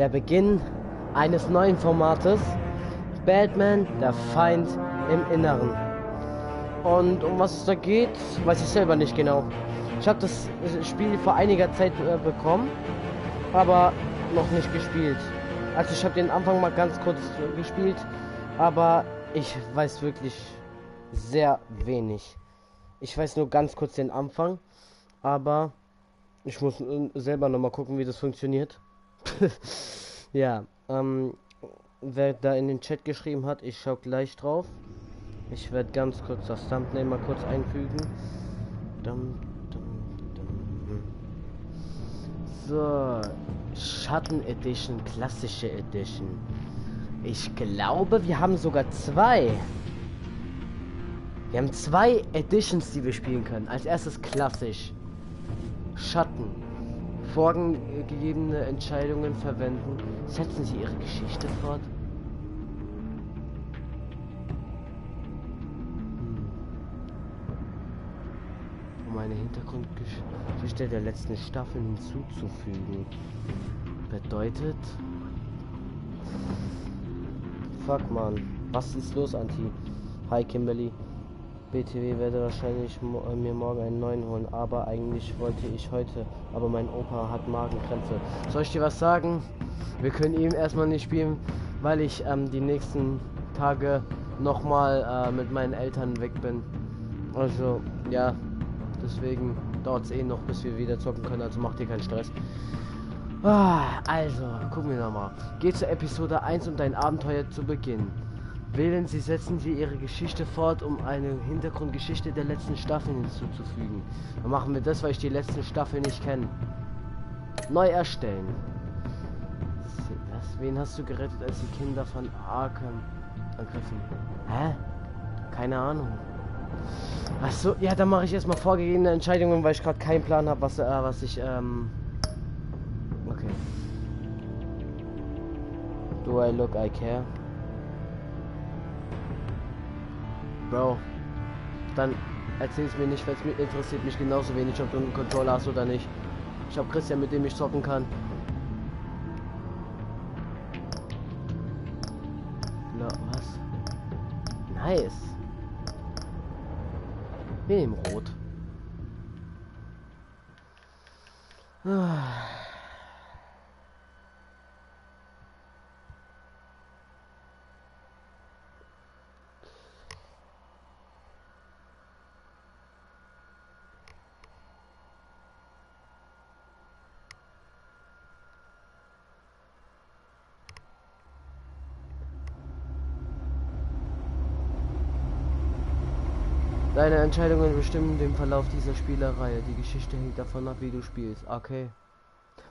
der Beginn eines neuen Formates. Batman, der Feind im Inneren. Und um was es da geht, weiß ich selber nicht genau. Ich habe das Spiel vor einiger Zeit bekommen, aber noch nicht gespielt. Also ich habe den Anfang mal ganz kurz gespielt, aber ich weiß wirklich sehr wenig. Ich weiß nur ganz kurz den Anfang, aber ich muss selber noch mal gucken, wie das funktioniert. Ja, wer da in den Chat geschrieben hat, ich schau gleich drauf. Ich werde ganz kurz das Thumbnail mal kurz einfügen. So, Schatten Edition, klassische Edition. Ich glaube, wir haben sogar zwei. Wir haben zwei Editions, die wir spielen können. Als erstes klassisch. Schatten. Vorgegebene Entscheidungen verwenden. Setzen Sie Ihre Geschichte fort. Um eine Hintergrundgeschichte der letzten Staffel hinzuzufügen. Bedeutet... Fuck, man. Was ist los, Anti? Hi, Kimberly. BTW werde wahrscheinlich mir morgen einen neuen holen, aber eigentlich wollte ich heute, aber mein Opa hat Magenkrämpfe. Soll ich dir was sagen? Wir können ihn erstmal nicht spielen, weil ich die nächsten Tage nochmal mit meinen Eltern weg bin. Also, ja, deswegen dauert es eh noch, bis wir wieder zocken können, also macht ihr keinen Stress. Also, gucken wir nochmal. Geht zur Episode 1, um dein Abenteuer zu beginnen. Wählen Sie, setzen Sie Ihre Geschichte fort, um eine Hintergrundgeschichte der letzten Staffel hinzuzufügen. Dann machen wir das, weil ich die letzten Staffel nicht kenne. Neu erstellen. Was? Wen hast du gerettet, als die Kinder von Arkham angriffen? Hä? Keine Ahnung. Achso, ja, dann mache ich erstmal vorgegebene Entscheidungen, weil ich gerade keinen Plan habe, was ich, okay. Do I look, I care? Bro, dann erzähl es mir nicht, weil es mich interessiert mich genauso wenig, ob du einen Controller hast oder nicht. Ich habe Christian, mit dem ich zocken kann. Na, was? Nice. Wir nehmen Rot. Deine Entscheidungen bestimmen den Verlauf dieser Spielereihe. Die Geschichte hängt davon ab, wie du spielst. Okay.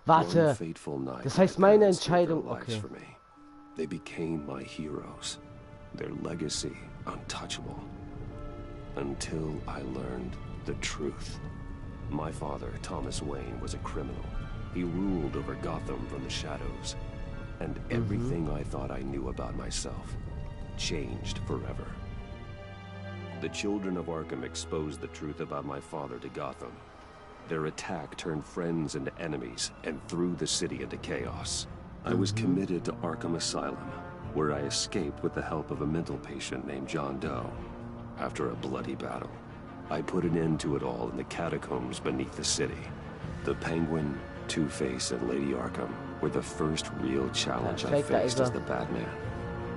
Warte. Das heißt, meine Entscheidung... Okay. They became my heroes. Their legacy untouchable. Until I learned the truth. My father, Thomas Wayne, was a criminal. He ruled over Gotham from the shadows. And everything I thought I knew about myself changed forever. The children of Arkham exposed the truth about my father to Gotham. Their attack turned friends into enemies and threw the city into chaos. I was committed to Arkham Asylum, where I escaped with the help of a mental patient named John Doe. After a bloody battle, I put an end to it all in the catacombs beneath the city. The Penguin, Two-Face, and Lady Arkham were the first real challenge I faced as the Batman.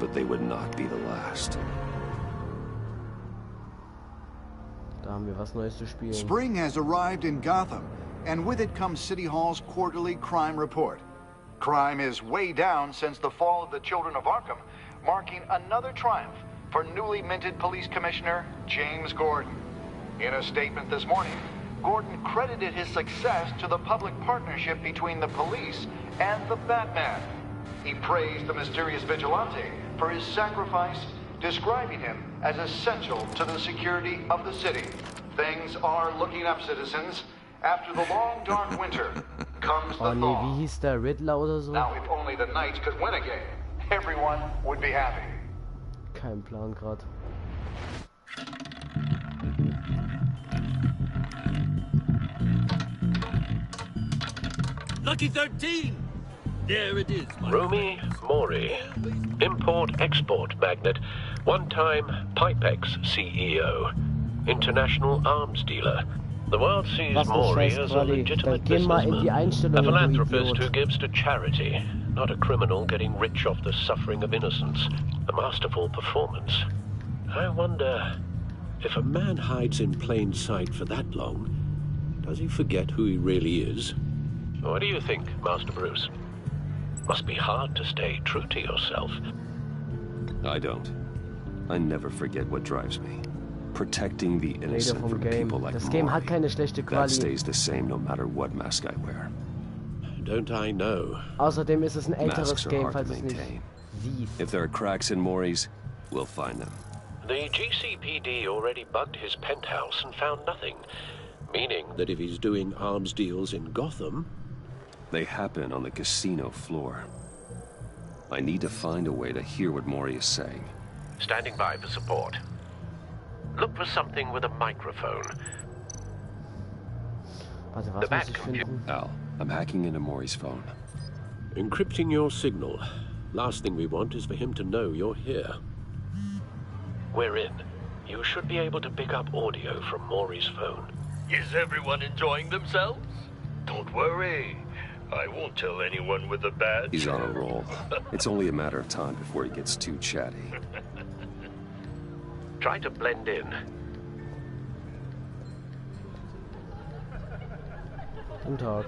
But they would not be the last. Da haben wir was Neues zu spielen. Spring has arrived in Gotham, and with it comes City Hall's quarterly crime report. Crime is way down since the fall of the Children of Arkham, marking another triumph for newly minted Police Commissioner James Gordon. In a statement this morning, Gordon credited his success to the public partnership between the police and the Batman. He praised the mysterious vigilante for his sacrifice, describing him as essential to the security of the city. Things are looking up, citizens. After the long, dark winter comes the thaw. Wie hieß der Riddler oder so? Now, if only the Knights could win again, everyone would be happy. Kein Plan gerade. Lucky 13! There it is, my Rumi Mori, import-export magnate, one-time Pipex CEO, international arms dealer. The world sees Was eine Mori scheiß as a Quali. legitimate Dann geh mal in die businessman, a Einstellungen, du philanthropist Idiot. who gives to charity, not a criminal getting rich off the suffering of innocence. A masterful performance. I wonder, if a man hides in plain sight for that long, does he forget who he really is? What do you think, Master Bruce? Must be hard to stay true to yourself. I don't. I never forget what drives me. Protecting the innocent from people like Das Game hat Mori. keine schlechte That Quali. stays the same no matter what mask I wear. Don't I know? Außerdem ist es ein älteres Masks are Game, hard to falls es nicht maintain. siehst. If there are cracks in Mori's, we'll find them. The GCPD already bugged his penthouse and found nothing. Meaning that if he's doing arms deals in Gotham... They happen on the casino floor. I need to find a way to hear what Mori is saying. Standing by for support. Look for something with a microphone. Warte, was muss ich finden? Al, I'm hacking into Mori's phone. Encrypting your signal. Last thing we want is for him to know you're here. We're in. You should be able to pick up audio from Mori's phone. Is everyone enjoying themselves? Don't worry. I won't tell anyone with a badge. He's on a roll. It's only a matter of time before he gets too chatty. Try to blend in. Guten Tag.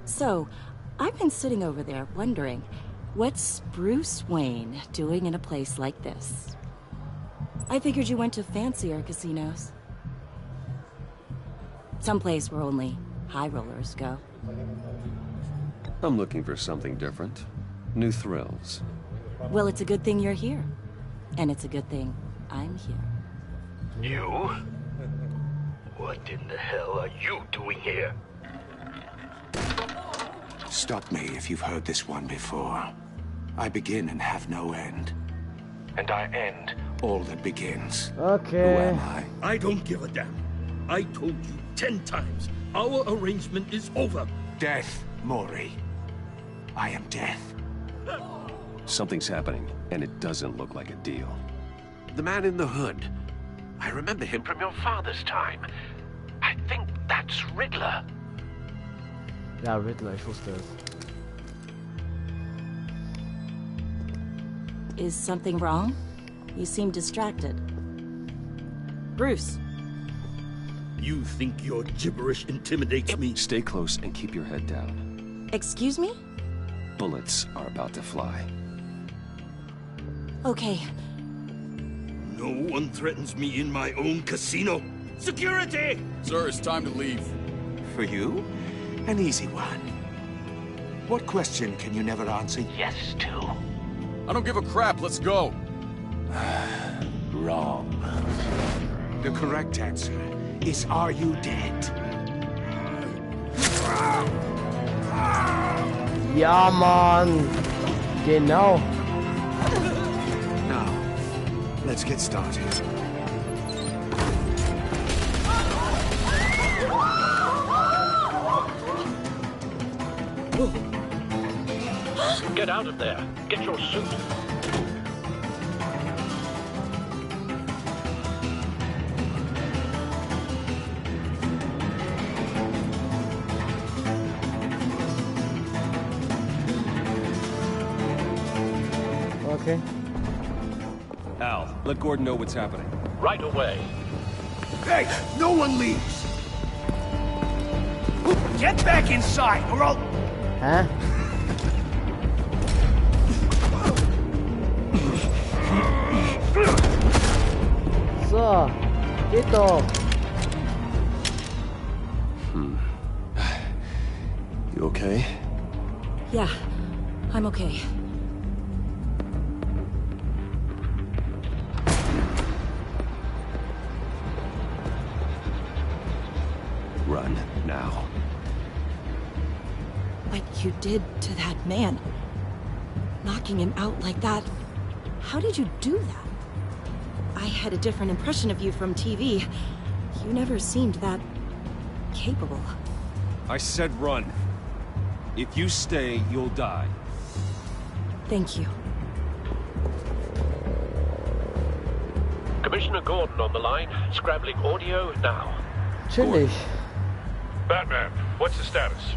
So, I've been sitting over there wondering, what's Bruce Wayne doing in a place like this? I figured you went to fancier casinos. Someplace where only high rollers go. I'm looking for something different. New thrills. Well, it's a good thing you're here. And it's a good thing I'm here. You? What in the hell are you doing here? Stop me if you've heard this one before. I begin and have no end. And I end all that begins. Okay. Who am I? I don't give a damn. I told you 10 times. Our arrangement is over. Death, Mori. I am death. Something's happening, and it doesn't look like a deal. The man in the hood. I remember him from your father's time. I think that's Riddler. Ja, Riddler, ich wusste es. Is something wrong? You seem distracted. Bruce. You think your gibberish intimidates me? Stay close and keep your head down. Excuse me? Bullets are about to fly. Okay. No one threatens me in my own casino. Security! Sir, it's time to leave. For you? An easy one. What question can you never answer yes to? I don't give a crap, let's go. Wrong. The correct answer is, are you dead? Ja, Mann. Genau. Now, let's get started. Get out of there. Get your suit. Okay. Al, let Gordon know what's happening. Right away. Hey, no one leaves! Get back inside, or I'll... Hä? So, geht doch. You okay? Yeah, I'm okay. Run, now. What you did to that man, knocking him out like that, how did you do that? I had a different impression of you from TV. You never seemed that capable. I said run. If you stay, you'll die. Thank you. Commissioner Gordon on the line. Scrabbling audio now. Chillig. Batman, what's the status?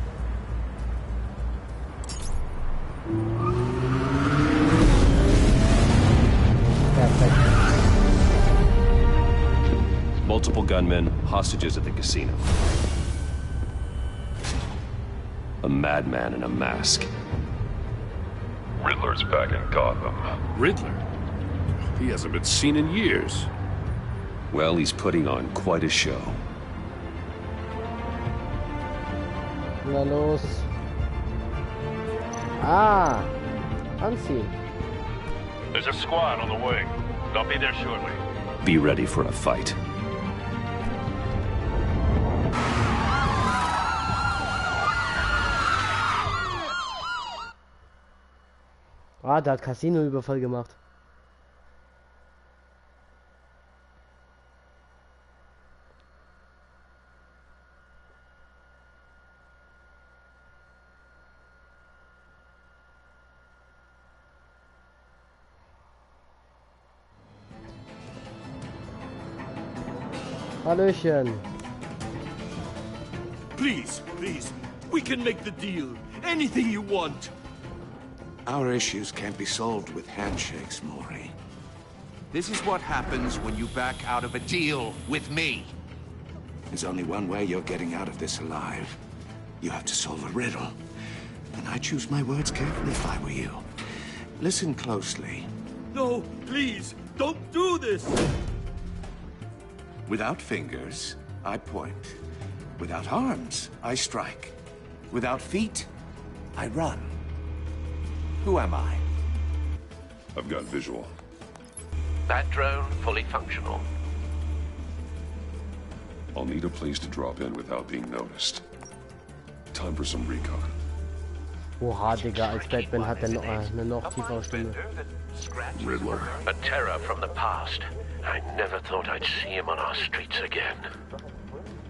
Perfekt. Multiple gunmen, hostages at the casino. A madman in a mask. Riddler's back in Gotham. Riddler? He hasn't been seen in years. Well, he's putting on quite a show. Na los. Ah, anziehen. There's a squad on the way. They'll be there shortly. Be ready for a fight. Ah, der hat Casino-Überfall gemacht. Hallöchen. Please, we can make the deal. Anything you want. Our issues can't be solved with handshakes, Maury. This is what happens when you back out of a deal with me. There's only one way you're getting out of this alive. You have to solve a riddle. And I choose my words carefully if I were you. Listen closely. No, please, don't do this. Without fingers, I point. Without arms, I strike. Without feet, I run. Who am I? I've got visual. That drone fully functional. I'll need a place to drop in without being noticed. Time for some recon. Oha, Digga, als Batman hat er noch eine noch tiefere Stimme. Riddler. A terror from the past. I never thought I'd see him on our streets again.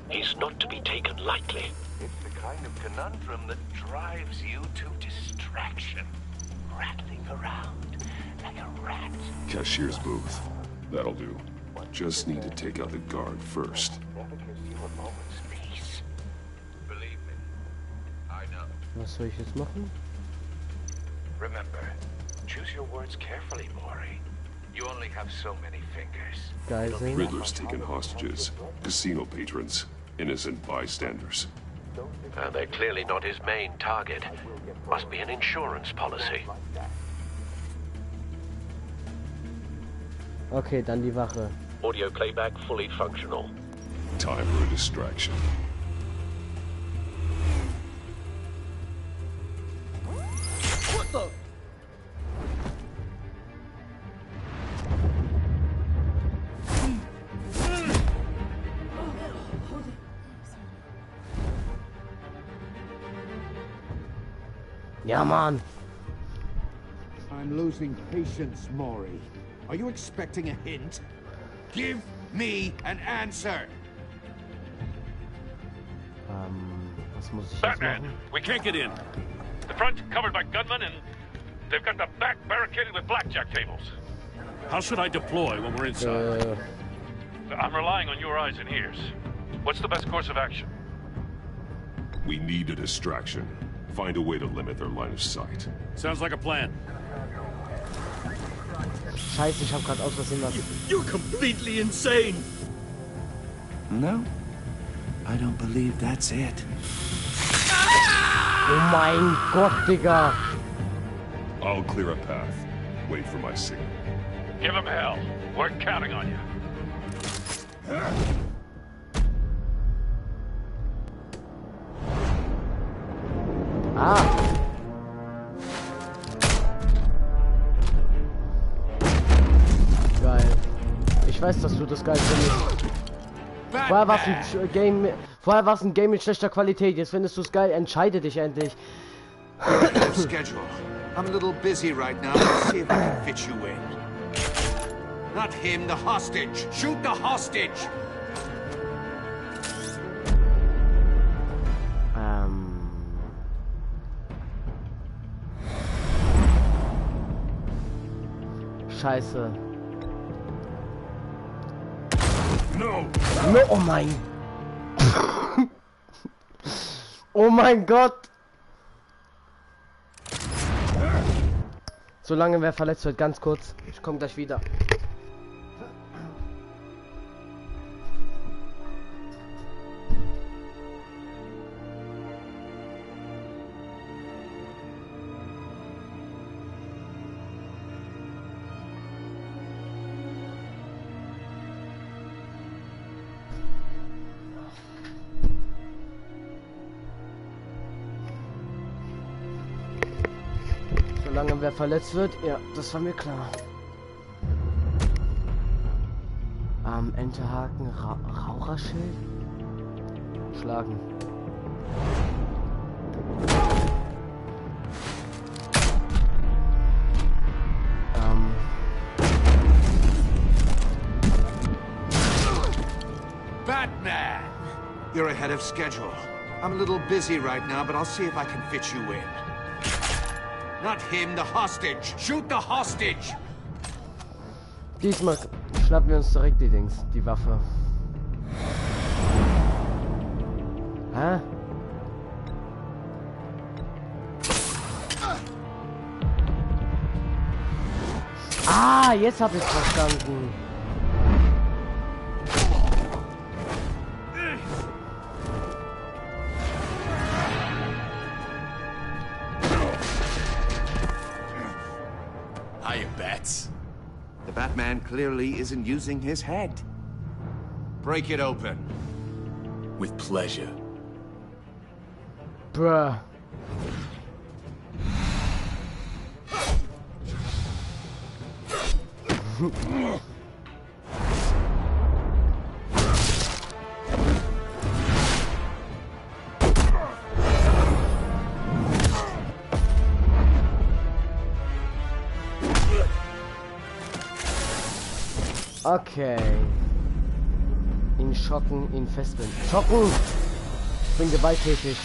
He's not to be taken lightly. It's the kind of conundrum that drives you to distraction. Rattling around like a rat. Cashier's booth. That'll do. Just need to take out the guard first. Never gives you a moment's peace. Believe me, I know. Was soll ich jetzt machen? Remember, choose your words carefully, Maury. You only have so many fingers. Geiseln. Riddler's taken hostages. Casino patrons. Innocent bystanders. They're clearly not his main target. Must be an insurance policy. Okay, dann die Wache. Audio playback fully functional. Time for a distraction. What the? Ja, Mann. I'm losing patience, Maury. Are you expecting a hint? Give me an answer. Was muss ich jetzt Batman, machen? we can't get in. The front's covered by gunmen, and they've got the back barricaded with blackjack tables. How should I deploy when we're inside? I'm relying on your eyes and ears. What's the best course of action? We need a distraction. Find a way to limit their line of sight. Sounds like a plan. Scheiße, ich hab grad aus Versehen was. You're completely insane. No, I don't believe that's it. Oh mein Gott, Digga. I'll clear a path. Wait for my signal. Give them hell. We're counting on you. Ah. Geil. Ich weiß, dass du das geil findest. Vorher war es ein Game mit schlechter Qualität. Jetzt findest du es geil. Entscheide dich endlich. Schedule. I'm a little busy right now. Let's see if I can fit you in. Not him, the hostage. Shoot the hostage. Scheiße. No! No, oh mein... Oh mein Gott! Solange wer verletzt wird, ganz kurz. Ich komme gleich wieder. Solange wer verletzt wird, ja, das war mir klar. Enterhaken, Raucherschild. Schlagen. Batman! You're ahead of schedule. I'm a little busy right now, but I'll see if I can fit you in. Not him, the hostage! Shoot the hostage! Diesmal schnappen wir uns direkt die Waffe. Hä? Ah, jetzt habe ich verstanden. The Batman clearly isn't using his head. Break it open. With pleasure. Bruh. Okay. Ihn schocken, ihn festbinden. Schocken! Ich bin gewalttätig.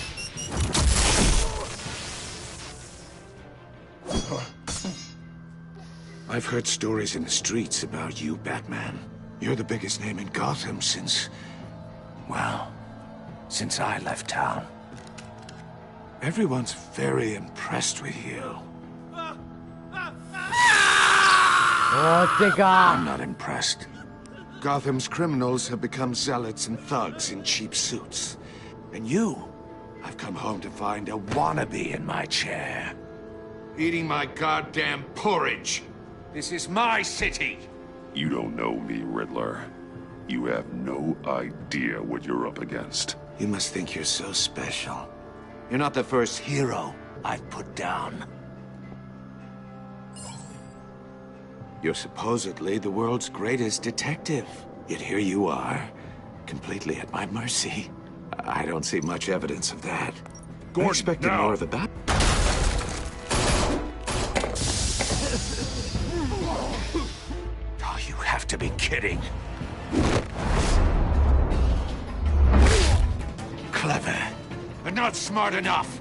I've heard stories in the streets about you, Batman. You're the biggest name in Gotham since... well, since I left town. Everyone's very impressed with you. Oh, Digga! I'm not impressed. Gotham's criminals have become zealots and thugs in cheap suits. And you, I've come home to find a wannabe in my chair. Eating my goddamn porridge. This is my city. You don't know me, Riddler. You have no idea what you're up against. You must think you're so special. You're not the first hero I've put down. You're supposedly the world's greatest detective. Yet here you are, completely at my mercy. I don't see much evidence of that. I expected more of a bat. Oh, you have to be kidding. Clever, but not smart enough.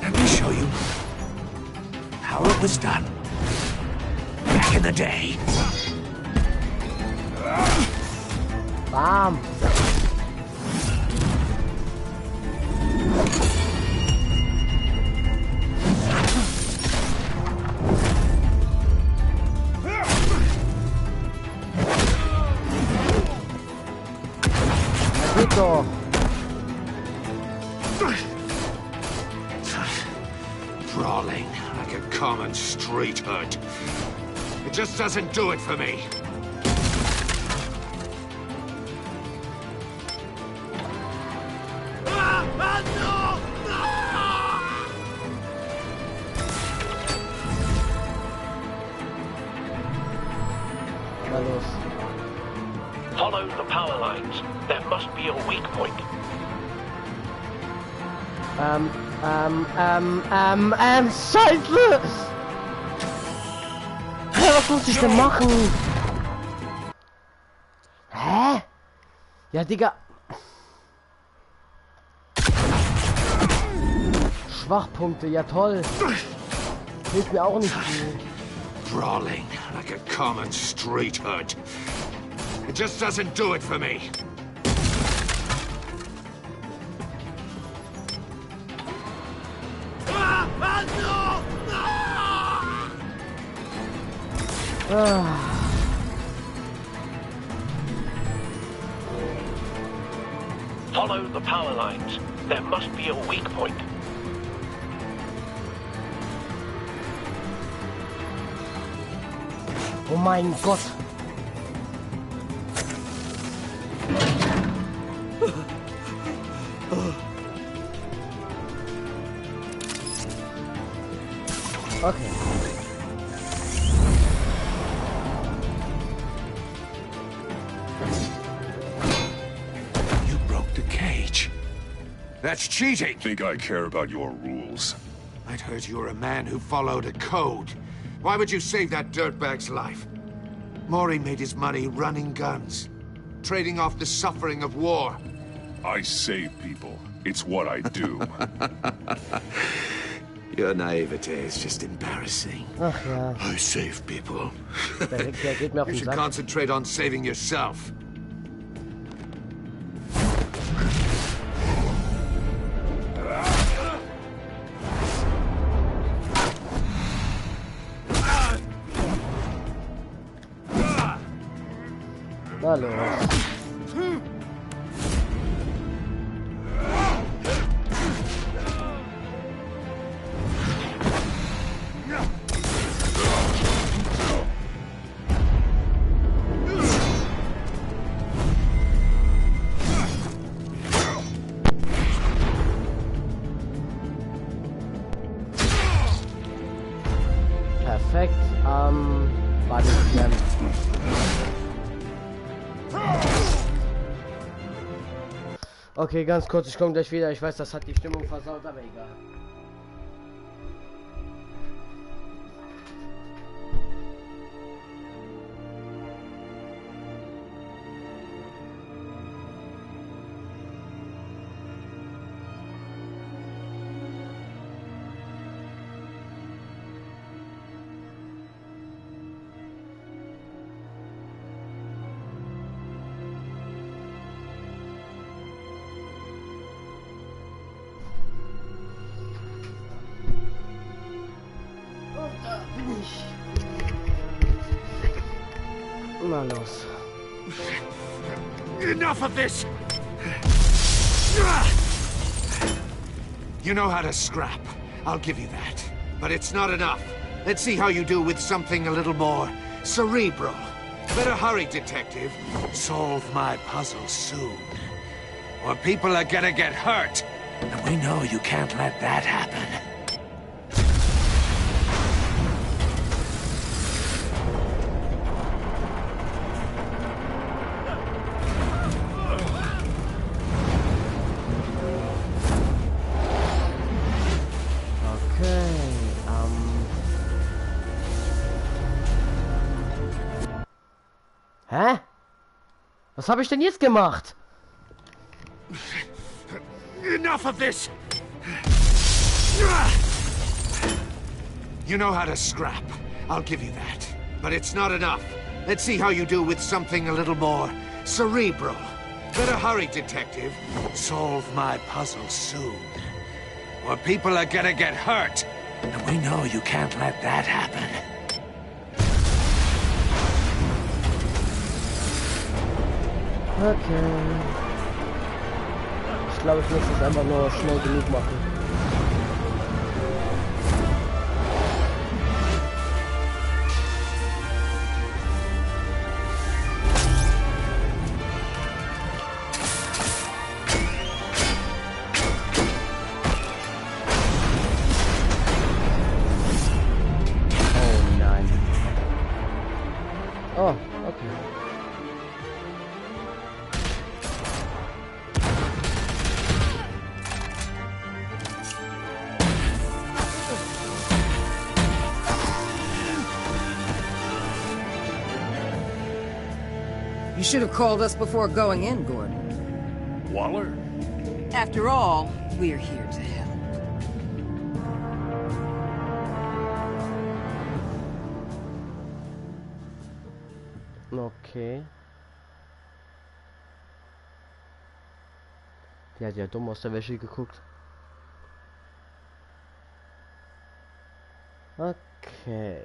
Let me show you how it was done back in the day. Bam! Geht doch! Brawling like a common street hood. It just doesn't do it for me. Follow the power lines. There must be a weak point. Scheiße! Hä, was muss ich denn machen? Hä? Ja, Digga. Schwachpunkte, ja toll. Hilft mir auch nicht viel. Brawling like a common street hood. It just doesn't do it for me. Follow the power lines. There must be a weak point. Oh mein Gott. Okay. You broke the cage. That's cheating. Think I care about your rules? I'd heard you were a man who followed a code. Why would you save that dirtbag's life? Maury made his money running guns, trading off the suffering of war. I save people. It's what I do. Your naivete is just embarrassing. Ach ja. I save people. Der geht mir auf You den should Sack. concentrate on saving yourself. Na los. Perfekt. Body Slam. Okay, ganz kurz, ich komme gleich wieder. Ich weiß, das hat die Stimmung versaut, aber egal. Na los. Enough of this! You know how to scrap. I'll give you that. But it's not enough. Let's see how you do with something a little more cerebral. Better hurry, detective. Solve my puzzle soon. Or people are gonna get hurt. And we know you can't let that happen. Hä? Was habe ich denn jetzt gemacht? Enough of this! You know how to scrap. I'll give you that. But it's not enough. Let's see how you do with something a little more cerebral. Better hurry, detective. Solve my puzzle soon. Or people are gonna get hurt. And we know you can't let that happen. Okay. Ich glaube, ich muss das einfach nur schnell genug machen. Oh nein. Oh, okay. You should have called us before going in, Gordon. Waller? After all, we're here to help. Okay. Die hat ja dumm aus der Wäsche geguckt. Okay.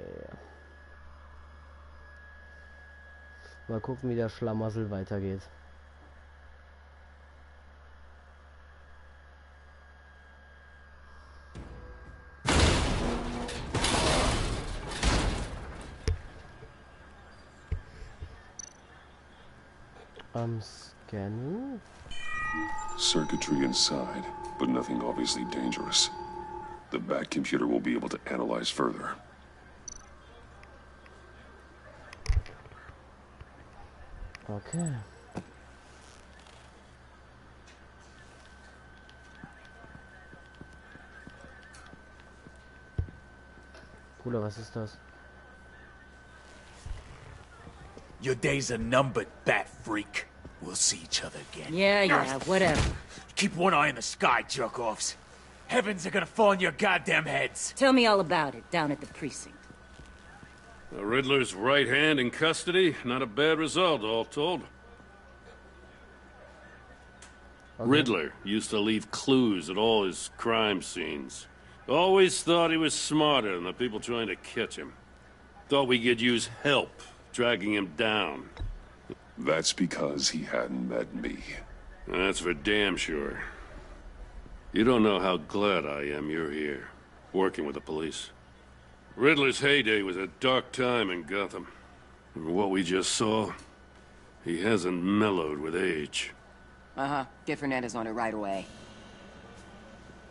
Mal gucken, wie der Schlamassel weitergeht. Scanning. Circuitry inside, but nothing obviously dangerous. The back computer will be able to analyze further. Okay. Bruder, was ist das? Your days are numbered, bat freak. We'll see each other again. Yeah, whatever. Keep one eye in the sky, jerk-offs. Heavens are gonna fall on your goddamn heads. Tell me all about it down at the precinct. The Riddler's right hand in custody. Not a bad result, all told. Okay. Riddler used to leave clues at all his crime scenes. Always thought he was smarter than the people trying to catch him. Thought we could use help dragging him down. That's because he hadn't met me. That's for damn sure. You don't know how glad I am you're here, working with the police. Riddler's heyday was a dark time in Gotham. And what we just saw, he hasn't mellowed with age. Uh-huh. Get Fernandez on it right away.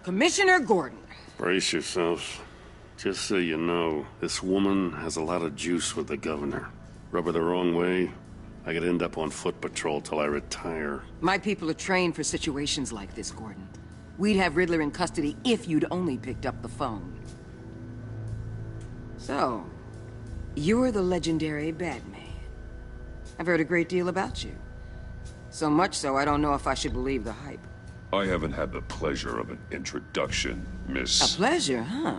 Commissioner Gordon. Brace yourselves. Just so you know, this woman has a lot of juice with the governor. Rub her the wrong way, I could end up on foot patrol till I retire. My people are trained for situations like this, Gordon. We'd have Riddler in custody if you'd only picked up the phone. So, you're the legendary Batman. I've heard a great deal about you. So much so, I don't know if I should believe the hype. I haven't had the pleasure of an introduction, Miss... A pleasure, huh?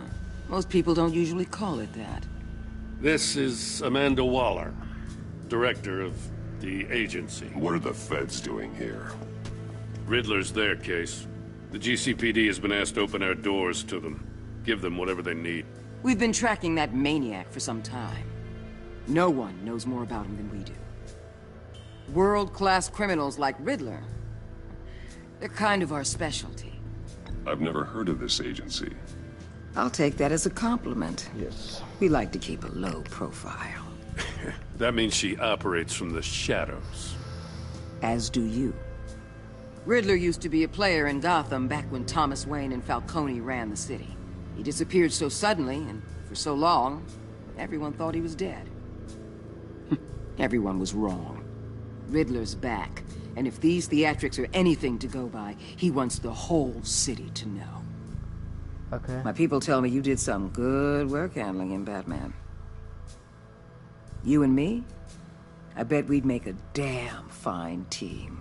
Most people don't usually call it that. This is Amanda Waller, director of the agency. What are the feds doing here? Riddler's their case. The GCPD has been asked to open our doors to them. Give them whatever they need. We've been tracking that maniac for some time. No one knows more about him than we do. World-class criminals like Riddler. They're kind of our specialty. I've never heard of this agency. I'll take that as a compliment. Yes. We like to keep a low profile. That means she operates from the shadows. As do you. Riddler used to be a player in Gotham back when Thomas Wayne and Falcone ran the city. He disappeared so suddenly, and for so long, everyone thought he was dead. Everyone was wrong. Riddler's back, and if these theatrics are anything to go by, he wants the whole city to know. Okay. My people tell me you did some good work handling him, Batman. You and me? I bet we'd make a damn fine team.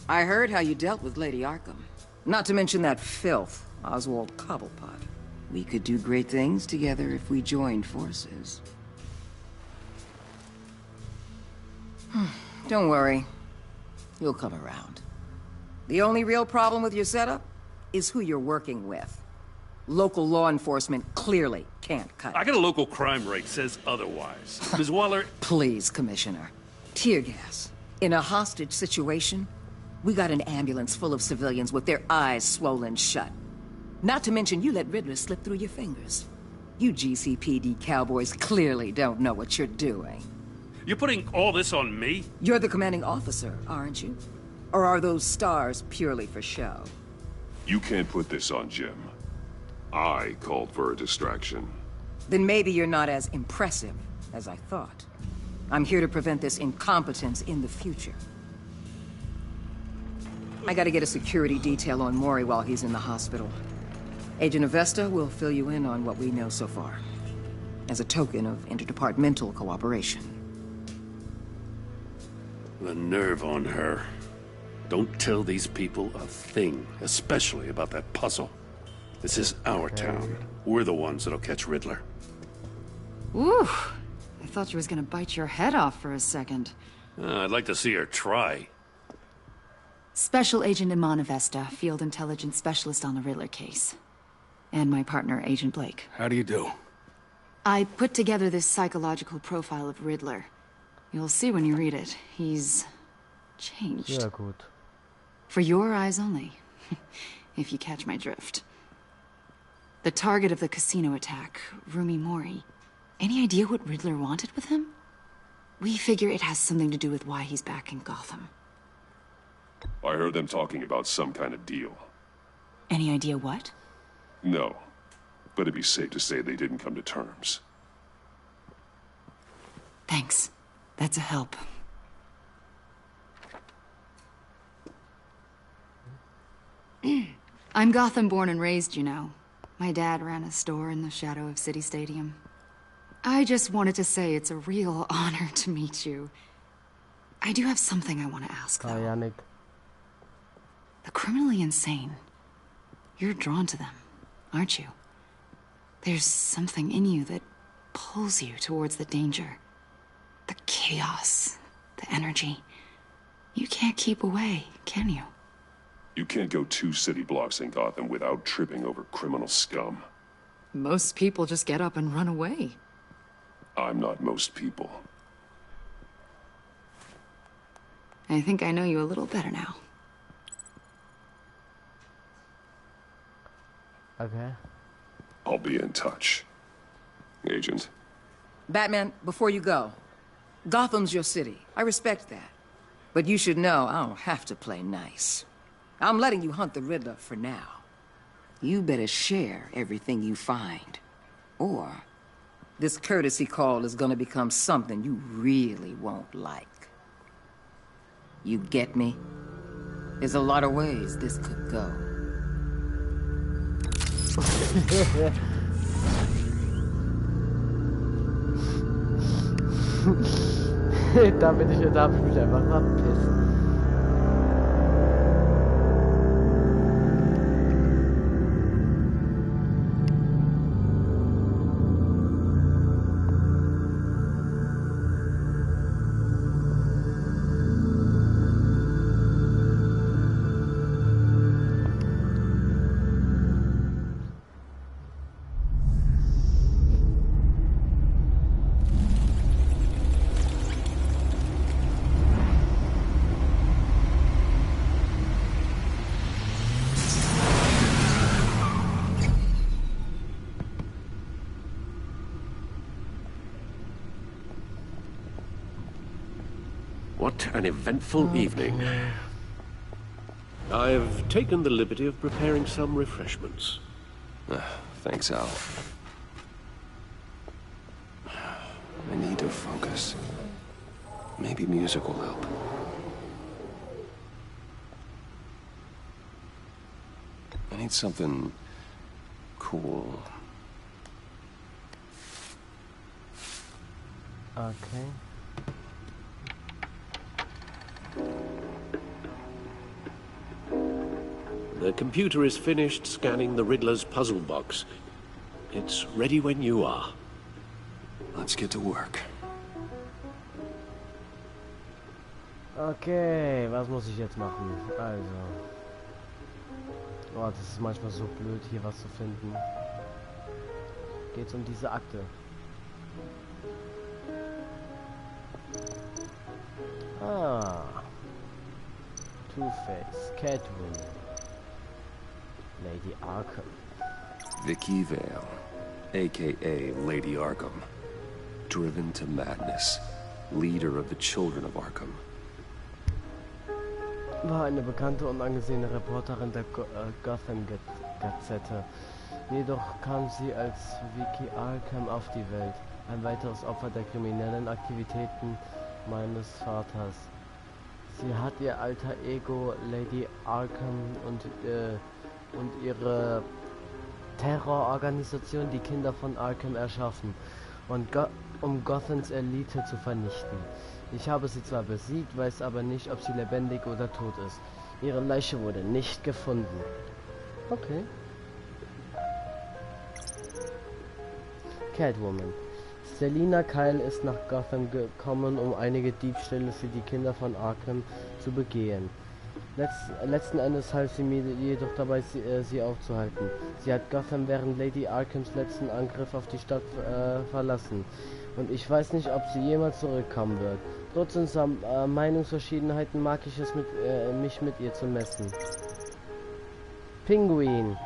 I heard how you dealt with Lady Arkham. Not to mention that filth, Oswald Cobblepot. We could do great things together if we joined forces. Don't worry. You'll come around. The only real problem with your setup is who you're working with. Local law enforcement clearly can't cut it. I got a local crime rate says otherwise. Ms. Waller... Please, Commissioner. Tear gas. In a hostage situation, we got an ambulance full of civilians with their eyes swollen shut. Not to mention you let Riddler slip through your fingers. You GCPD cowboys clearly don't know what you're doing. You're putting all this on me? You're the commanding officer, aren't you? Or are those stars purely for show? You can't put this on Jim. I called for a distraction. Then maybe you're not as impressive as I thought. I'm here to prevent this incompetence in the future. I gotta get a security detail on Mori while he's in the hospital. Agent Avesta will fill you in on what we know so far, as a token of interdepartmental cooperation. The nerve on her. Don't tell these people a thing, especially about that puzzle. This is our town. We're the ones that'll catch Riddler. Woo! I thought she was gonna bite your head off for a second. I'd like to see her try. Special Agent Imana Vesta, Field Intelligence Specialist on the Riddler case. And my partner, Agent Blake. How do you do? I put together this psychological profile of Riddler. You'll see when you read it. He's changed. Sehr gut. For your eyes only, if you catch my drift. The target of the casino attack, Rumi Mori. Any idea what Riddler wanted with him? We figure it has something to do with why he's back in Gotham. I heard them talking about some kind of deal. Any idea what? No, but it'd be safe to say they didn't come to terms. Thanks. That's a help. I'm Gotham born and raised, you know. My dad ran a store in the shadow of City Stadium. I just wanted to say it's a real honor to meet you. I do have something I want to ask, though. The criminally insane. You're drawn to them, aren't you? There's something in you that pulls you towards the danger. The chaos, the energy. You can't keep away, can you? You can't go 2 city blocks in Gotham without tripping over criminal scum. Most people just get up and run away. I'm not most people. I think I know you a little better now. Okay. I'll be in touch. Agent. Batman, before you go, Gotham's your city. I respect that. But you should know I don't have to play nice. I'm letting you hunt the Riddler for now. You better share everything you find. Or this courtesy call is gonna become something you really won't like. You get me? There's a lot of ways this could go. Da hab ich mich einfach verpisst. What an eventful evening. I've taken the liberty of preparing some refreshments. Thanks, Al. I need to focus. Maybe music will help. I need something cool. Okay. The computer is finished scanning the Riddler's puzzle box. It's ready when you are. Let's get to work. Okay, was muss ich jetzt machen? Also. Oh, das ist manchmal so blöd, hier was zu finden. Geht's um diese Akte. Ah. Two-Face, Catwoman. Lady Arkham. Vicky Vale, a.k.a. Lady Arkham. Driven to madness. Leader of the Children of Arkham. War eine bekannte und angesehene Reporterin der Gotham-Gazette. Jedoch kam sie als Vicky Arkham auf die Welt. Ein weiteres Opfer der kriminellen Aktivitäten meines Vaters. Sie hat ihr alter Ego Lady Arkham und ihre Terrororganisation, die Kinder von Arkham, erschaffen, und um Gothams Elite zu vernichten. Ich habe sie zwar besiegt, weiß aber nicht, ob sie lebendig oder tot ist. Ihre Leiche wurde nicht gefunden. Okay. Catwoman. Selina Kyle ist nach Gotham gekommen, um einige Diebstähle für die Kinder von Arkham zu begehen. Letzten Endes half sie mir jedoch dabei, sie aufzuhalten. Sie hat Gotham während Lady Arkhams letzten Angriff auf die Stadt verlassen. Und ich weiß nicht, ob sie jemals zurückkommen wird. Trotz unserer Meinungsverschiedenheiten mag ich es, mich mit ihr zu messen. Pinguin.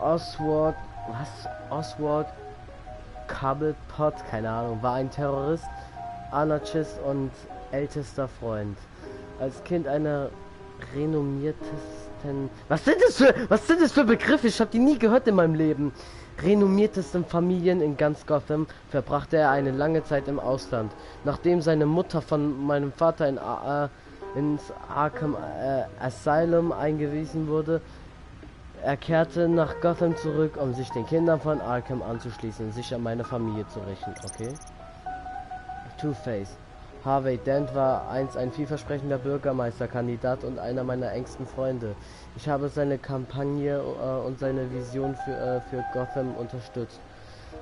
Oswald Cobblepot, keine Ahnung, war ein Terrorist, Anarchist und ältester Freund. Als Kind einer renommiertesten... Was sind das für Begriffe? Ich habe die nie gehört in meinem Leben. Renommiertesten Familien in ganz Gotham verbrachte er eine lange Zeit im Ausland. Nachdem seine Mutter von meinem Vater ins Arkham Asylum eingewiesen wurde, er kehrte nach Gotham zurück, um sich den Kindern von Arkham anzuschließen und sich an meine Familie zu richten. Okay. Two-Face. Harvey Dent war einst ein vielversprechender Bürgermeisterkandidat und einer meiner engsten Freunde. Ich habe seine Kampagne und seine Vision für Gotham unterstützt.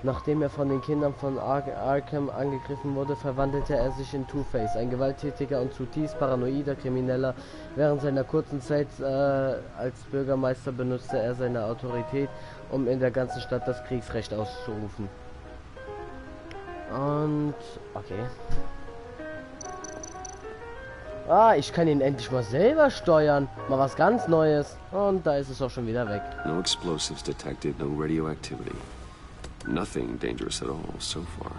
Nachdem er von den Kindern von Arkham angegriffen wurde, verwandelte er sich in Two-Face, ein gewalttätiger und zutiefst paranoider Krimineller. Während seiner kurzen Zeit als Bürgermeister benutzte er seine Autorität, um in der ganzen Stadt das Kriegsrecht auszurufen. Und... okay. Ah, ich kann ihn endlich mal selber steuern. Mal was ganz Neues. Und da ist es auch schon wieder weg. No explosives detected, no radioactivity. Nothing dangerous at all so far.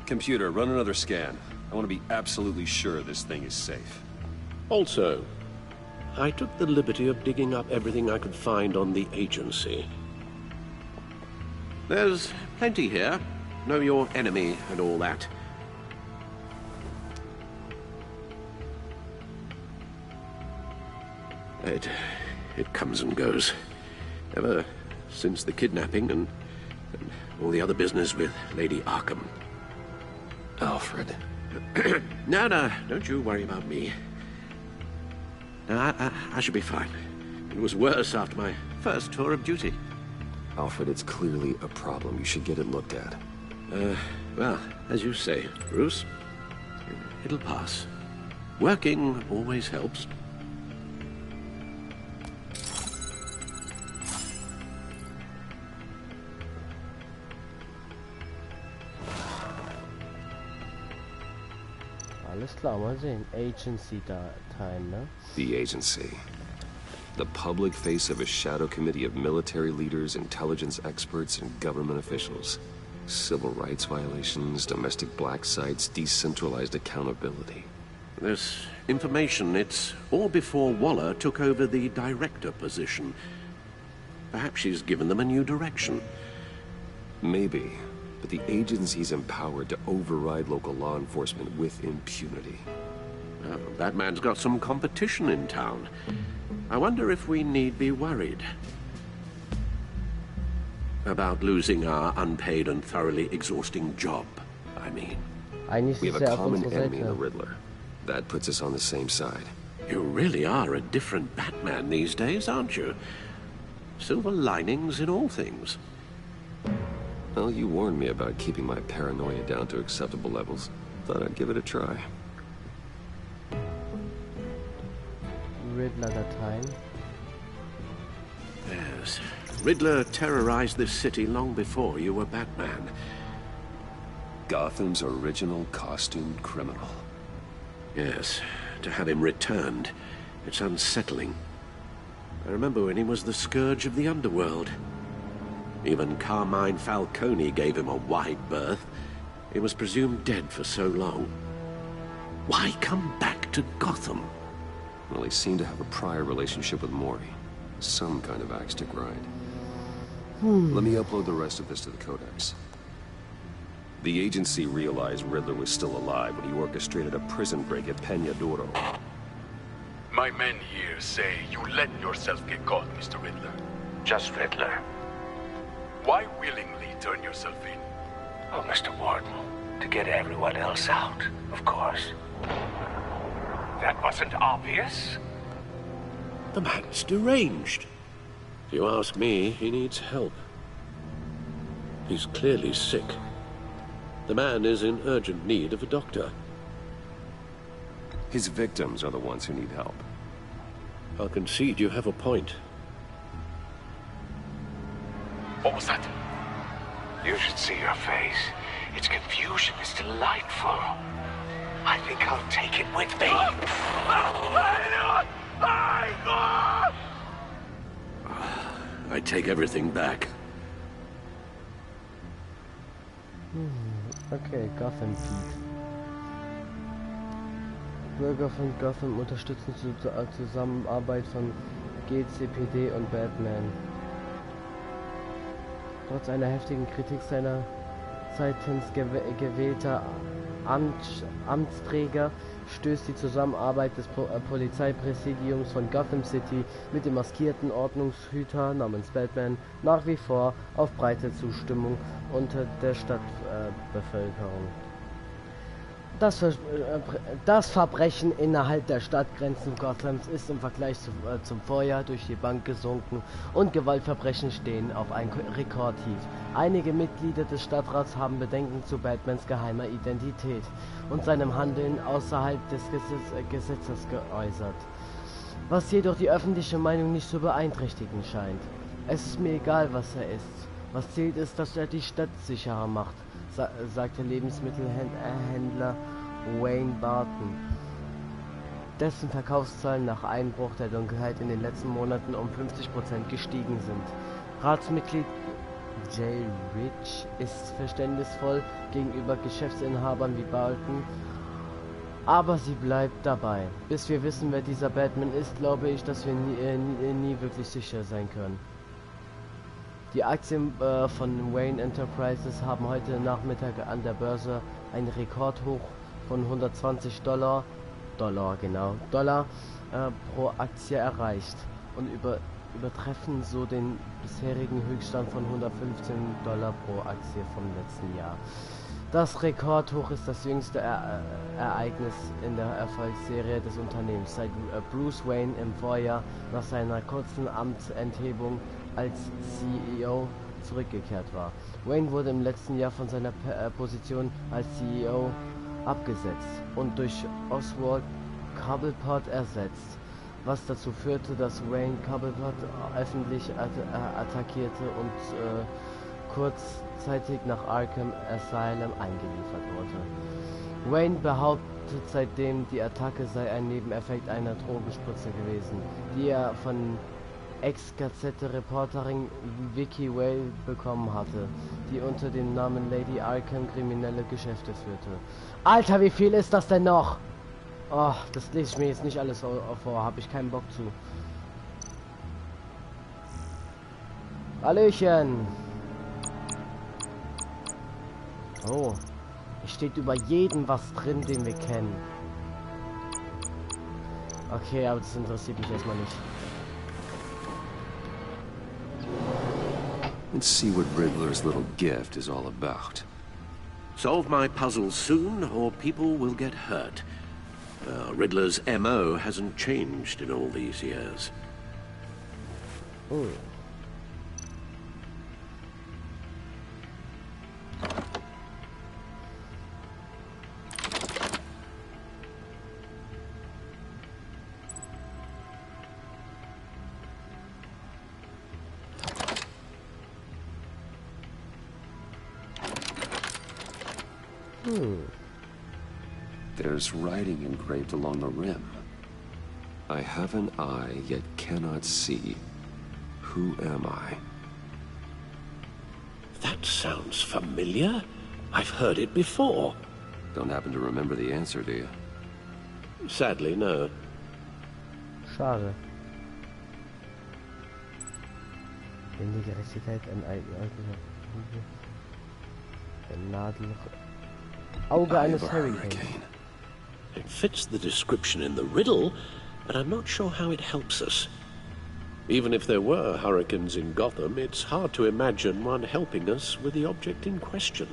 Computer, run another scan. I want to be absolutely sure this thing is safe. Also, I took the liberty of digging up everything I could find on the agency. There's plenty here. Know your enemy and all that. It comes and goes. Ever since the kidnapping and all the other business with Lady Arkham. Alfred. No, don't you worry about me. No, I should be fine. It was worse after my first tour of duty. Alfred, it's clearly a problem. You should get it looked at. Well, as you say, Bruce, it'll pass. Working always helps. Alles klar, mal sehen. Agency-Dateien, ne? The agency. The public face of a shadow committee of military leaders, intelligence experts, and government officials. Civil rights violations, domestic black sites, decentralized accountability. This information, it's all before Waller took over the director position. Perhaps she's given them a new direction. Maybe. But the agency's empowered to override local law enforcement with impunity. Well, that man's got some competition in town. I wonder if we need be worried about losing our unpaid and thoroughly exhausting job, I mean. We have a common enemy in the Riddler. That puts us on the same side. You really are a different Batman these days, aren't you? Silver linings in all things. Well, you warned me about keeping my paranoia down to acceptable levels. Thought I'd give it a try. Riddler-Dateien. Yes. Riddler terrorized this city long before you were Batman. Gotham's original costumed criminal. Yes. To have him returned, it's unsettling. I remember when he was the scourge of the underworld. Even Carmine Falcone gave him a wide berth. He was presumed dead for so long. Why come back to Gotham? Well, he seemed to have a prior relationship with Mori. Some kind of axe to grind. Let me upload the rest of this to the Codex. The agency realized Riddler was still alive when he orchestrated a prison break at Peña Duro. My men here say you let yourself get caught, Mr. Riddler. Just Riddler. Why willingly turn yourself in? Oh, Mr. Warden, to get everyone else out, of course. That wasn't obvious. The man's deranged. If you ask me, he needs help. He's clearly sick. The man is in urgent need of a doctor. His victims are the ones who need help. I'll concede you have a point. What was that? You should see your face. Its confusion is delightful. I think I'll take it with me. I take everything back. Okay, Gotham Peak. Bürger von Gotham unterstützen zur Zusammenarbeit von GCPD und Batman. Trotz einer heftigen Kritik seiner seitens gewählter Amtsträger stößt die Zusammenarbeit des Polizeipräsidiums von Gotham City mit dem maskierten Ordnungshüter namens Batman nach wie vor auf breite Zustimmung unter der Stadtbevölkerung. Das Verbrechen innerhalb der Stadtgrenzen Gothams ist im Vergleich zum Vorjahr durch die Bank gesunken und Gewaltverbrechen stehen auf ein Rekordtief. Einige Mitglieder des Stadtrats haben Bedenken zu Batmans geheimer Identität und seinem Handeln außerhalb des Gesetzes geäußert, was jedoch die öffentliche Meinung nicht zu beeinträchtigen scheint. Es ist mir egal, was er ist. Was zählt ist, dass er die Stadt sicherer macht, sagte Lebensmittelhändler Wayne Barton, dessen Verkaufszahlen nach Einbruch der Dunkelheit in den letzten Monaten um 50% gestiegen sind. Ratsmitglied Jay Rich ist verständnisvoll gegenüber Geschäftsinhabern wie Barton, aber sie bleibt dabei. Bis wir wissen, wer dieser Batman ist, glaube ich, dass wir nie wirklich sicher sein können. Die Aktien von Wayne Enterprises haben heute Nachmittag an der Börse ein Rekordhoch von $120 pro Aktie erreicht und übertreffen so den bisherigen Höchststand von $115 pro Aktie vom letzten Jahr. Das Rekordhoch ist das jüngste Ereignis in der Erfolgsserie des Unternehmens, seit Bruce Wayne im Vorjahr nach seiner kurzen Amtsenthebung als CEO zurückgekehrt war. Wayne wurde im letzten Jahr von seiner Position als CEO abgesetzt und durch Oswald Cobblepot ersetzt, was dazu führte, dass Wayne Cobblepot öffentlich attackierte und kurzzeitig nach Arkham Asylum eingeliefert wurde. Wayne behauptet seitdem, die Attacke sei ein Nebeneffekt einer Drogenspritze gewesen, die er von Ex-Gazette-Reporterin Vicky Vale bekommen hatte, die unter dem Namen Lady Arkham kriminelle Geschäfte führte. Alter, wie viel ist das denn noch? Oh, das lese ich mir jetzt nicht alles vor, habe ich keinen Bock zu. Hallöchen! Oh, es steht über jeden was drin, den wir kennen. Okay, aber das interessiert mich erstmal nicht. Let's see what Riddler's little gift is all about. Solve my puzzle soon, or people will get hurt. Riddler's MO hasn't changed in all these years. Oh. There's writing engraved along the rim. I have an eye, yet cannot see. Who am I? That sounds familiar. I've heard it before. Don't happen to remember the answer, do you? Sadly, no. Schade. Wenn die Gerechtigkeit ein Auge eines Hurricane. It fits the description in the riddle, but I'm not sure how it helps us. Even if there were hurricanes in Gotham, it's hard to imagine one helping us with the object in question.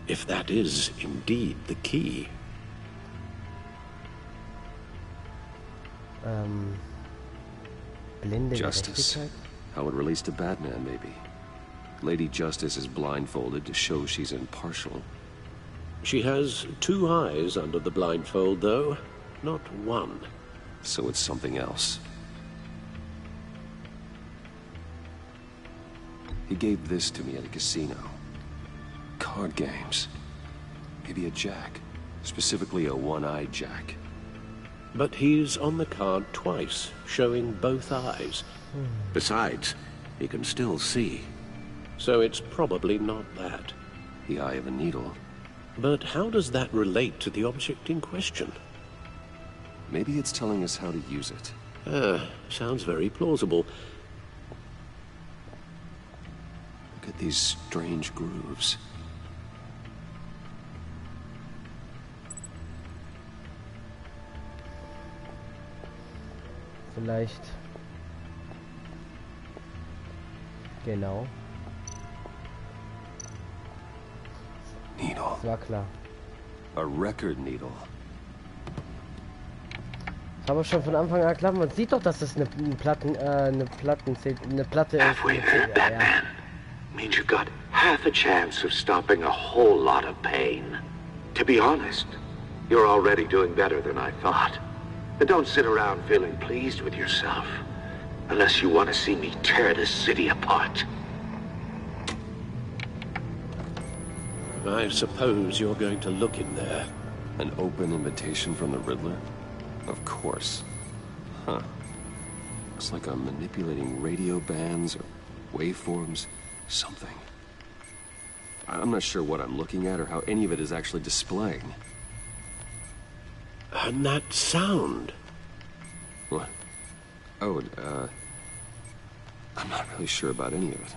If that is indeed the key. Justice. How it relates to Batman, maybe. Lady Justice is blindfolded to show she's impartial. She has 2 eyes under the blindfold, though, not 1. So it's something else. He gave this to me at a casino. Card games. Maybe a jack. Specifically a one-eyed jack. But he's on the card twice, showing both eyes. Besides, he can still see. So it's probably not that. The eye of a needle. But how does that relate to the object in question? Maybe it's telling us how to use it. Sounds very plausible. Look at these strange grooves. Vielleicht. Genau. Needle. Das war klar. A record needle. Das war aber schon von Anfang an klar. Man sieht doch, dass das eine Platte Halfway there, Batman. Means you've got half a chance of stopping a whole lot of pain. To be honest, you're already doing better than I thought. And don't sit around feeling pleased with yourself. Unless you want to see me tear this city apart. I suppose you're going to look in there. An open invitation from the Riddler? Of course. Huh. Looks like I'm manipulating radio bands or waveforms. Something. I'm not sure what I'm looking at or how any of it is actually displaying. And that sound. What? Oh, I'm not really sure about any of it.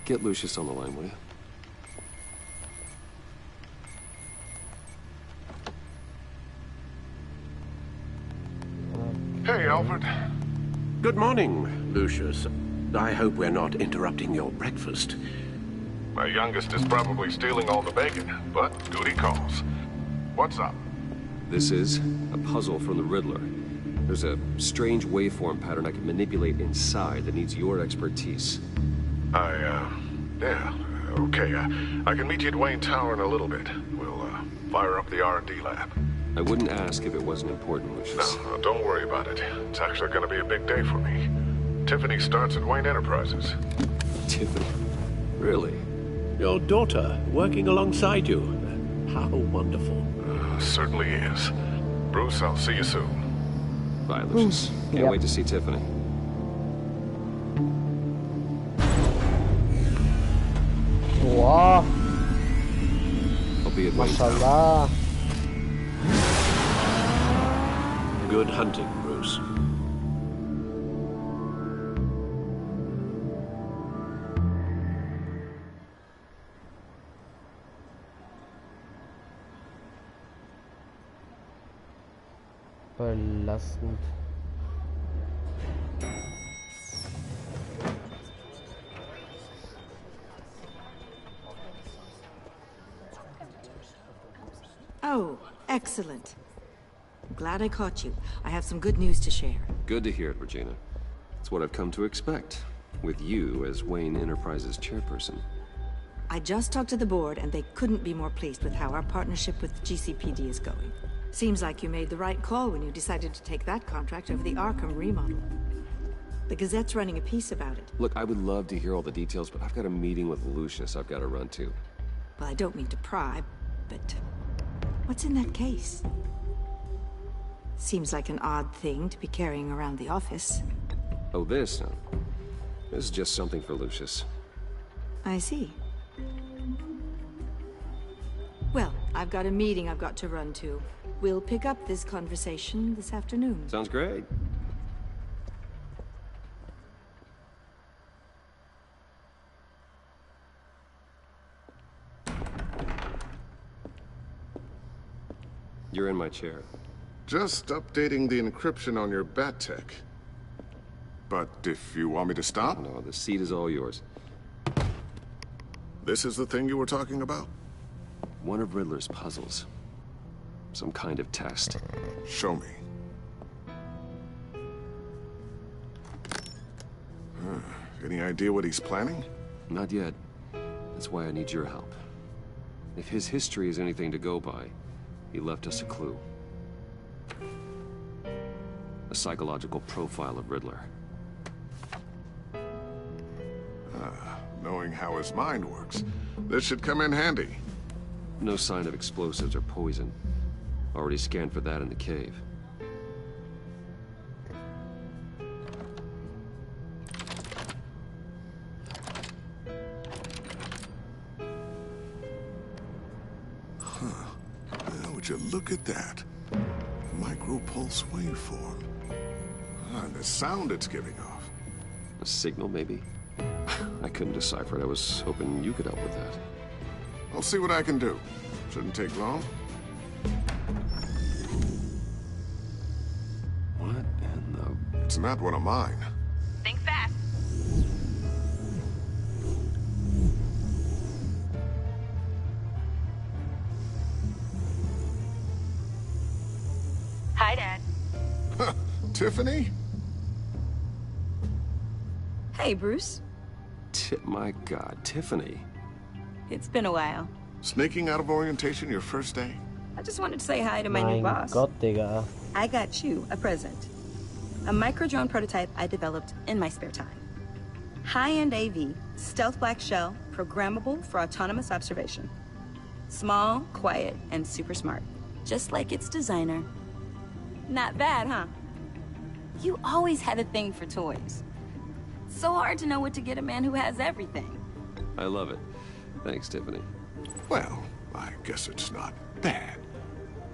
Get Lucius on the line, will you? Hey, Alfred. Good morning, Lucius. I hope we're not interrupting your breakfast. My youngest is probably stealing all the bacon, but duty calls. What's up? This is a puzzle from the Riddler. There's a strange waveform pattern I can manipulate inside that needs your expertise. Yeah, okay. I can meet you at Wayne Tower in a little bit. We'll, fire up the R&D lab. I wouldn't ask if it wasn't important, Lucius. No, don't worry about it. It's actually gonna be a big day for me. Tiffany starts at Wayne Enterprises. Tiffany? Really? Your daughter, working alongside you. How wonderful. Certainly is. Bruce, I'll see you soon. Bye, Lucius. Can't wait to see Tiffany. Wow. I'll be at Wayne Tower. Mashallah. Good hunting, Bruce. Belastend. Oh, excellent. Glad I caught you. I have some good news to share. Good to hear it, Regina. It's what I've come to expect, with you as Wayne Enterprises chairperson. I just talked to the board, and they couldn't be more pleased with how our partnership with GCPD is going. Seems like you made the right call when you decided to take that contract over the Arkham remodel. The Gazette's running a piece about it. Look, I would love to hear all the details, but I've got a meeting with Lucius I've got to run to. Well, I don't mean to pry, but what's in that case? Seems like an odd thing to be carrying around the office. Oh, this? No. This is just something for Lucius. I see. Well, I've got a meeting I've got to run to. We'll pick up this conversation this afternoon. Sounds great. You're in my chair. Just updating the encryption on your bat tech. But if you want me to stop? No, the seat is all yours. This is the thing you were talking about? One of Riddler's puzzles. Some kind of test. Show me. Any idea what he's planning? Not yet. That's why I need your help. If his history is anything to go by, he left us a clue. A psychological profile of Riddler. Knowing how his mind works, this should come in handy. No sign of explosives or poison. Already scanned for that in the cave. Would you look at that? Micro-pulse waveform. And the sound it's giving off. A signal, maybe? I couldn't decipher it. I was hoping you could help with that. I'll see what I can do. Shouldn't take long. What in the... It's not one of mine. Think fast. Hi, Dad. Tiffany? Hey, Bruce. My God, Tiffany. It's been a while. Sneaking out of orientation your first day? I just wanted to say hi to my new boss. Gott, Digga. I got you a present. A micro-drone prototype I developed in my spare time. High-end AV, stealth black shell, programmable for autonomous observation. Small, quiet, and super smart. Just like its designer. Not bad, huh? You always had a thing for toys. So hard to know what to get a man who has everything. I love it. Thanks, Tiffany. Well, I guess it's not bad.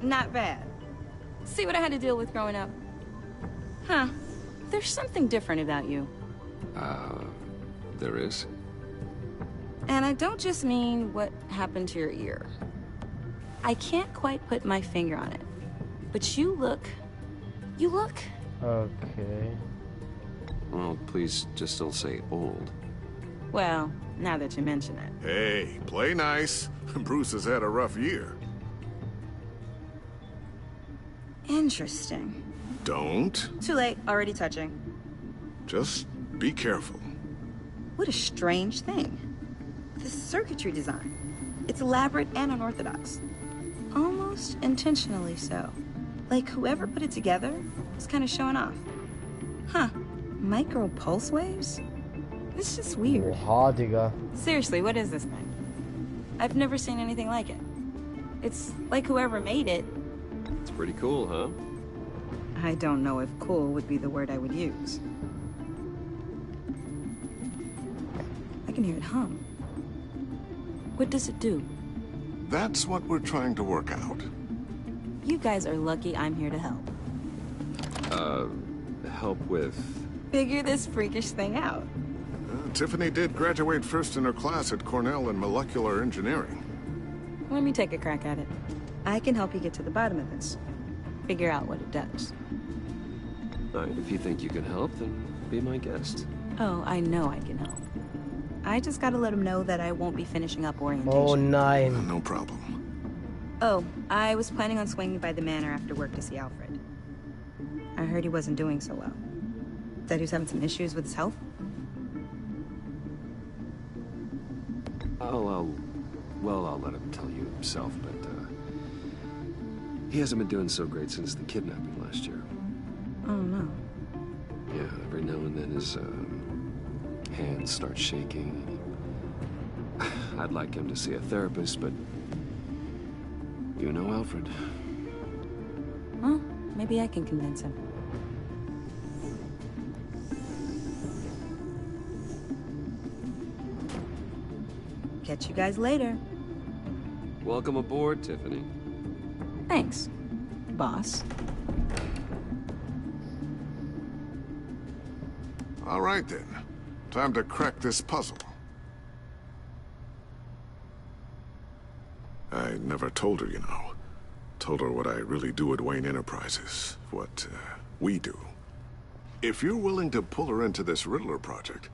Not bad. See what I had to deal with growing up? Huh. There's something different about you. There is? And I don't just mean what happened to your ear. I can't quite put my finger on it. But you look... Okay. Well, please just don't say old. Well, now that you mention it. Hey, play nice. Bruce has had a rough year. Interesting. Don't. Too late, already touching. Just be careful. What a strange thing. The circuitry design. It's elaborate and unorthodox. Almost intentionally so. Like whoever put it together was kind of showing off. Huh. Micro pulse waves? It's just weird. Oha, Digga. Seriously, what is this thing? I've never seen anything like it. It's like whoever made it. It's pretty cool, huh? I don't know if cool would be the word I would use. I can hear it hum. What does it do? That's what we're trying to work out. You guys are lucky I'm here to help. Help with... Figure this freakish thing out. Tiffany did graduate first in her class at Cornell in molecular engineering. Let me take a crack at it. I can help you get to the bottom of this. Figure out what it does. All right, if you think you can help, then be my guest. Oh, I know I can help. I just gotta let him know that I won't be finishing up orientation. Oh, nein. No problem. Oh, I was planning on swinging by the manor after work to see Alfred. I heard he wasn't doing so well. Said he was having some issues with his health. I'll let him tell you himself, but, he hasn't been doing so great since the kidnapping last year. Oh, no. Yeah, every now and then his, hands start shaking. I'd like him to see a therapist, but... You know Alfred. Well, maybe I can convince him. Catch you guys later. Welcome aboard, Tiffany. Thanks, boss. All right, then. Time to crack this puzzle. I never told her, you know. Told her what I really do at Wayne Enterprises. What, we do. If you're willing to pull her into this Riddler project,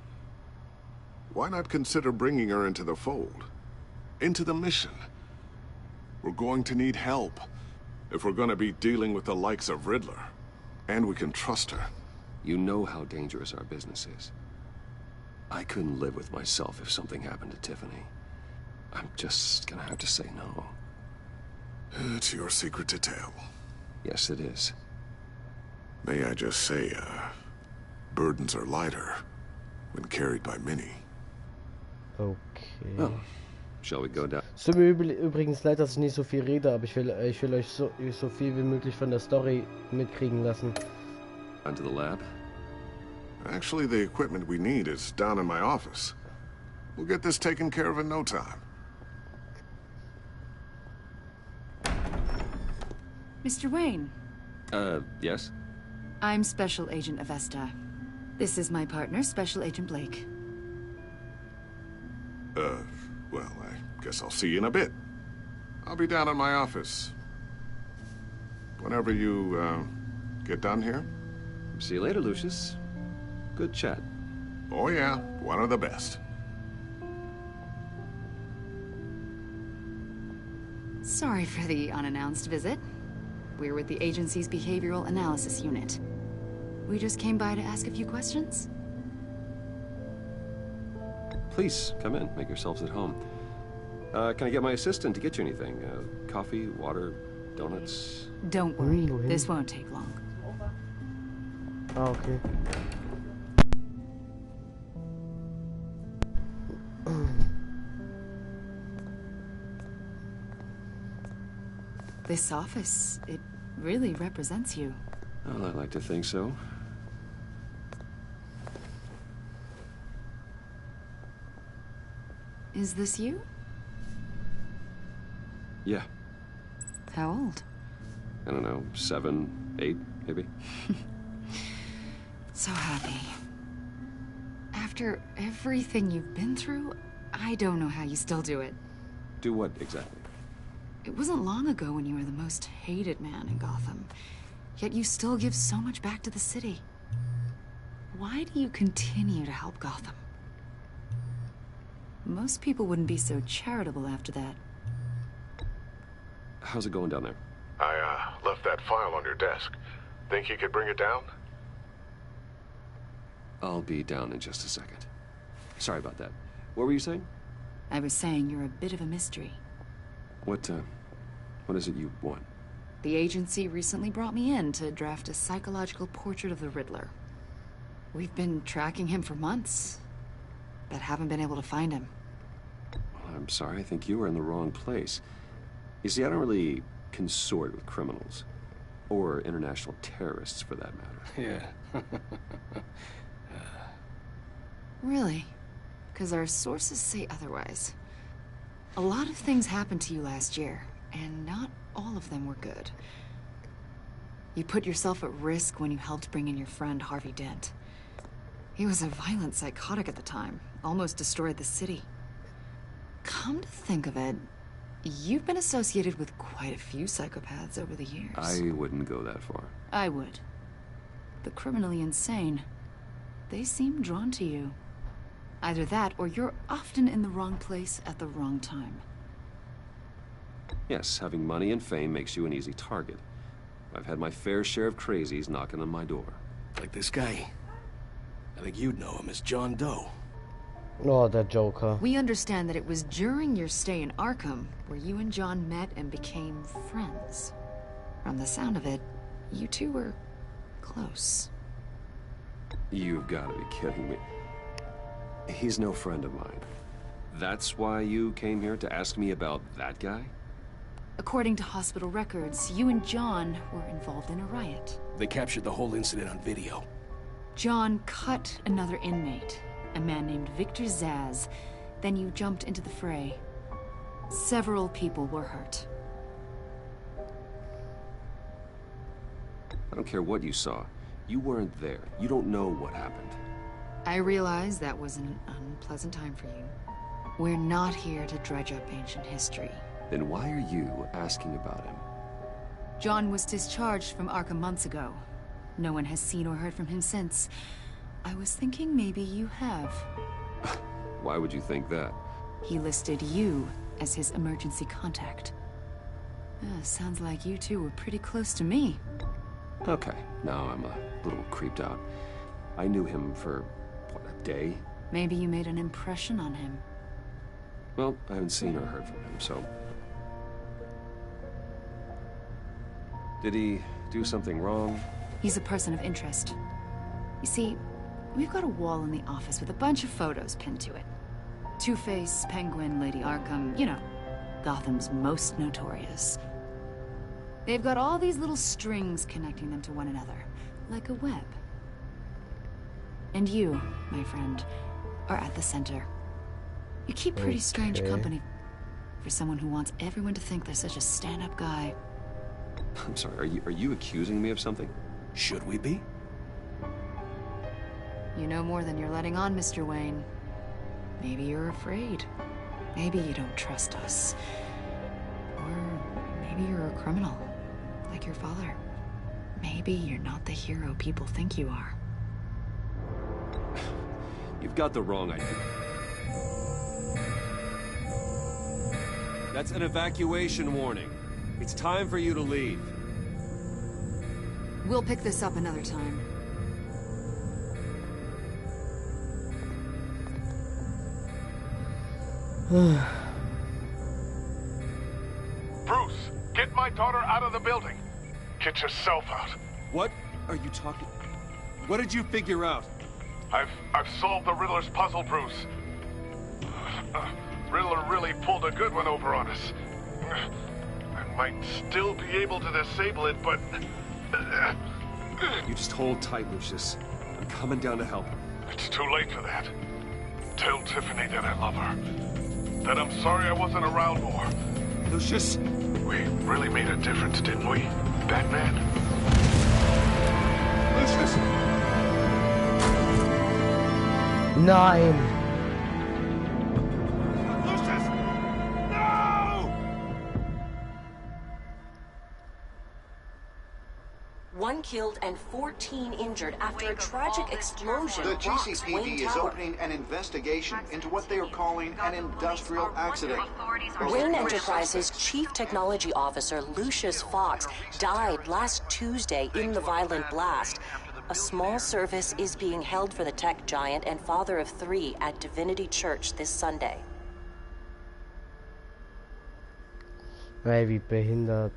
why not consider bringing her into the fold? Into the mission? We're going to need help if we're going to be dealing with the likes of Riddler. And we can trust her. You know how dangerous our business is. I couldn't live with myself if something happened to Tiffany. I'm just gonna have to say no. It's your secret to tell. Yes, it is. May I just say, burdens are lighter when carried by many. Okay. Oh. Shall we go down? Es tut mir übrigens leid, dass ich nicht so viel rede, aber ich will euch so viel wie möglich von der Story mitkriegen lassen. Onto the lab? Actually, the equipment we need is down in my office. We'll get this taken care of in no time. Mr. Wayne. Yes? I'm Special Agent Avesta. This is my partner, Special Agent Blake. Well, I guess I'll see you in a bit. I'll be down in my office. Whenever you, get done here. See you later, Lucius. Good chat. Oh yeah, one of the best. Sorry for the unannounced visit. We're with the agency's behavioral analysis unit. We just came by to ask a few questions. Please, come in. Make yourselves at home. Can I get my assistant to get you anything? Coffee, water, donuts? Don't worry. This won't take long. Ah, okay. This office, it really represents you. Well, I like to think so. Is this you? Yeah. How old? I don't know, 7, 8, maybe? So happy. After everything you've been through, I don't know how you still do it. Do what, exactly? It wasn't long ago when you were the most hated man in Gotham. Yet you still give so much back to the city. Why do you continue to help Gotham? Most people wouldn't be so charitable after that. How's it going down there? I, left that file on your desk. Think you could bring it down? I'll be down in just a second. Sorry about that. What were you saying? I was saying you're a bit of a mystery. What is it you want? The agency recently brought me in to draft a psychological portrait of the Riddler. We've been tracking him for months, but haven't been able to find him. Well, I'm sorry, I think you were in the wrong place. You see, I don't really consort with criminals. Or international terrorists, for that matter. Yeah. Really? Because our sources say otherwise. A lot of things happened to you last year, and not all of them were good. You put yourself at risk when you helped bring in your friend Harvey Dent. He was a violent psychotic at the time, almost destroyed the city. Come to think of it, you've been associated with quite a few psychopaths over the years. I wouldn't go that far. I would. The criminally insane, they seem drawn to you. Either that, or you're often in the wrong place at the wrong time. Yes, having money and fame makes you an easy target. I've had my fair share of crazies knocking on my door. Like this guy. I think you'd know him as John Doe. Oh, that Joker. We understand that it was during your stay in Arkham where you and John met and became friends. From the sound of it, you two were close. You've got to be kidding me. He's no friend of mine. That's why you came here to ask me about that guy? According to hospital records, you and John were involved in a riot. They captured the whole incident on video. John cut another inmate, a man named Victor Zaz. Then you jumped into the fray. Several people were hurt. I don't care what you saw. You weren't there. You don't know what happened. I realize that was an unpleasant time for you. We're not here to dredge up ancient history. Then why are you asking about him? John was discharged from Arkham months ago. No one has seen or heard from him since. I was thinking maybe you have. Why would you think that? He listed you as his emergency contact. Sounds like you two were pretty close to me. Okay, now I'm a little creeped out. I knew him for, what, a day? Maybe you made an impression on him. Well, I haven't seen or heard from him, so... Did he do something wrong? He's a person of interest. You see, we've got a wall in the office with a bunch of photos pinned to it. Two-Face, Penguin, Lady Arkham, you know, Gotham's most notorious. They've got all these little strings connecting them to one another, like a web. And you, my friend, are at the center. You keep pretty strange company for someone who wants everyone to think they're such a stand-up guy. I'm sorry, are you accusing me of something? Should we be? You know more than you're letting on, Mr. Wayne. Maybe you're afraid. Maybe you don't trust us. Or maybe you're a criminal, like your father. Maybe you're not the hero people think you are. You've got the wrong idea. That's an evacuation warning. It's time for you to leave. We'll pick this up another time. Bruce, get my daughter out of the building. Get yourself out. What are you talking... What did you figure out? I've solved the Riddler's puzzle, Bruce. Riddler really pulled a good one over on us. I might still be able to disable it, but... You just hold tight, Lucius. I'm coming down to help. It's too late for that. Tell Tiffany that I love her. That I'm sorry I wasn't around more. Lucius! We really made a difference, didn't we, Batman? Lucius! Nein! Lucius! No! One killed and 14 injured after a tragic explosion. The rocks GCPD Wayne is Tower. opening an investigation into what they are calling an industrial accident. Wayne Enterprises' Chief Technology Officer, Lucius Fox, died last Tuesday in the violent blast. A small service is being held for the tech giant and father of 3 at Divinity Church this Sunday. Ey, wie behindert.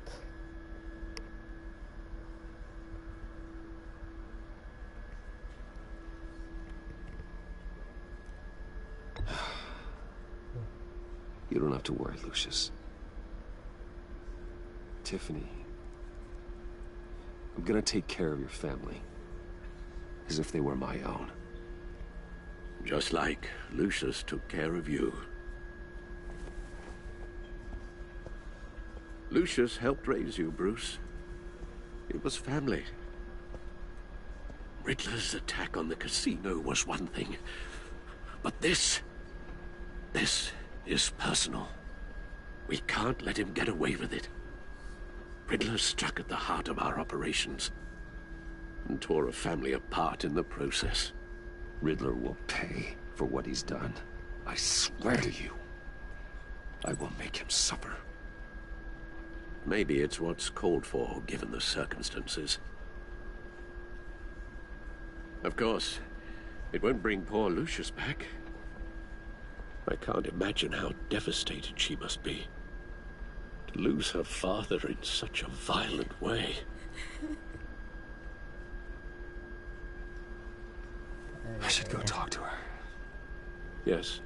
You don't have to worry, Lucius. Tiffany, I'm gonna take care of your family. As if they were my own. Just like Lucius took care of you. Lucius helped raise you, Bruce. It was family. Riddler's attack on the casino was one thing. But this is personal. We can't let him get away with it. Riddler struck at the heart of our operations and tore a family apart in the process. Riddler will pay for what he's done. I swear to you. I will make him suffer. Maybe it's what's called for, given the circumstances. Of course, it won't bring poor Lucius back. I can't imagine how devastated she must be. To lose her father in such a violent way. I should go talk to her. Yes.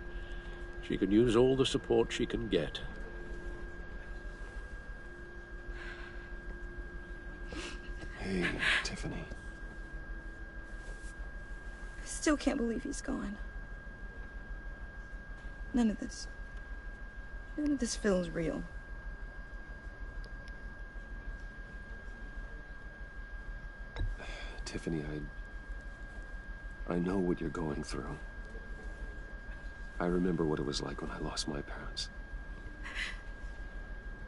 She can use all the support she can get. Hey, Tiffany. I still can't believe he's gone. None of this feels real. Tiffany, I know what you're going through. I remember what it was like when I lost my parents.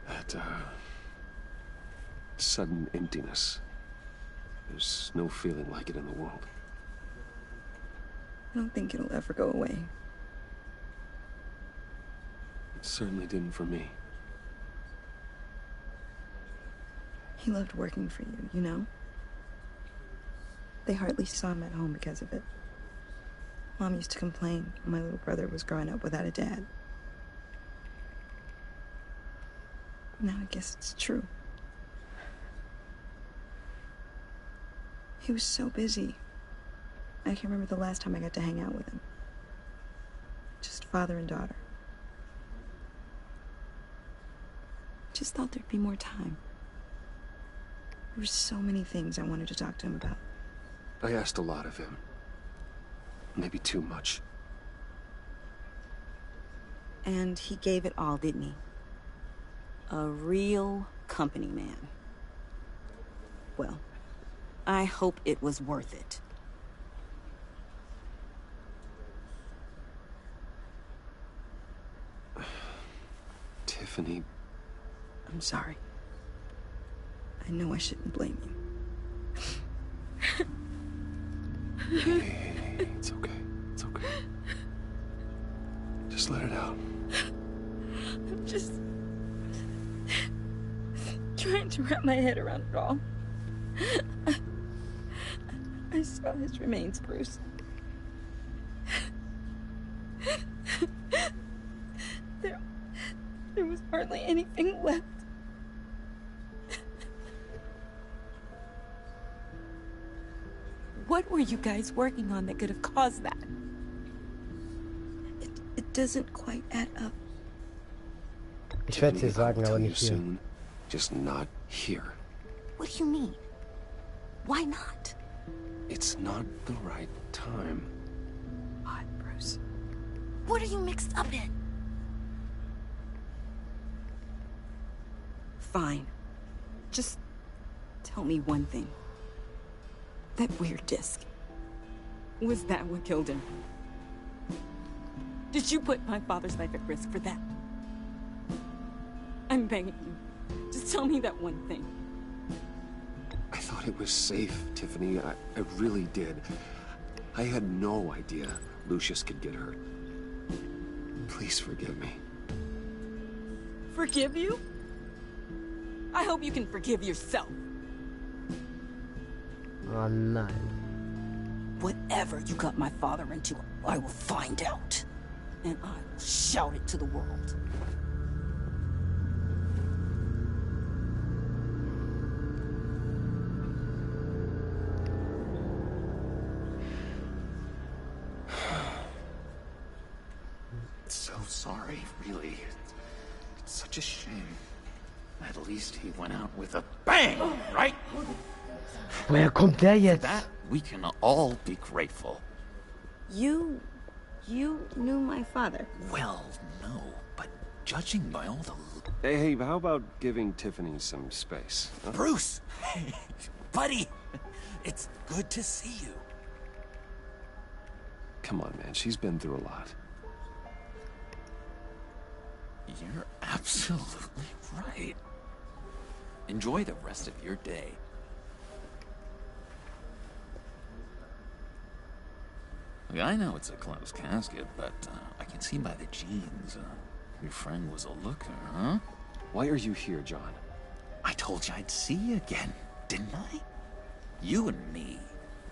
That, sudden emptiness. There's no feeling like it in the world. I don't think it'll ever go away. It certainly didn't for me. He loved working for you, you know? They hardly saw him at home because of it. Mom used to complain when my little brother was growing up without a dad. Now I guess it's true. He was so busy. I can't remember the last time I got to hang out with him. Just father and daughter. Just thought there'd be more time. There were so many things I wanted to talk to him about. I asked a lot of him. Maybe too much. And he gave it all, didn't he? A real company man. Well, I hope it was worth it. Tiffany. I'm sorry. I know I shouldn't blame you. Hey, it's okay. It's okay. Just let it out. I'm just trying to wrap my head around it all. I saw his remains, Bruce. There was hardly anything left. What were you guys working on that could have caused that? It doesn't quite add up. Ich werde es dir sagen, aber nicht hier. Just not here. What do you mean? Why not? It's not the right time. What, Bruce? What are you mixed up in? Fine. Just tell me one thing. That weird disc. Was that what killed him? Did you put my father's life at risk for that? I'm begging you. Just tell me that one thing. I thought it was safe, Tiffany. I really did. I had no idea Lucius could get hurt. Please forgive me. Forgive you? I hope you can forgive yourself. Oh nein. Whatever you got my father into, I will find out. And I will shout it to the world. So sorry, really. It's such a shame. At least he went out with a bang, right? Woher kommt der jetzt? That we can all be grateful. You knew my father. Well, no, but judging by all the... Hey, how about giving Tiffany some space? Huh? Bruce! Buddy! It's good to see you. Come on, man. She's been through a lot. You're absolutely right. Enjoy the rest of your day. Look, I know it's a closed casket, but I can see by the jeans, your friend was a looker, huh? Why are you here, John? I told you I'd see you again, didn't I? You and me,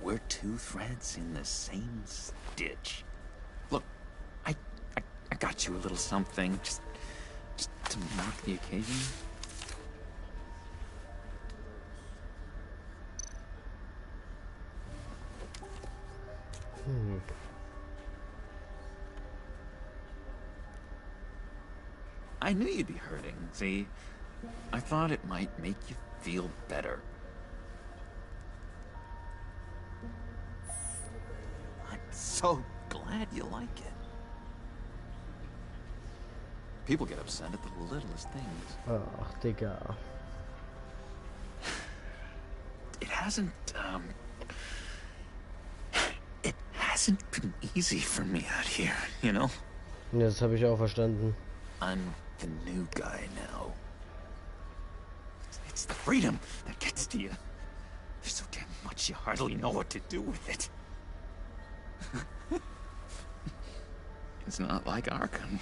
we're two threads in the same stitch. Look, I got you a little something, just to mark the occasion. I knew you'd be hurting, see? I thought it might make you feel better. I'm so glad you like it. People get upset at the littlest things. Oh, Digga. It hasn't been easy for me out here, you know? Ja, das habe ich auch verstanden. I'm the new guy now. It's the freedom that gets to you. There's so damn much you hardly know what to do with it. It's not like Arkham.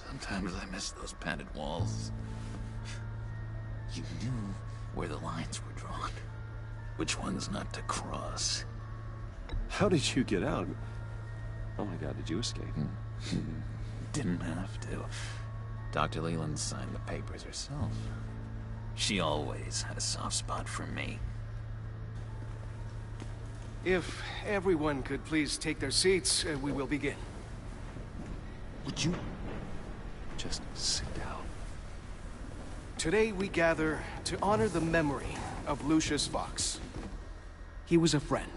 Sometimes I miss those padded walls. You knew where the lines were drawn. which one's not to cross. How did you get out? Oh my god, did you escape? Didn't have to. Dr. Leland signed the papers herself. She always had a soft spot for me. If everyone could please take their seats, we will begin. Would you just sit down? Today we gather to honor the memory of Lucius Fox. He was a friend,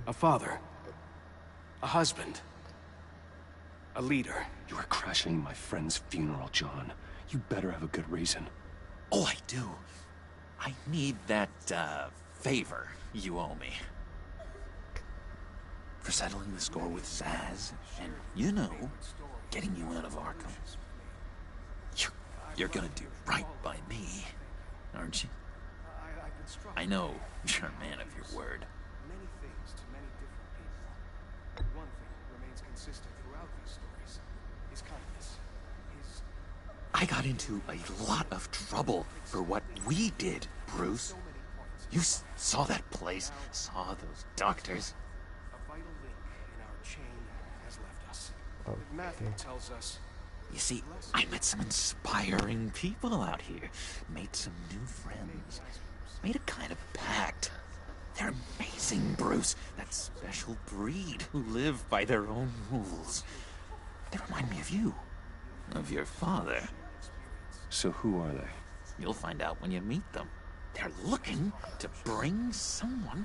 a father, a husband, a leader. You are crashing my friend's funeral, John. You better have a good reason. Oh, I do. I need that, favor you owe me. For settling the score with Zaz, and, you know, getting you out of Arkham. You're gonna do right by me, aren't you? I know you're a man of your word. Many things to many different people. One thing remains consistent throughout these stories is kindness. I got into a lot of trouble for what we did, Bruce. You saw that place, saw those doctors. A vital link in our chain has left us. Matthew tells us. You see, I met some inspiring people out here. Made some new friends. Made a kind of pact. They're amazing, Bruce. That special breed who live by their own rules. They remind me of you. Of your father. So who are they? You'll find out when you meet them. They're looking to bring someone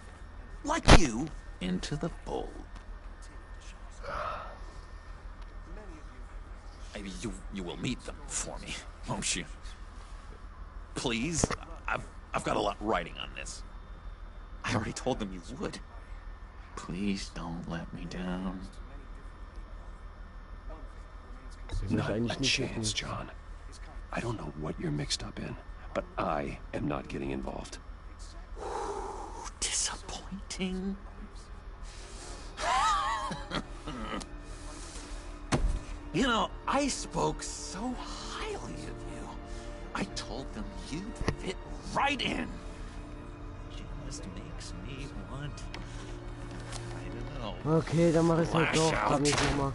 like you into the fold. Maybe you will meet them for me, won't you? Please? I've got a lot writing on this. I already told them you would. Please don't let me down. Not a chance, John. I don't know what you're mixed up in, but I am not getting involved. Disappointing. You know, I spoke so highly of you. I told them you fit right in. Just makes me want... I don't know. Okay, dann mach ich's halt doch. Kann ich nochmal.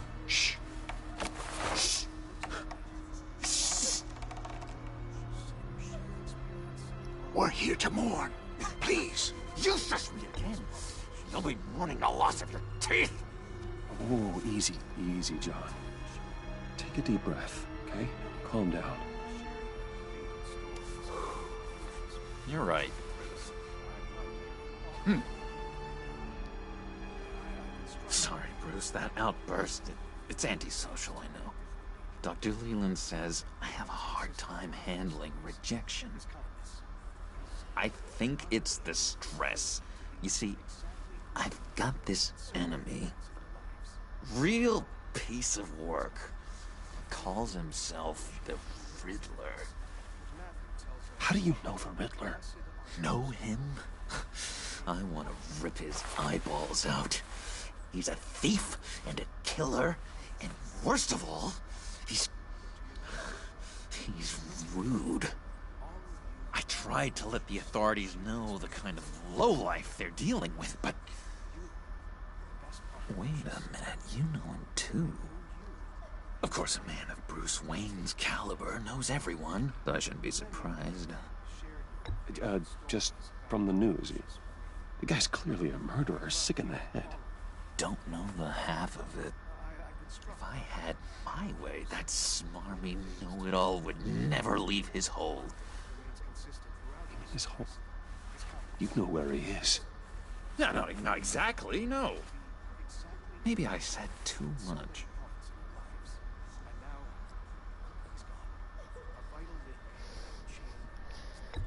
We're here to mourn. Please, useless me again. You'll be mourning the loss of your teeth. Oh, easy, easy, John. Take a deep breath, okay? Calm down. You're right. Sorry, Bruce, that outburst, it's antisocial, I know. Dr. Leland says I have a hard time handling rejection. I think it's the stress. You see, I've got this enemy. Real piece of work. Calls himself the Riddler. How do you know the Riddler? Know him? I want to rip his eyeballs out. He's a thief and a killer, and worst of all, he's rude. I tried to let the authorities know the kind of lowlife they're dealing with, but... Wait a minute, you know him too. Of course, a man of Bruce Wayne's caliber knows everyone, so I shouldn't be surprised. Just from the news. The guy's clearly a murderer, sick in the head. Don't know the half of it. If I had my way, that smarmy know-it-all would never leave his hole. His hole? You know where he is. No, not exactly, no. Maybe I said too much.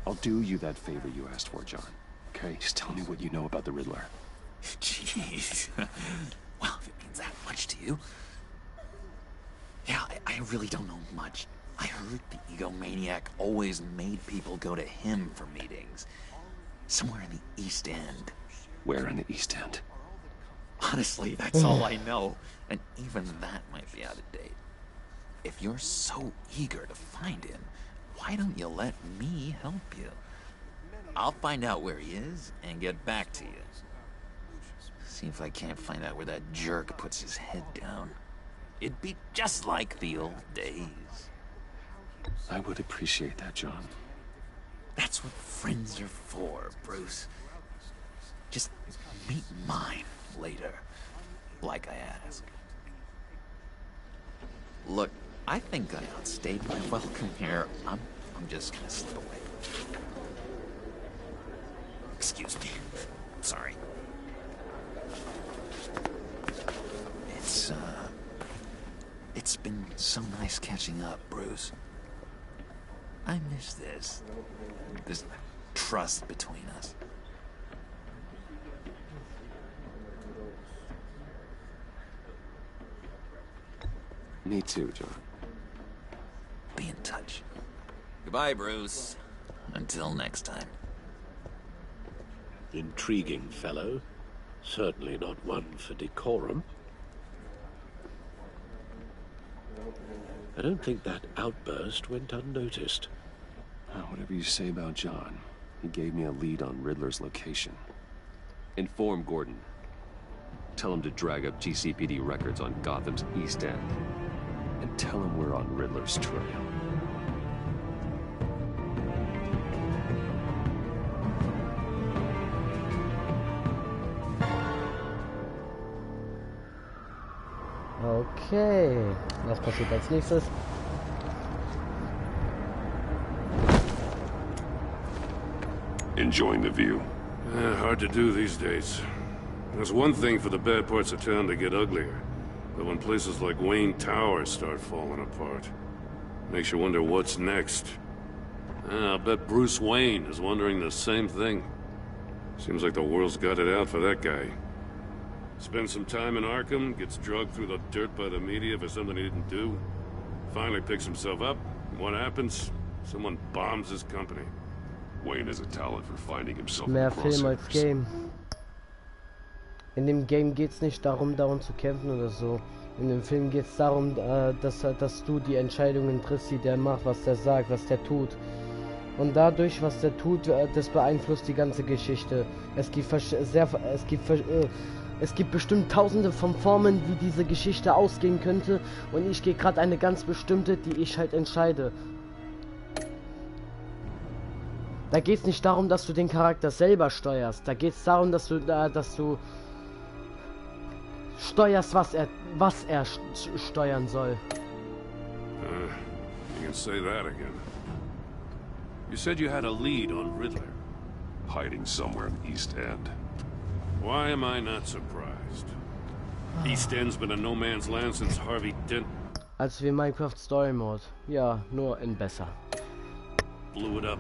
I'll do you that favor you asked for, John. Okay? Just tell me what you know about the Riddler. Jeez. Well, if it means that much to you. Yeah, I really don't know much. I heard the egomaniac always made people go to him for meetings. Somewhere in the East End. Where in the East End? Honestly, that's all I know. And even that might be out of date. If you're so eager to find him, why don't you let me help you? I'll find out where he is and get back to you. See if I can't find out where that jerk puts his head down. It'd be just like the old days. I would appreciate that, John. That's what friends are for, Bruce. Just meet mine later, like I asked. Look, I think I outstayed my welcome here. I'm just gonna slip away. Excuse me. Sorry. It's been so nice catching up, Bruce. I miss this trust between us. Me too, John. Be in touch. Goodbye, Bruce. Until next time. Intriguing fellow. Certainly not one for decorum. I don't think that outburst went unnoticed. Whatever you say about John, he gave me a lead on Riddler's location. Inform Gordon. Tell him to drag up GCPD records on Gotham's East End. And tell him we're on Riddler's trail. Okay, was passiert als nächstes? Enjoying the view? Hard to do these days. There's one thing for the bad parts of town to get uglier, but when places like Wayne Tower start falling apart, makes you wonder what's next. I'll bet Bruce Wayne is wondering the same thing. Seems like the world's got it out for that guy. Spends some time in Arkham, gets drugged through the dirt by the media for something he didn't do. Finally picks himself up. What happens? Someone bombs his company. Wayne has a talent for finding himself. Mehr Film als Game. In dem Game geht's nicht darum zu kämpfen oder so. In dem Film geht's darum, dass du die Entscheidungen triffst, die der macht, was der sagt, was der tut. Und dadurch, was der tut, das beeinflusst die ganze Geschichte. Es gibt bestimmt tausende von Formen, wie diese Geschichte ausgehen könnte, und ich gehe gerade eine ganz bestimmte, die ich halt entscheide. Da geht es nicht darum, dass du den Charakter selber steuerst. Da geht es darum, dass du steuerst, was er steuern soll. You can say that again. You said you had a lead on Riddler. Hiding somewhere in East End. Why am I not surprised? East End's been a no man's land since Harvey Dent. Als wie Minecraft Story Mode. Ja, nur in besser. Blew it up.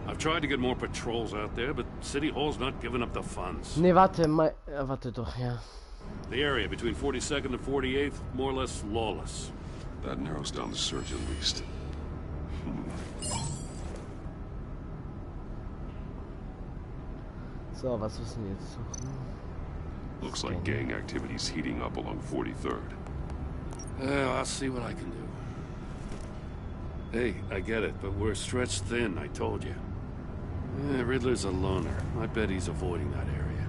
I've tried to get more patrols out there, but City Hall's not giving up the funds. Nee, warte doch, ja. The area between 42nd and 48th, more or less lawless. That narrows down the search at least. So, was müssen wir jetzt suchen? Looks like gang activity's heating up along 43rd. I'll see what I can do. Hey, I get it, but we're stretched thin, I told you. Riddler's a loner. I bet he's avoiding that area.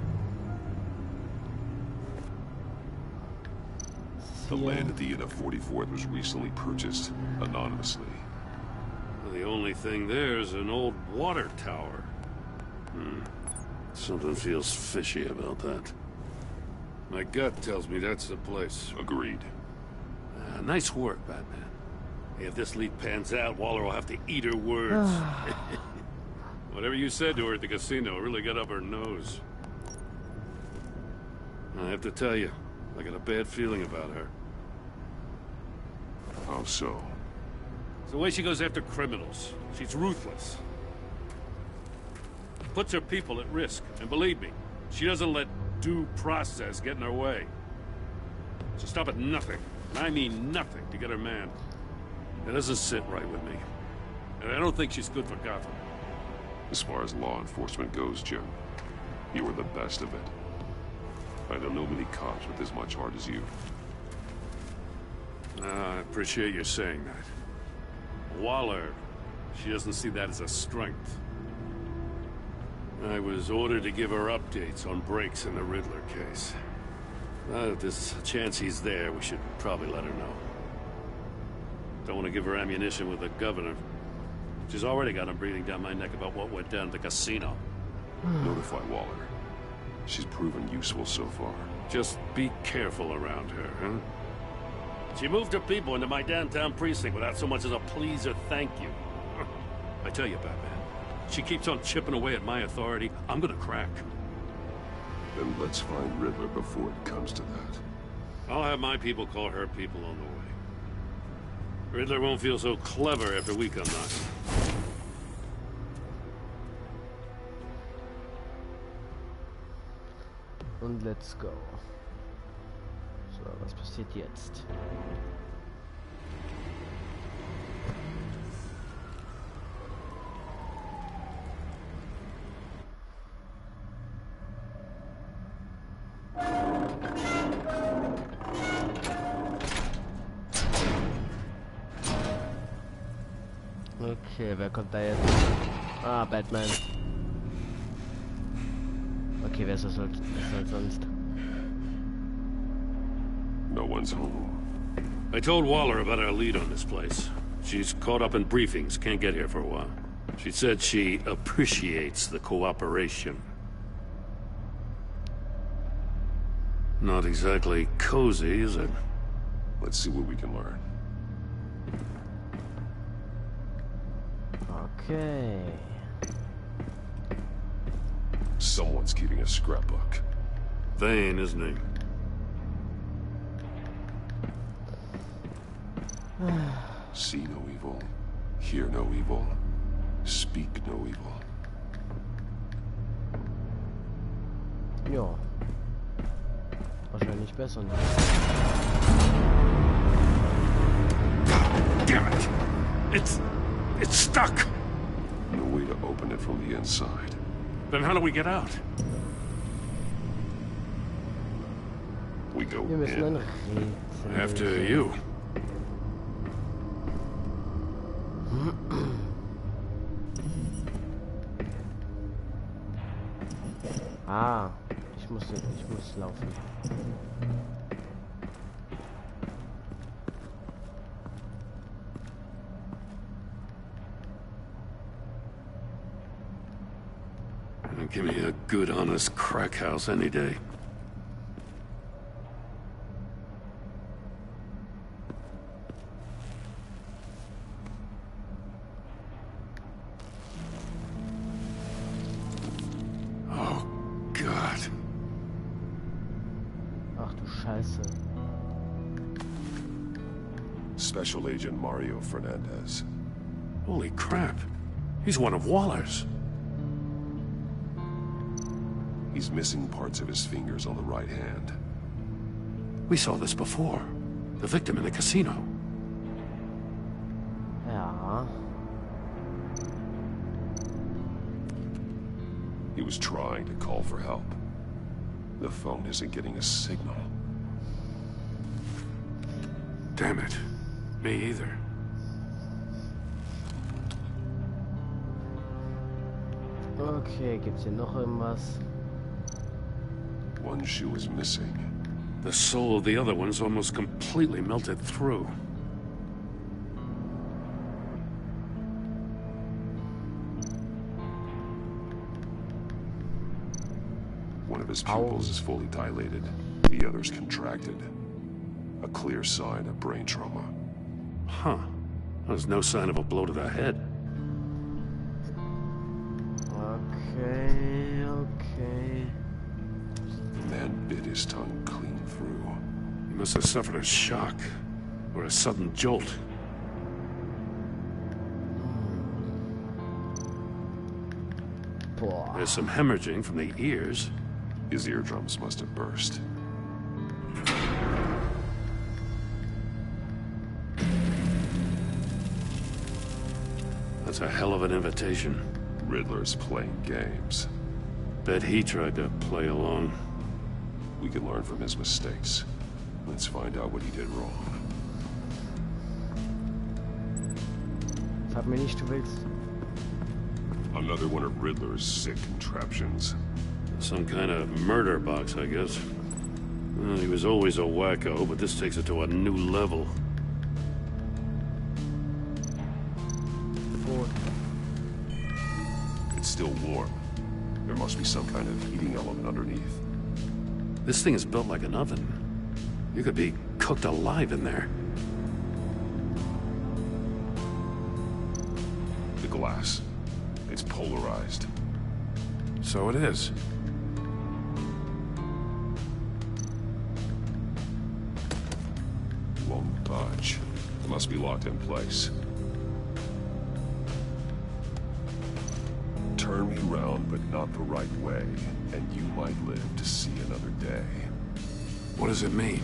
The land at the end of 44th was recently purchased, anonymously. Well, the only thing there is an old water tower. Something feels fishy about that. My gut tells me that's the place. Agreed. Nice work, Batman. If this lead pans out, Waller will have to eat her words. Whatever you said to her at the casino really got up her nose. I have to tell you, I got a bad feeling about her. How so? It's the way she goes after criminals. She's ruthless. Puts her people at risk, and believe me, she doesn't let due process get in her way. She'll stop at nothing, and I mean nothing, to get her man. That doesn't sit right with me. And I don't think she's good for Gotham. As far as law enforcement goes, Jim, you were the best of it. I don't know many cops with as much heart as you. I appreciate you saying that. Waller, she doesn't see that as a strength. I was ordered to give her updates on breaks in the Riddler case. If there's a chance he's there, we should probably let her know. Don't want to give her ammunition with the governor. She's already got him breathing down my neck about what went down at the casino. Notify Waller. She's proven useful so far. Just be careful around her, huh? She moved her people into my downtown precinct without so much as a please or thank you. I tell you, Batman, she keeps on chipping away at my authority, I'm gonna crack. Then let's find Riddler before it comes to that. I'll have my people call her people on the way. Riddler won't feel so clever after we come knocking. Und let's go. So, was passiert jetzt? Okay, wer kommt da jetzt? Ah, Batman. Okay, wer ist das sonst? No one's home. I told Waller about our lead on this place. She's caught up in briefings, can't get here for a while. She said she appreciates the cooperation. Not exactly cozy, is it? Let's see what we can learn. Okay. Someone's keeping a scrapbook. Feind, isn't he? See no evil, hear no evil, speak no evil. Ja. Wahrscheinlich besser, ne? Damn it! It's stuck! No way to open it from the inside. Then how do we get out? We go Wir müssen ein in. Rätsel After lösen. you. Ah, ich muss laufen. Give me a good, honest crack house any day. Oh, God. Ach du Scheiße. Special Agent Mario Fernandez. Holy crap. He's one of Waller's. He's missing parts of his fingers on the right hand. We saw this before. The victim in the casino. Ja. He was trying to call for help. The phone isn't getting a signal. Damn it. Me either. Okay, gibt's hier noch irgendwas? One shoe is missing. The soul of the other one's almost completely melted through. One of his pupils is fully dilated. The other's contracted. A clear sign of brain trauma. Huh. There's no sign of a blow to the head. Okay. The man bit his tongue clean through. He must have suffered a shock, or a sudden jolt. Boah. There's some hemorrhaging from the ears. His eardrums must have burst. That's a hell of an invitation. Riddler's playing games. Bet he tried to play along. We can learn from his mistakes. Let's find out what he did wrong. Sag mir nicht, du willst. Another one of Riddler's sick contraptions. Some kind of murder box, I guess. Well, he was always a wacko, but this takes it to a new level. It's still warm. There must be some kind of heating element underneath. This thing is built like an oven. You could be cooked alive in there. The glass. It's polarized. So it is. Won't budge. It must be locked in place. Turn me round, but not the right way, and you might live to see another day. What does it mean?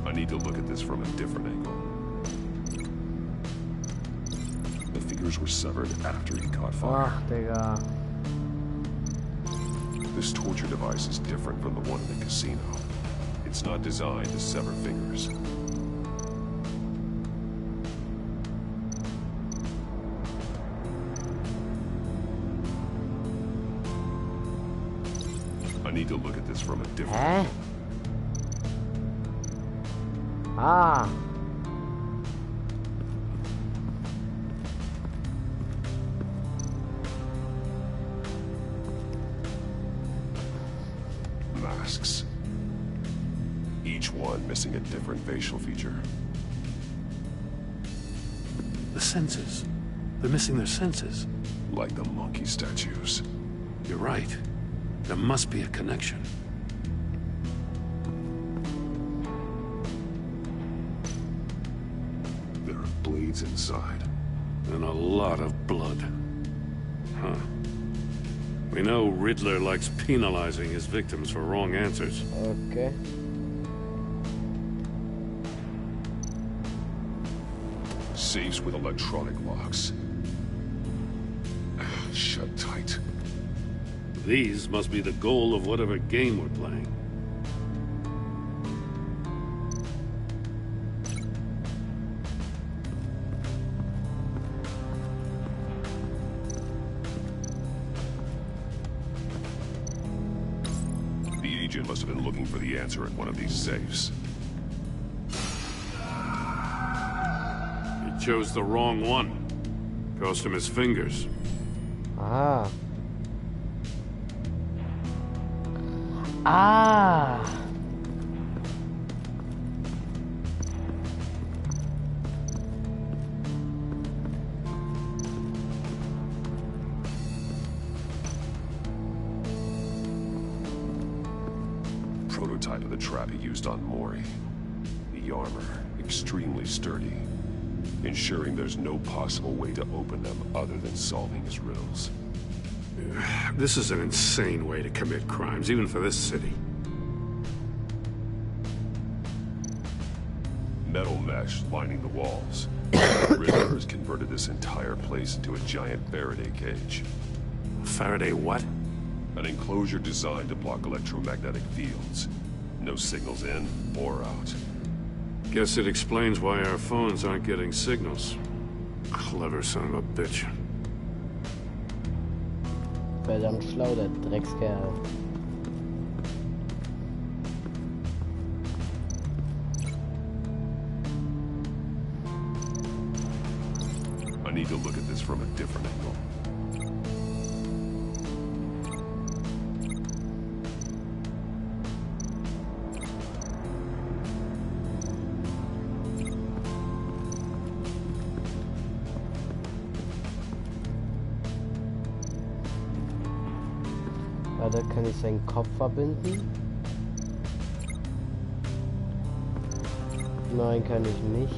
I need to look at this from a different angle. The fingers were severed after he caught fire. Ach, Digga. This torture device is different from the one in the casino. It's not designed to sever fingers. I need to look at this from a different angle. Ah. Masks. Each one missing a different facial feature. The senses. They're missing their senses. Like the monkey statues. You're right. There must be a connection. There are blades inside. And a lot of blood. Huh. We know Riddler likes penalizing his victims for wrong answers. Okay. Safes with electronic locks. Shut tight. These must be the goal of whatever game we're playing. The agent must have been looking for the answer in one of these safes. He chose the wrong one. Cost him his fingers. Ah. Ah. Prototype of the trap he used on Mori. The armor, extremely sturdy, ensuring there's no possible way to open them other than solving his riddles. This is an insane way to commit crimes, even for this city. Metal mesh lining the walls. Riddler has converted this entire place into a giant Faraday cage. Faraday what? An enclosure designed to block electromagnetic fields. No signals in or out. Guess it explains why our phones aren't getting signals. Clever son of a bitch. Verdammt schlau, der Dreckskerl. I need to look at this from a different angle. Warte, kann ich seinen Kopf verbinden? Nein, kann ich nicht.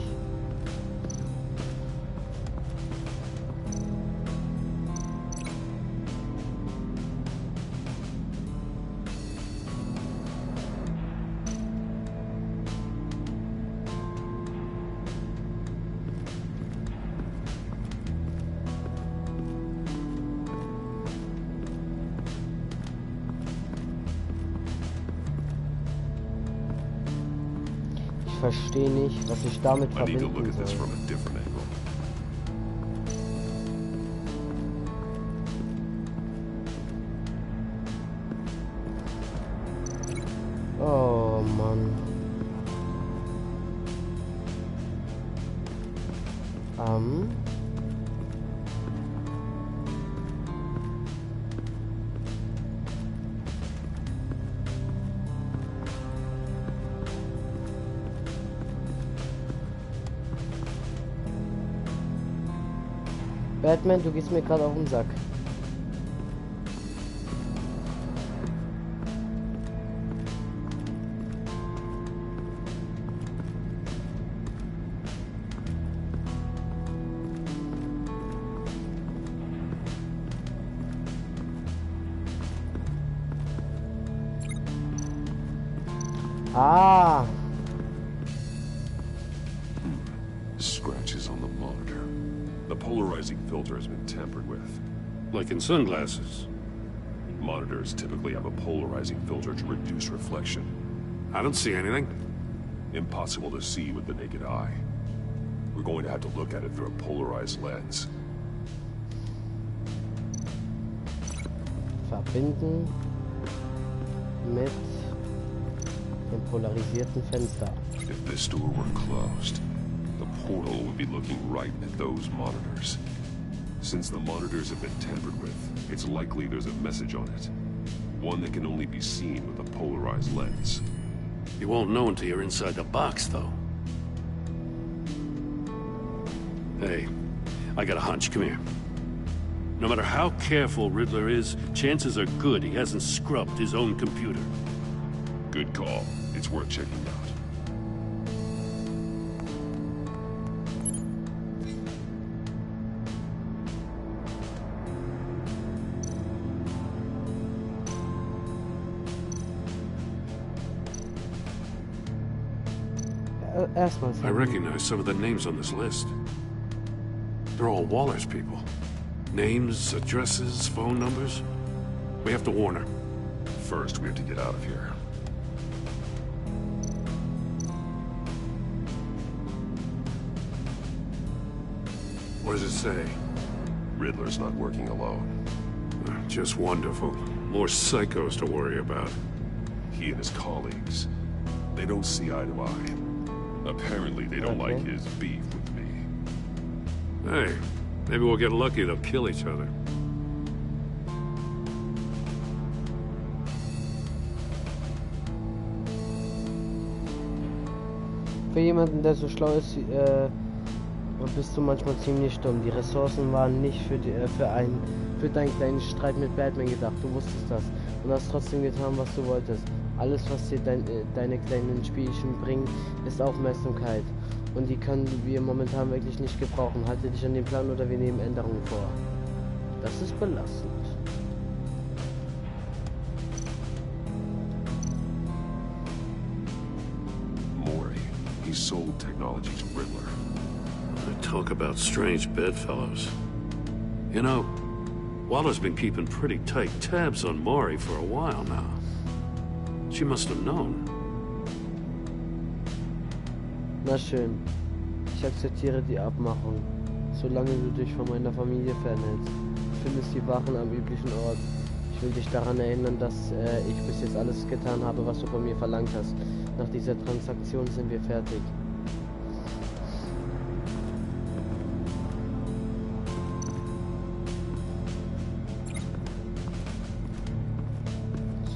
verstehe nicht, was ich damit I need to look verbinden at this soll. from a different angle. Oh Mann. Batman, du gehst mir gerade auf den Sack. Ah. Scratches on the monitor. The polarizing filter has been tampered with. Like in sunglasses. Monitors typically have a polarizing filter to reduce reflection. I don't see anything. Impossible to see with the naked eye. We're going to have to look at it through a polarized lens. Verbinden mit dem polarisierten Fenster. If this door were closed, the portal would be looking right at those monitors. Since the monitors have been tampered with, it's likely there's a message on it. One that can only be seen with a polarized lens. You won't know until you're inside the box, though. Hey, I got a hunch. Come here. No matter how careful Riddler is, chances are good he hasn't scrubbed his own computer. Good call. It's worth checking out. I recognize some of the names on this list. They're all Waller's people. Names, addresses, phone numbers. We have to warn her. First, we have to get out of here. What does it say? Riddler's not working alone. Just wonderful. More psychos to worry about. He and his colleagues, they don't see eye to eye. Apparently, they don't like his beef with me. Hey, maybe we'll get lucky. They'll kill each other. Für jemanden, der so schlau ist, bist du manchmal ziemlich dumm. Die Ressourcen waren nicht für deinen kleinen Streit mit Batman gedacht. Du wusstest das und hast trotzdem getan, was du wolltest. Alles, was dir deine kleinen Spielchen bringen, ist Aufmerksamkeit. Und die können wir momentan wirklich nicht gebrauchen. Halte dich an den Plan oder wir nehmen Änderungen vor. Das ist belastend. Mori, he sold technology to Riddler. Talk about strange bedfellows. You know, Waller's been keeping pretty tight tabs on Mori for a while now. She must have known. Na schön. Ich akzeptiere die Abmachung. Solange du dich von meiner Familie fernhältst. Du findest die Wachen am üblichen Ort. Ich will dich daran erinnern, dass ich bis jetzt alles getan habe, was du von mir verlangt hast. Nach dieser Transaktion sind wir fertig.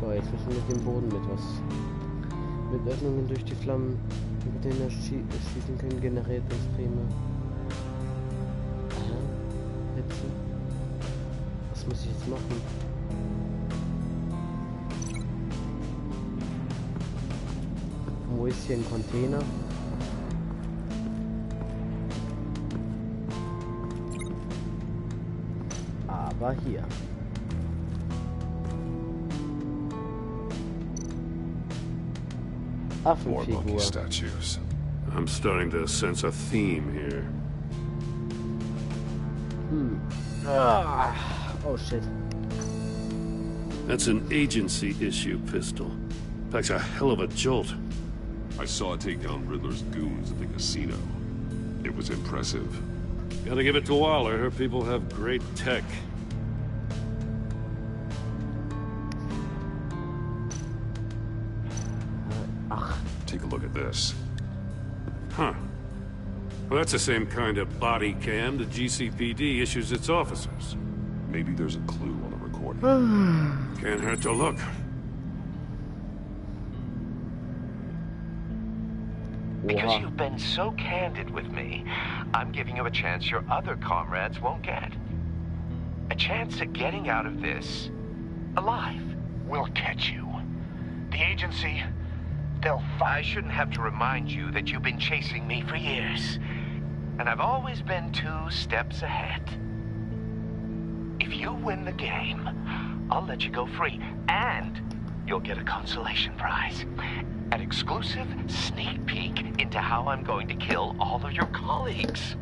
So, jetzt müssen wir mit dem Boden mit Öffnungen durch die Flammen, mit denen wir schießen können, generiert Extreme. Hitze. Was muss ich jetzt machen? Wo ist hier ein Container? Aber hier. More monkey statues. I'm starting to sense a theme here. Oh shit. That's an agency issue pistol. Packs a hell of a jolt. I saw it take down Riddler's goons at the casino. It was impressive. Gotta give it to Waller. Her people have great tech. Take a look at this. Huh. Well, that's the same kind of body cam the GCPD issues its officers. Maybe there's a clue on the recording. Can't hurt to look. Because you've been so candid with me, I'm giving you a chance your other comrades won't get. A chance at getting out of this alive. We'll catch you. The agency, they'll I shouldn't have to remind you that you've been chasing me for years. And I've always been 2 steps ahead. If you win the game, I'll let you go free. And you'll get a consolation prize. An exclusive sneak peek into how I'm going to kill all of your colleagues.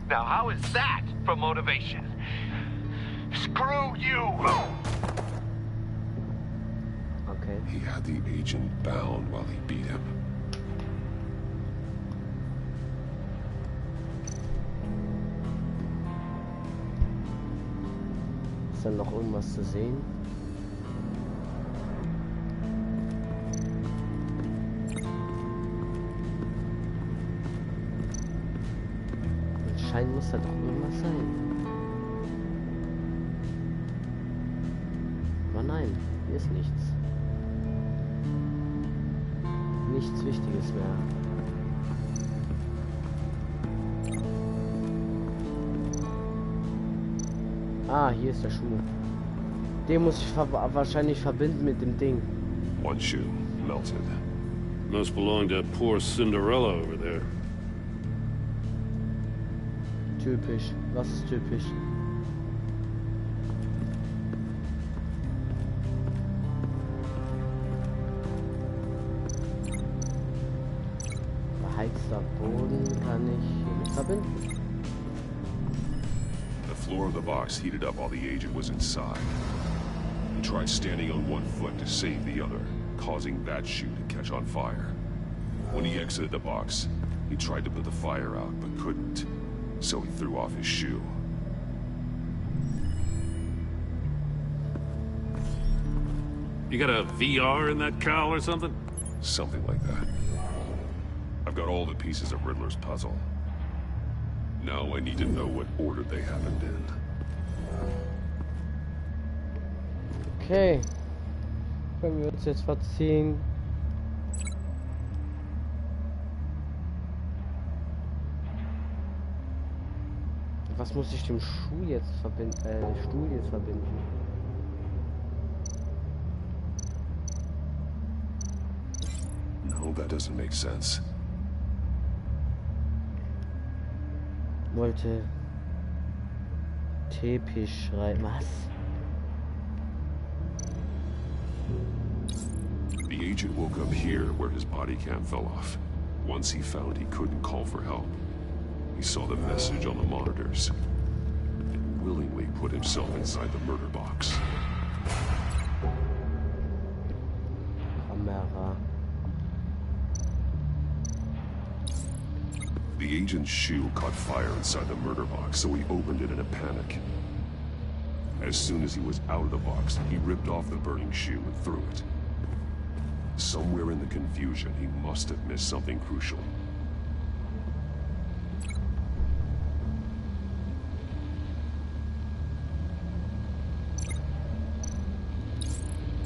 Now, how is that for motivation? Screw you! Okay. He had the agent bound while he beat him. Ist da noch irgendwas zu sehen? Anscheinend muss da doch irgendwas sein. Aber nein, hier ist nichts. Nichts Wichtiges mehr. Ah, hier ist der Schuh. Den muss ich wahrscheinlich verbinden mit dem Ding. One shoe, melted. Must belong to poor Cinderella over there. Typisch. Was ist typisch? Beheizter Boden kann ich hiermit verbinden. The floor of the box heated up while the agent was inside. He tried standing on one foot to save the other, causing that shoe to catch on fire. When he exited the box, he tried to put the fire out, but couldn't. So he threw off his shoe. You got a VR in that cowl or something? Something like that. I've got all the pieces of Riddler's puzzle. Now I need to know what order they happened in. Okay. Können wir uns jetzt verziehen? Was muss ich dem Stuhl jetzt verbinden? No, that doesn't make sense. Wollte TP schreiben. Was? The agent woke up here where his body cam fell off. Once he found he couldn't call for help, he saw the message on the monitors and willingly put himself inside the murder box. Kamera. The agent's shoe caught fire inside the murder box, so he opened it in a panic. As soon as he was out of the box, he ripped off the burning shoe and threw it. Somewhere in the confusion, he must have missed something crucial.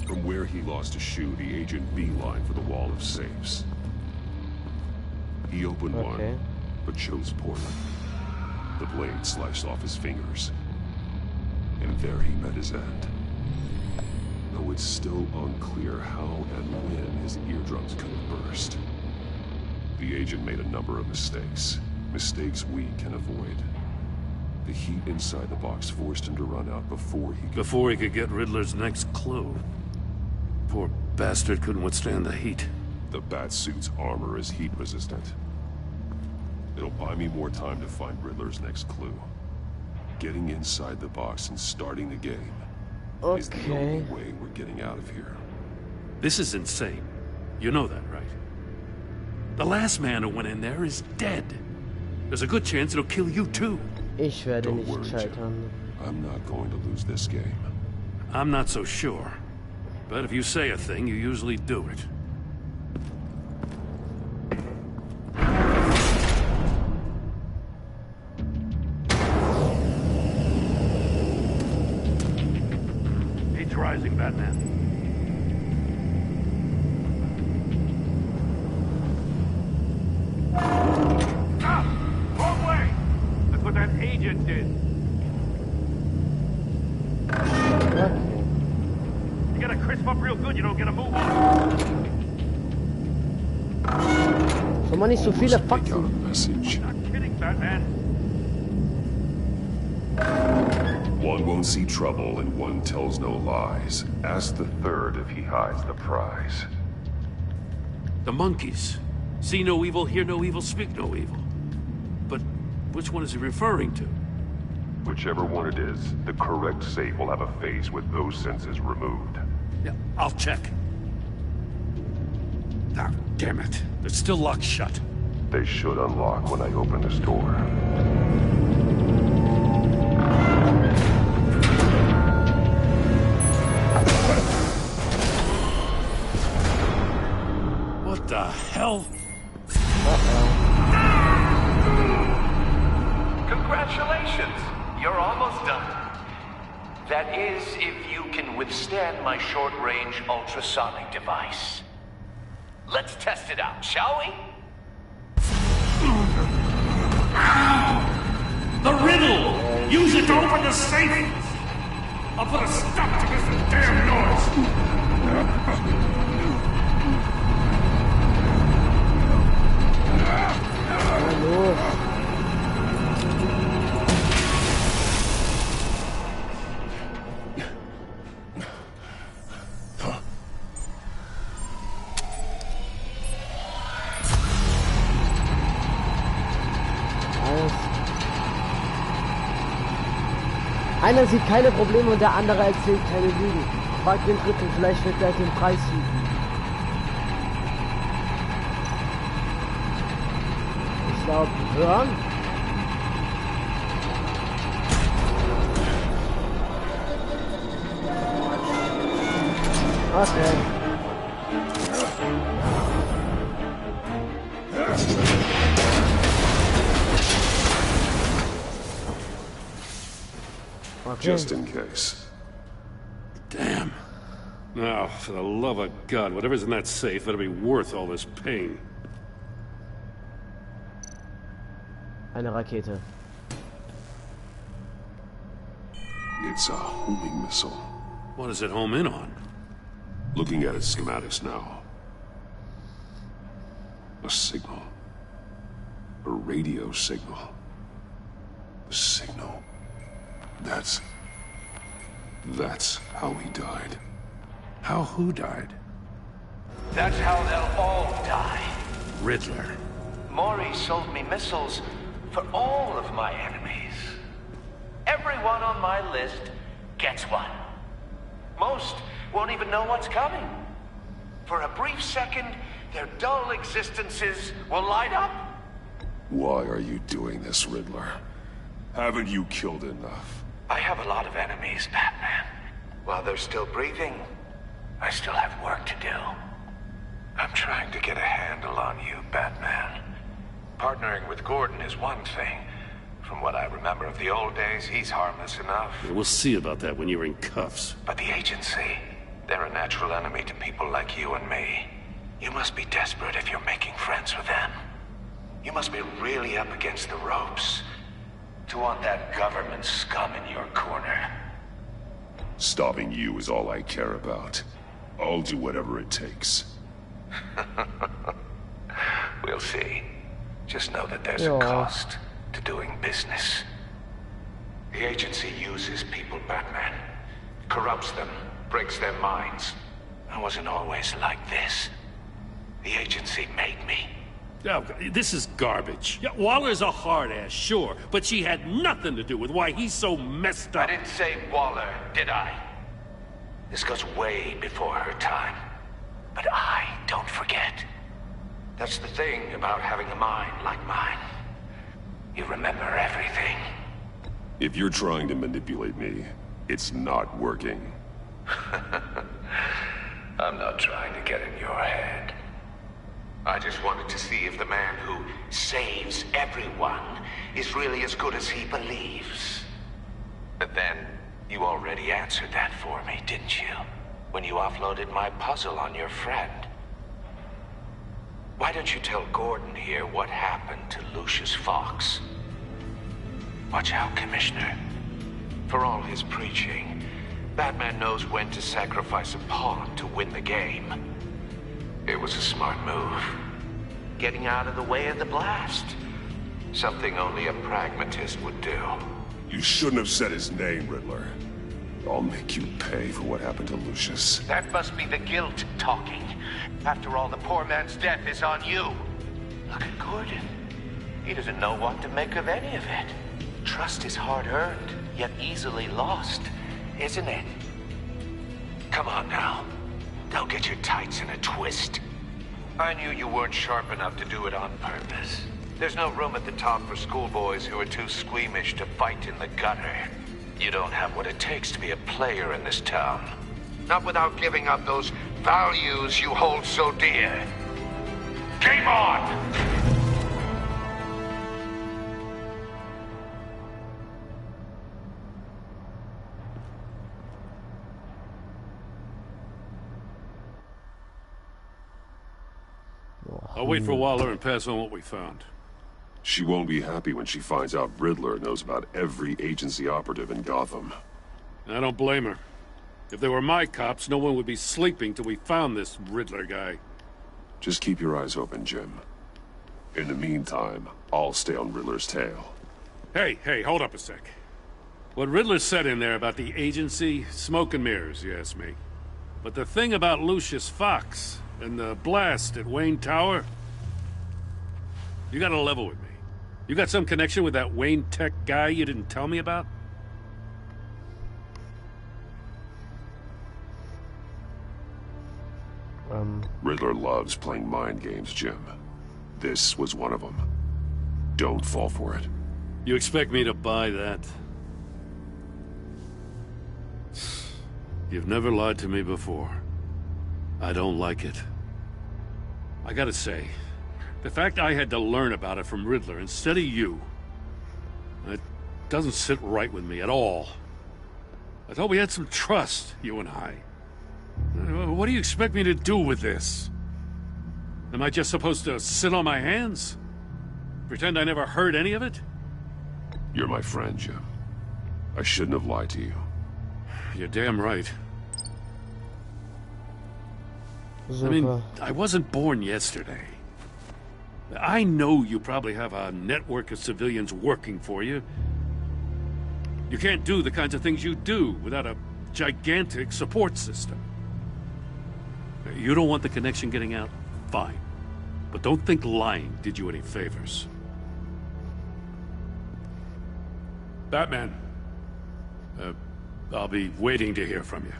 From where he lost a shoe, the agent beelined for the wall of safes. He opened one, but chose poorly. The blade sliced off his fingers. And there he met his end. Though it's still unclear how and when his eardrums could have burst. The agent made a number of mistakes. Mistakes we can avoid. The heat inside the box forced him to run out before he could get Riddler's next clue. Poor bastard couldn't withstand the heat. The Batsuit's armor is heat resistant. It'll buy me more time to find Riddler's next clue. Getting inside the box and starting the game is the only way we're getting out of here. This is insane. You know that, right? The last man who went in there is dead. There's a good chance it'll kill you too. Ich werde Don't nicht worry, scheitern. I'm not going to lose this game. I'm not so sure. But if you say a thing, you usually do it. Heat's rising, Batman. Ah! Wrong way! That's what that agent did. You gotta crisp up real good, you don't get a move on. Soll man nicht so viele Faxen? Not kidding, Batman. One won't see trouble and one tells no lies. Ask the third if he hides the prize. The monkeys. See no evil, hear no evil, speak no evil. But which one is he referring to? Whichever one it is, the correct safe will have a face with those senses removed. Yeah, I'll check. Ah, damn it. It's still locked shut. They should unlock when I open this door. What the hell? Congratulations! You're almost done. That is, if you can withstand my short-range ultrasonic device. Let's test it out, shall we? The riddle! Use it to open the safe! I'll put a stop to this damn noise! Einer sieht keine Probleme und der andere erzählt keine Lügen. Frag den Dritten, vielleicht wird er den Preis hüten. Ich glaube, hören. Okay. Just in case. Damn. Now, for the love of God, whatever's in that safe better be worth all this pain. Eine Rakete. It's a homing missile. What does it home in on? Looking at its schematics now. A signal. A radio signal. A signal. That's how he died. How who died? That's how they'll all die. Riddler. Maury sold me missiles for all of my enemies. Everyone on my list gets one. Most won't even know what's coming. For a brief second, their dull existences will light up. Why are you doing this, Riddler? Haven't you killed enough? I have a lot of enemies, Batman. While they're still breathing, I still have work to do. I'm trying to get a handle on you, Batman. Partnering with Gordon is one thing. From what I remember of the old days, he's harmless enough. Yeah, we'll see about that when you're in cuffs. But the agency, they're a natural enemy to people like you and me. You must be desperate if you're making friends with them. You must be really up against the ropes to want that government scum in your corner. Stopping you is all I care about. I'll do whatever it takes. We'll see. Just know that there's a cost to doing business. The agency uses people, Batman. Corrupts them, breaks their minds. I wasn't always like this. The agency made me. Oh, this is garbage. Yeah, Waller's a hard ass, sure, but she had nothing to do with why he's so messed up. I didn't say Waller, did I? This goes way before her time. But I don't forget. That's the thing about having a mind like mine. You remember everything. If you're trying to manipulate me, it's not working. I'm not trying to get in your head. I just wanted to see if the man who saves everyone is really as good as he believes. But then, you already answered that for me, didn't you? When you offloaded my puzzle on your friend. Why don't you tell Gordon here what happened to Lucius Fox? Watch out, Commissioner. For all his preaching, Batman knows when to sacrifice a pawn to win the game. It was a smart move. Getting out of the way of the blast. Something only a pragmatist would do. You shouldn't have said his name, Riddler. I'll make you pay for what happened to Lucius. That must be the guilt talking. After all, the poor man's death is on you. Look at Gordon. He doesn't know what to make of any of it. Trust is hard-earned, yet easily lost, isn't it? Come on now. Don't get your tights in a twist. I knew you weren't sharp enough to do it on purpose. There's no room at the top for schoolboys who are too squeamish to fight in the gutter. You don't have what it takes to be a player in this town. Not without giving up those values you hold so dear. Game on! I'll wait for Waller and pass on what we found. She won't be happy when she finds out Riddler knows about every agency operative in Gotham. I don't blame her. If they were my cops, no one would be sleeping till we found this Riddler guy. Just keep your eyes open, Jim. In the meantime, I'll stay on Riddler's tail. Hey, hold up a sec. What Riddler said in there about the agency, smoke and mirrors, you ask me. But the thing about Lucius Fox and the blast at Wayne Tower, you gotta level with me. You got some connection with that Wayne Tech guy you didn't tell me about? Riddler loves playing mind games, Jim. This was one of them. Don't fall for it. You expect me to buy that? You've never lied to me before. I don't like it. I gotta say, the fact I had to learn about it from Riddler instead of you, it doesn't sit right with me at all. I thought we had some trust, you and I. What do you expect me to do with this? Am I just supposed to sit on my hands? Pretend I never heard any of it? You're my friend, Jim. I shouldn't have lied to you. You're damn right. I mean, I wasn't born yesterday. I know you probably have a network of civilians working for you. You can't do the kinds of things you do without a gigantic support system. You don't want the connection getting out? Fine. But don't think lying did you any favors. Batman. I'll be waiting to hear from you.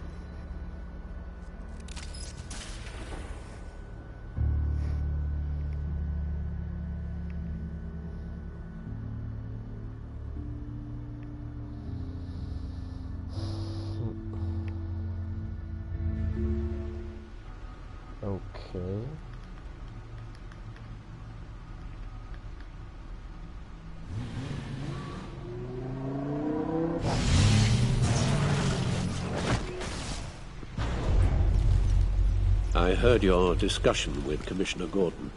Okay. I heard your discussion with Commissioner Gordon.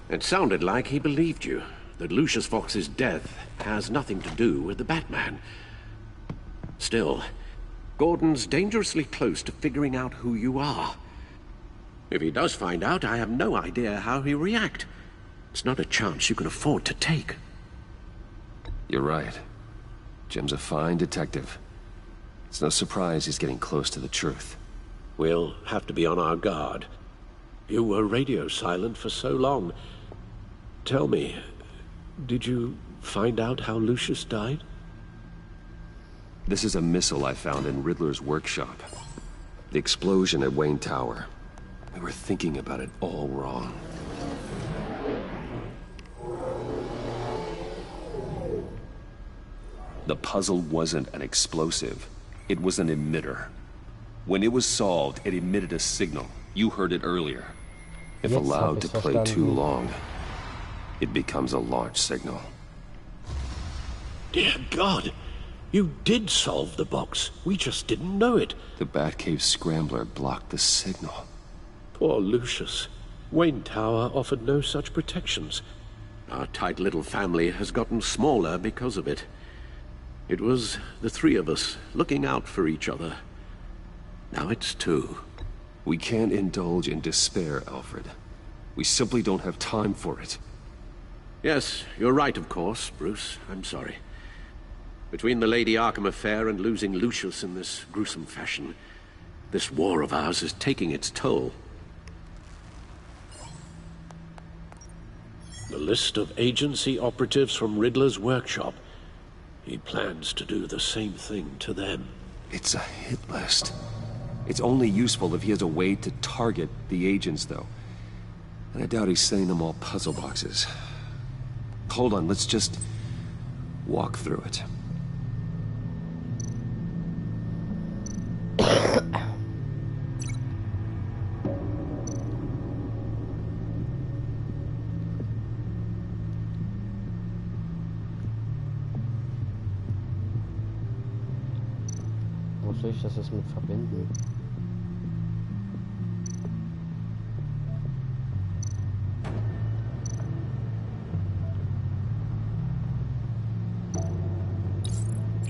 It sounded like he believed you, that Lucius Fox's death has nothing to do with the Batman. Still, Gordon's dangerously close to figuring out who you are. If he does find out, I have no idea how he'll react. It's not a chance you can afford to take. You're right. Jim's a fine detective. It's no surprise he's getting close to the truth. We'll have to be on our guard. You were radio silent for so long. Tell me, did you find out how Lucius died? This is a missile I found in Riddler's workshop. The explosion at Wayne Tower. We were thinking about it all wrong. The puzzle wasn't an explosive. It was an emitter. When it was solved, it emitted a signal. You heard it earlier. If allowed to play too long, it becomes a launch signal. Dear God! You did solve the box. We just didn't know it. The Batcave scrambler blocked the signal. Poor Lucius. Wayne Tower offered no such protections. Our tight little family has gotten smaller because of it. It was the three of us looking out for each other. Now it's two. We can't indulge in despair, Alfred. We simply don't have time for it. Yes, you're right, of course, Bruce. I'm sorry. Between the Lady Arkham affair and losing Lucius in this gruesome fashion, this war of ours is taking its toll. The list of agency operatives from Riddler's workshop. He plans to do the same thing to them. It's a hit list. It's only useful if he has a way to target the agents, though. And I doubt he's sending them all puzzle boxes. Hold on, let's just walk through it. Wo soll ich das jetzt mit verbinden?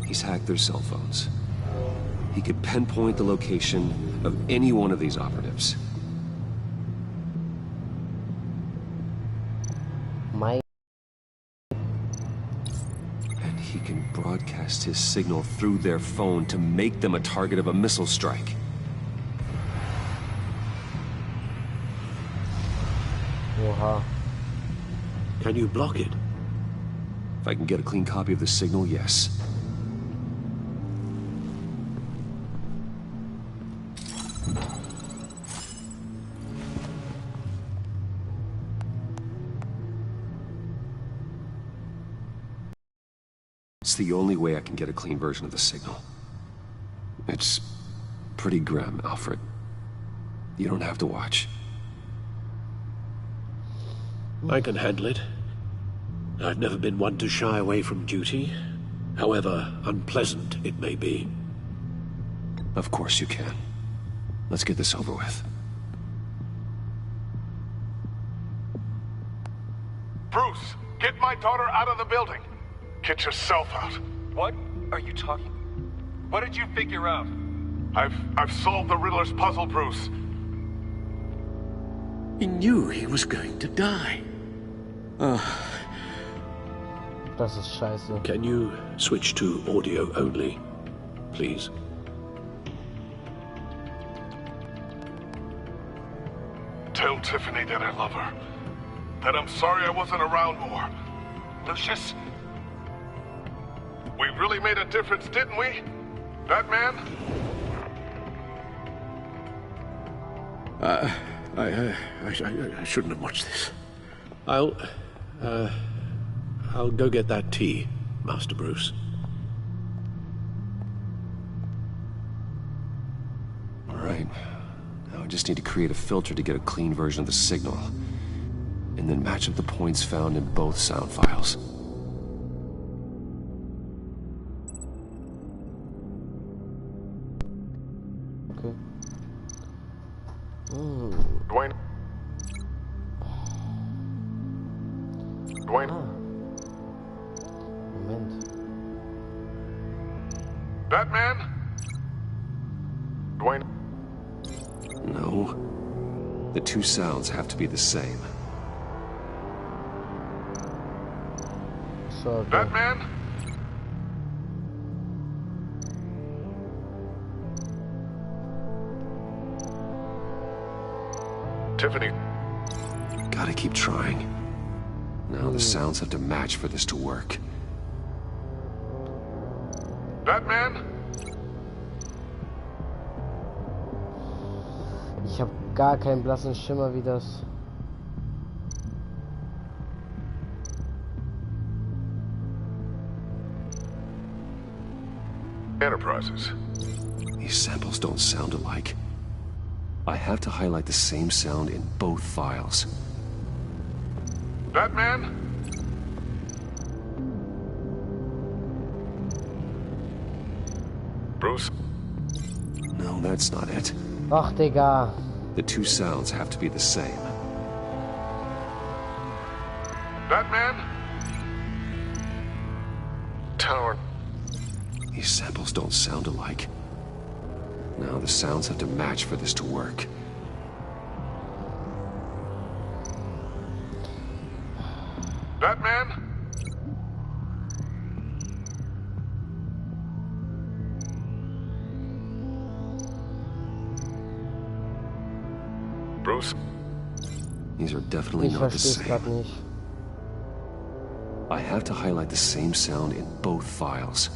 He's hacked their cell phones. He could pinpoint the location of any one of these operatives. And he can broadcast his signal through their phone to make them a target of a missile strike. Oha. Can you block it? If I can get a clean copy of the signal, yes. It's the only way I can get a clean version of the signal. It's pretty grim, Alfred. You don't have to watch. I can handle it. I've never been one to shy away from duty, however unpleasant it may be. Of course you can. Let's get this over with. Bruce, get my daughter out of the building. Get yourself out. What are you talking? What did you figure out? I've solved the Riddler's puzzle, Bruce. He knew he was going to die. Das ist scheiße. Can you switch to audio only, please? Tell Tiffany that I love her. That I'm sorry I wasn't around more. Lucius? We really made a difference, didn't we? That man? I shouldn't have watched this. I'll go get that tea, Master Bruce. All right. Now I just need to create a filter to get a clean version of the signal. And then match up the points found in both sound files. Okay. Dwayne. Moment. Batman? Dwayne? No. The two sounds have to be the same. So, Batman? Tiffany. Gotta keep trying. Now the sounds have to match for this to work. Batman? Ich habe gar keinen blassen Schimmer, wie das... Enterprises. These samples don't sound alike. I have to highlight the same sound in both files. Batman? Bruce? No, that's not it. Ach, Digga. The two sounds have to be the same. Batman? Tower. These samples don't sound alike. Now the sounds have to match for this to work. Batman? Bruce? These are definitely Ich not the versteh's grad same. nicht. I have to highlight the same sound in both files.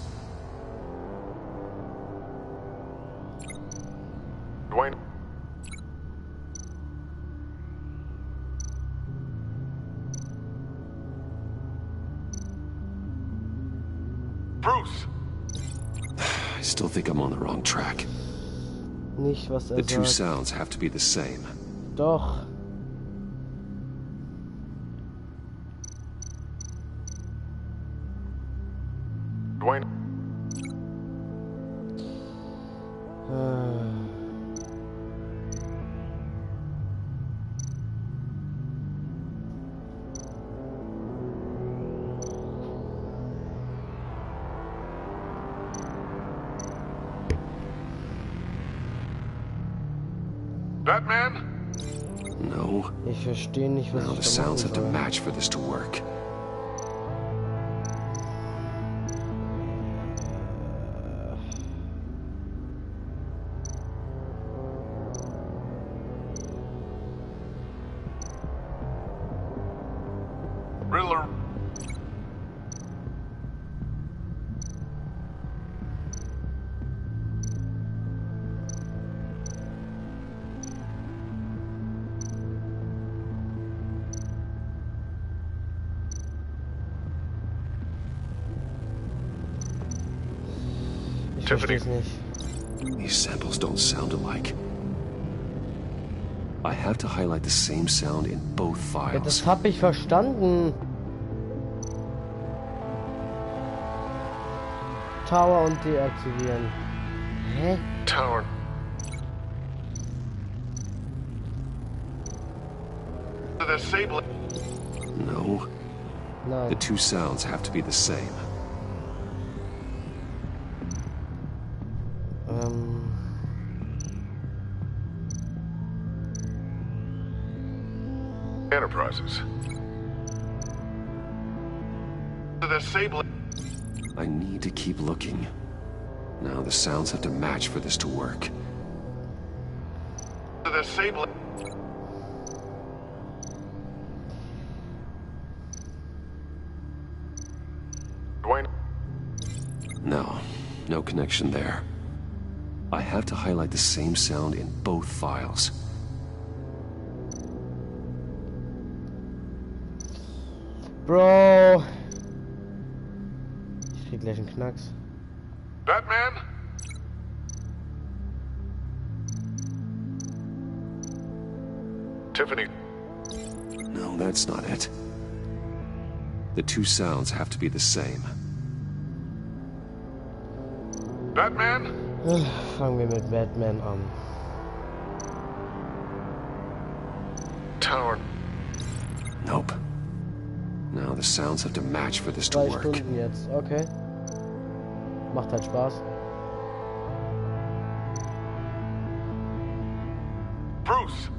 Dwayne? Bruce? I still think I'm on the wrong track. Nicht, was The two sagt. sounds have to be the same. Doch. Dwayne? Batman? No. Ich verstehe nicht, was Now the ich da sounds machen have to soll. match for this to work. Riddler? Ich verstehe es nicht. These samples don't sound alike. I have to highlight the same sound in both Ja, files. das hab ich verstanden. Tower und deaktivieren. Hä? Tower. Disable. No. Nein. The two sounds have to be the same. Enterprises. Disable. I need to keep looking. Now the sounds have to match for this to work. Disable. Dwayne? No. No connection there. I have to highlight the same sound in both files. Bro. Ich krieg gleich einen Knacks. Batman? Tiffany. No, that's not it. The two sounds have to be the same. Batman? Fangen wir mit Batman an. Tower. Nope. Now the sounds have to match for this to 2 work. Stunden jetzt, okay. Macht halt Spaß. Bruce.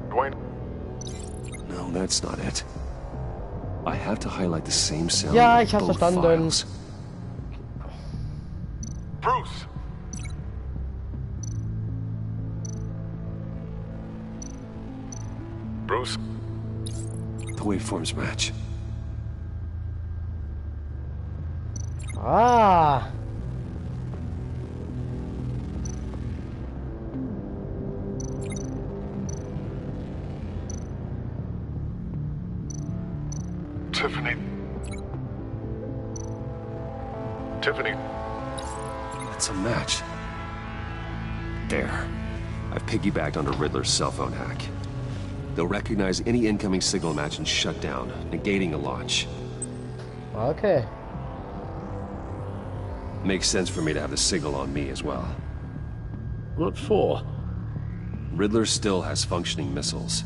Dwayne? No, that's not it. I have to highlight the same sound Ja, in ich hab's both verstanden. files. Bruce. Bruce. The waveforms match. Ah. Tiffany. Tiffany... It's a match. There. I've piggybacked onto Riddler's cell phone hack. They'll recognize any incoming signal match and shut down, negating a launch. Okay. Makes sense for me to have the signal on me as well. What for? Riddler still has functioning missiles.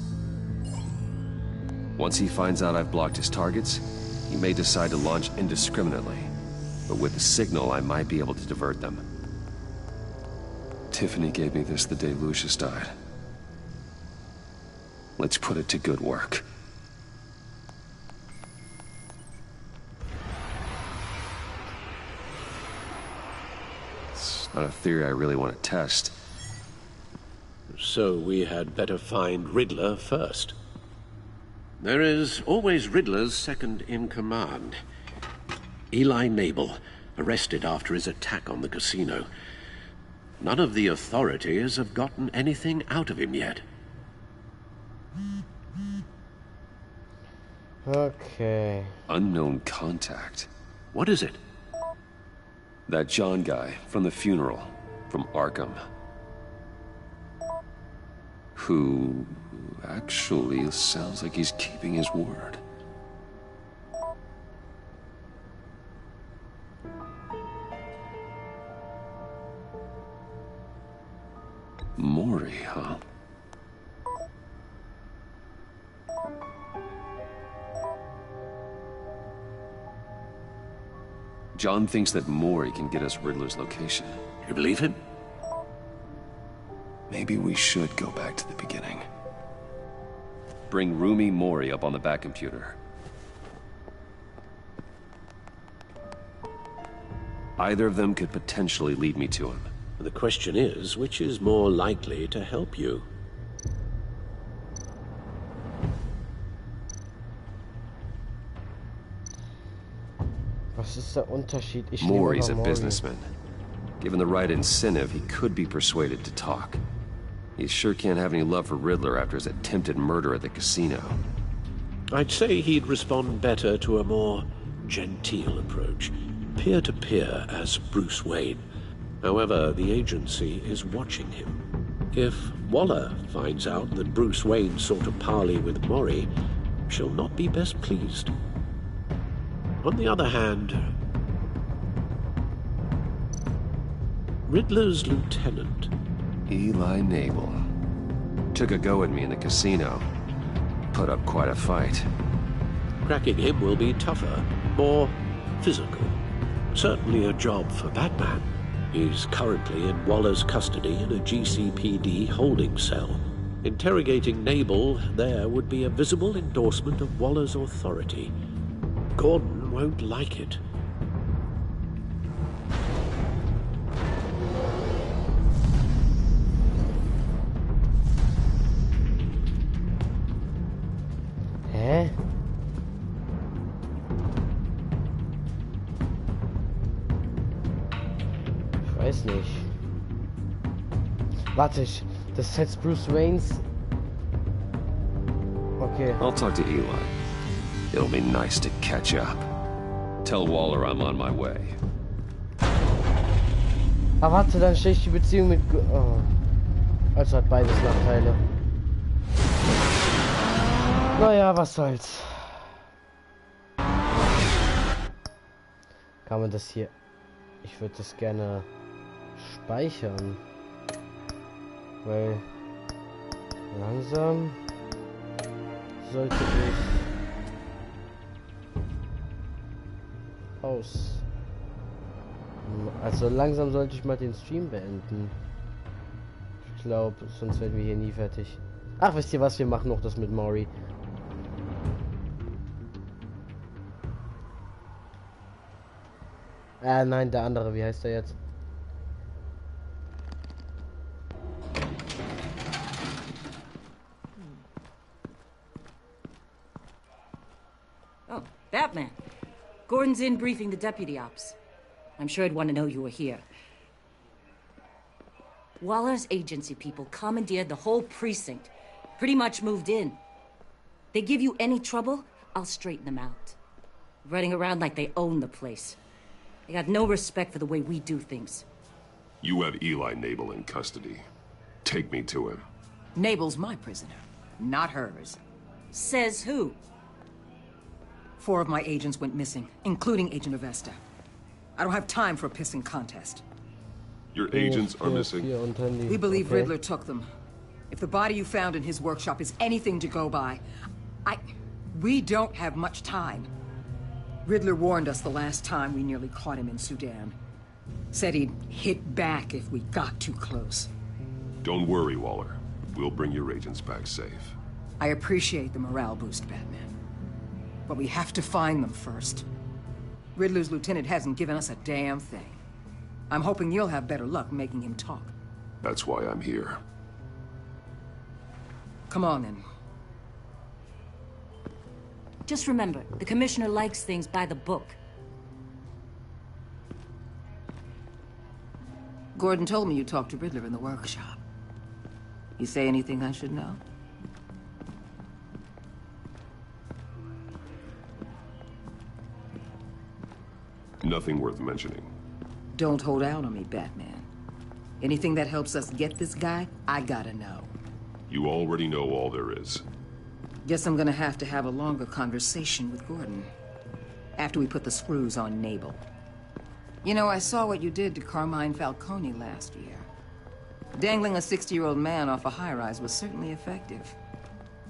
Once he finds out I've blocked his targets, he may decide to launch indiscriminately. But with the signal, I might be able to divert them. Tiffany gave me this the day Lucius died. Let's put it to good work. It's not a theory I really want to test. So we had better find Riddler first. There is always Riddler's second in command. Eli Nabel, arrested after his attack on the casino. None of the authorities have gotten anything out of him yet. Okay. Unknown contact. What is it? That John guy from the funeral, from Arkham. Who actually sounds like he's keeping his word. Mori, huh? John thinks that Mori can get us Riddler's location. You believe him? Maybe we should go back to the beginning. Bring Rumi Mori up on the back computer. Either of them could potentially lead me to him. The question is, which is more likely to help you? Was ist der Unterschied? Ich Mori's a nehme Mori. businessman. Given the right incentive, he could be persuaded to talk. He sure can't have any love for Riddler after his attempted murder at the casino. I'd say he'd respond better to a more genteel approach, peer-to-peer as Bruce Wayne. However, the agency is watching him. If Waller finds out that Bruce Wayne sought a parley with Mori, she'll not be best pleased. On the other hand, Riddler's lieutenant, Eli Nabel, took a go at me in the casino. Put up quite a fight. cracking him will be tougher, more physical. Certainly a job for Batman. He's currently in Waller's custody in a GCPD holding cell. Interrogating Nabel there would be a visible endorsement of Waller's authority. Gordon won't like it. Hä? Ich weiß nicht. Warte, das ist jetzt Bruce Waynes. Okay. I'll talk to Eli. It'll be nice to catch up. Tell Waller I'm on my way. Aber warte, dann stehe ich die Beziehung mit... Oh. Also hat beides Nachteile. Naja, was soll's. Kann man das hier... Ich würde das gerne speichern. Weil... Langsam... sollte ich... aus... Also langsam sollte ich mal den Stream beenden. Ich glaube, sonst werden wir hier nie fertig. Ach, wisst ihr was? Wir machen noch das mit Mori. Nein, der andere. Wie heißt der jetzt? Oh, Batman. Gordon's in briefing the deputy ops. I'm sure I'd want to know you were here. Waller's agency people commandeered the whole precinct. Pretty much moved in. They give you any trouble, I'll straighten them out. Running around like they own the place. They got no respect for the way we do things. You have Eli Nabel in custody. Take me to him. Nabel's my prisoner, not hers. Says who? 4 of my agents went missing, including Agent Avesta. I don't have time for a pissing contest. Your agents are missing? We believe Riddler took them. If the body you found in his workshop is anything to go by, we don't have much time. Riddler warned us the last time we nearly caught him in Sudan. Said he'd hit back if we got too close. Don't worry, Waller. We'll bring your agents back safe. I appreciate the morale boost, Batman. But we have to find them first. Riddler's lieutenant hasn't given us a damn thing. I'm hoping you'll have better luck making him talk. That's why I'm here. Come on, then. Just remember, the Commissioner likes things by the book. Gordon told me you talked to Riddler in the workshop. You say anything I should know? Nothing worth mentioning. Don't hold out on me, Batman. Anything that helps us get this guy, I gotta know. You already know all there is. Guess I'm gonna have to have a longer conversation with Gordon. After we put the screws on Nabel. You know, I saw what you did to Carmine Falcone last year. Dangling a 60-year-old man off a high-rise was certainly effective.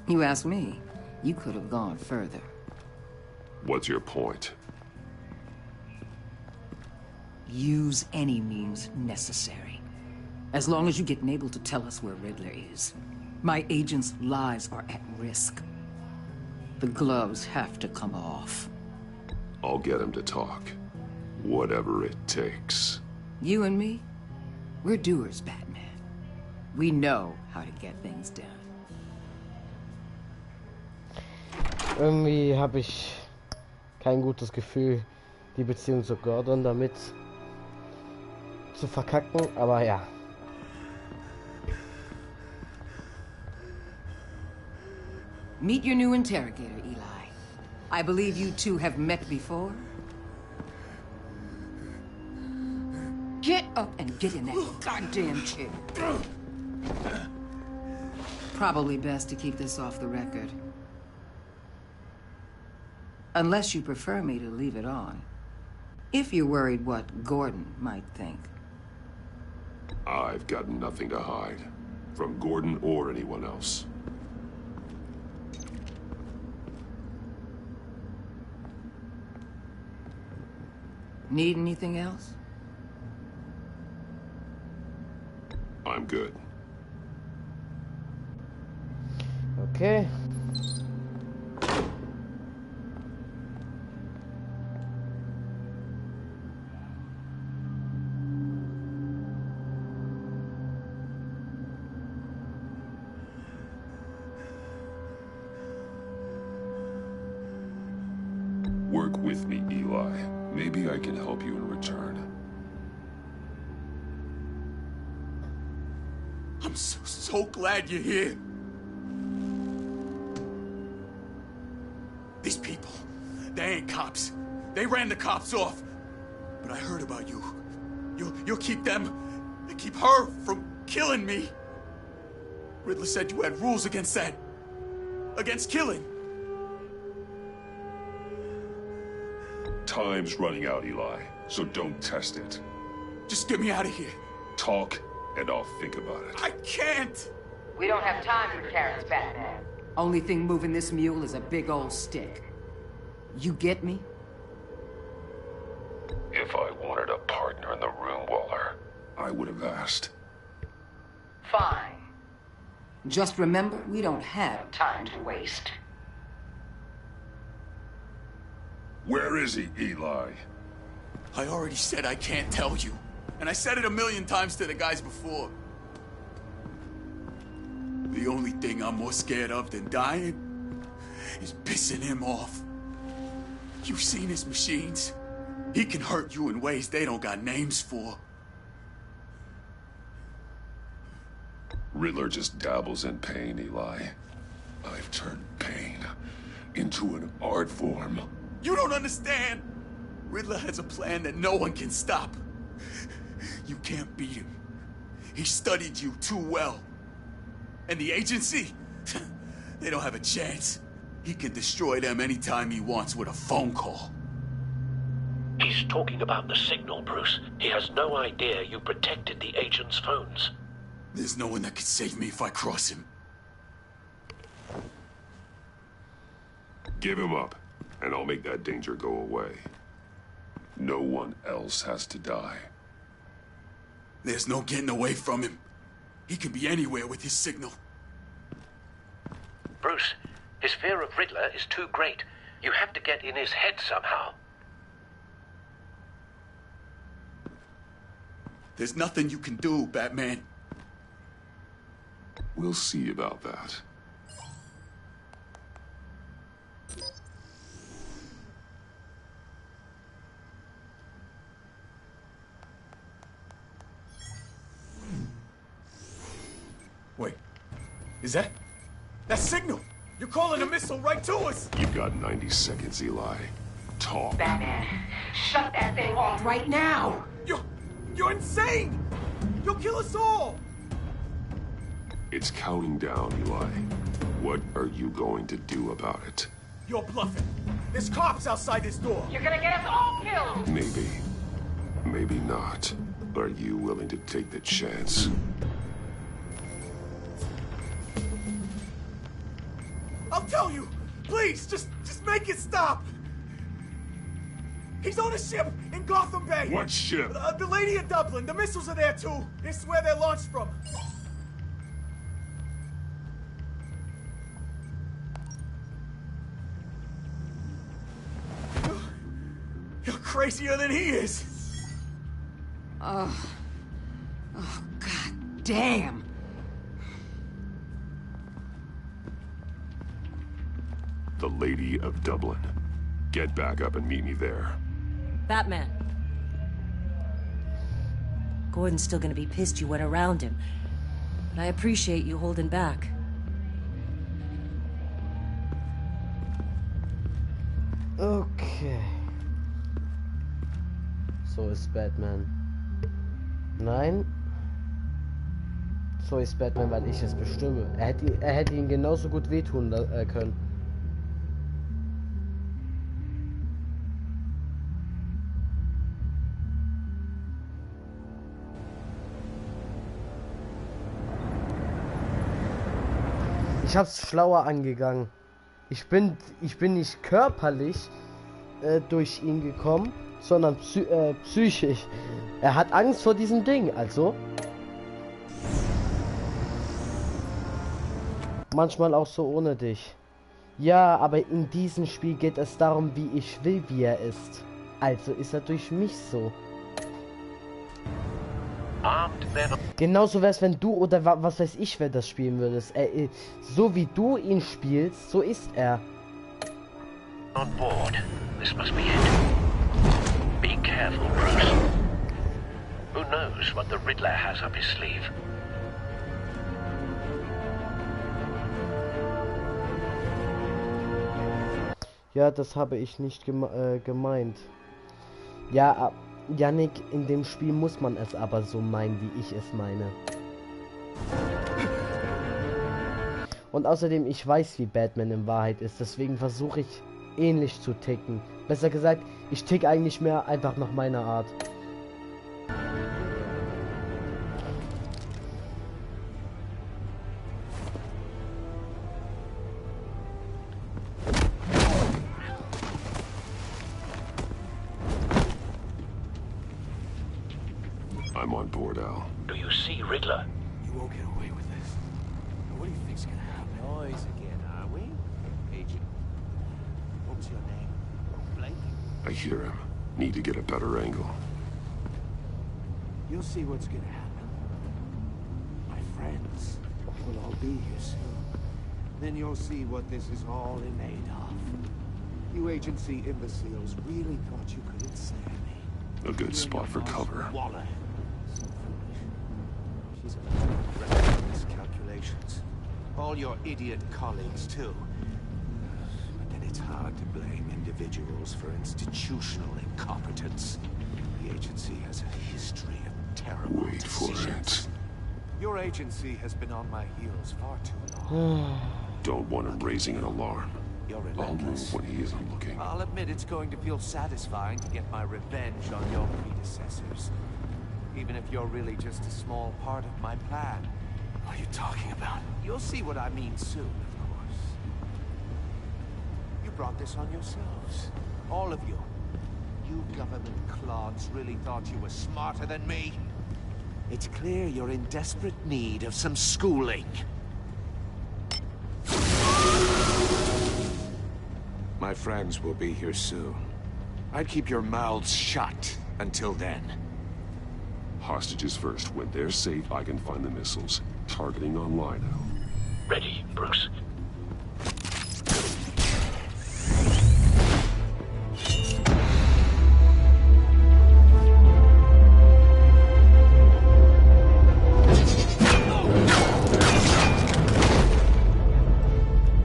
You ask me, you could have gone further. What's your point? Use any means necessary. As long as you get Nabel to tell us where Riddler is. My agents' lives are at risk. The gloves have to come off. I'll get him to talk. Whatever it takes. You and me, we're doers, Batman. We know how to get things done. Irgendwie habe ich kein gutes Gefühl, die Beziehung zu Gordon damit zu verkacken, aber ja. Meet your new interrogator, Eli. I believe you two have met before. Get up and get in that goddamn chair. Probably best to keep this off the record. Unless you prefer me to leave it on. If you're worried what Gordon might think. I've got nothing to hide. From Gordon or anyone else. Need anything else? I'm good. Okay. Work with me, Eli. Maybe I can help you in return. I'm so glad you're here. These people, they ain't cops. They ran the cops off. But I heard about you. You'll keep them, keep her from killing me. Riddler said you had rules against that. Against killing. Time's running out, Eli, so don't test it. Just get me out of here. Talk, and I'll think about it. I can't! We don't have time for carrots, Batman. Only thing moving this mule is a big old stick. You get me? If I wanted a partner in the room, Waller, I would have asked. Fine. Just remember, we don't have time to waste. Where is he, Eli? I already said I can't tell you. And I said it 1,000,000 times to the guys before. The only thing I'm more scared of than dying is pissing him off. You've seen his machines. He can hurt you in ways they don't got names for. Riddler just dabbles in pain, Eli. I've turned pain into an art form. You don't understand. Riddler has a plan that no one can stop. You can't beat him. He studied you too well. And the agency? They don't have a chance. He can destroy them anytime he wants with a phone call. He's talking about the signal, Bruce. He has no idea you protected the agent's phones. There's no one that can save me if I cross him. Give him up, and I'll make that danger go away. No one else has to die. There's no getting away from him. He can be anywhere with his signal. Bruce, his fear of Riddler is too great. You have to get in his head somehow. There's nothing you can do, Batman. We'll see about that. Wait, is that signal? You're calling a missile right to us! You've got 90 seconds, Eli. Talk. Batman, shut that thing off right now! You're insane! You'll kill us all! It's counting down, Eli. What are you going to do about it? You're bluffing. There's cops outside this door. You're gonna get us all killed! Maybe. Maybe not. Are you willing to take the chance? I'll tell you! Please, just make it stop! He's on a ship in Gotham Bay! What ship? The Lady of Dublin. The missiles are there, too. This is where they're launched from. You're crazier than he is! Oh, God damn! The Lady of Dublin. Get back up and meet me there. Batman. Gordon's still gonna be pissed you went around him. But I appreciate you holding back. Okay. So ist Batman. Nein. So ist Batman, weil ich es bestimme. Er hätte ihn genauso gut wehtun können. Ich hab's schlauer angegangen. Ich bin nicht körperlich durch ihn gekommen, sondern psychisch. Er hat Angst vor diesem Ding, also. Manchmal auch so ohne dich. Ja, aber in diesem Spiel geht es darum, wie ich will, wie er ist. Also ist er durch mich so. Genauso wär's, wenn du oder was weiß ich, wer das spielen würdest. So wie du ihn spielst, so ist er. On board. This must be it. Be careful, Bruce. Who knows what the Riddler has up his sleeve? Ja, das habe ich nicht gemeint. Ja, Yannick, in dem Spiel muss man es aber so meinen, wie ich es meine. Und außerdem, ich weiß, wie Batman in Wahrheit ist, deswegen versuche ich ähnlich zu ticken. Besser gesagt, ich tick eigentlich mehr einfach nach meiner Art. I'm on board, Al. Do you see Riddler? You won't get away with this. What do you think's gonna happen? Noise again, are we? Agent. What's your name? Blake? I hear him. Need to get a better angle. You'll see what's gonna happen. My friends will all be here soon. Then you'll see what this is all made of. You agency imbeciles really thought you could ensnare me. A good spot for cover. Waller. So foolish. She's about miscalculations. All your idiot colleagues, too. But then It's hard to blame individuals for institutional incompetence. The agency has a history of terrible decisions. Your agency has been on my heels far too long. Don't want him raising an alarm. You're I'll relentless. move when he isn't looking. I'll admit it's going to feel satisfying to get my revenge on your predecessors. Even if you're really just a small part of my plan. What are you talking about? You'll see what I mean soon, of course. You brought this on yourselves. All of you. You government clods really thought you were smarter than me? It's clear you're in desperate need of some schooling. My friends will be here soon. I'd keep your mouths shut until then. Hostages first. When they're safe, I can find the missiles. Targeting on Lino. Ready, Bruce.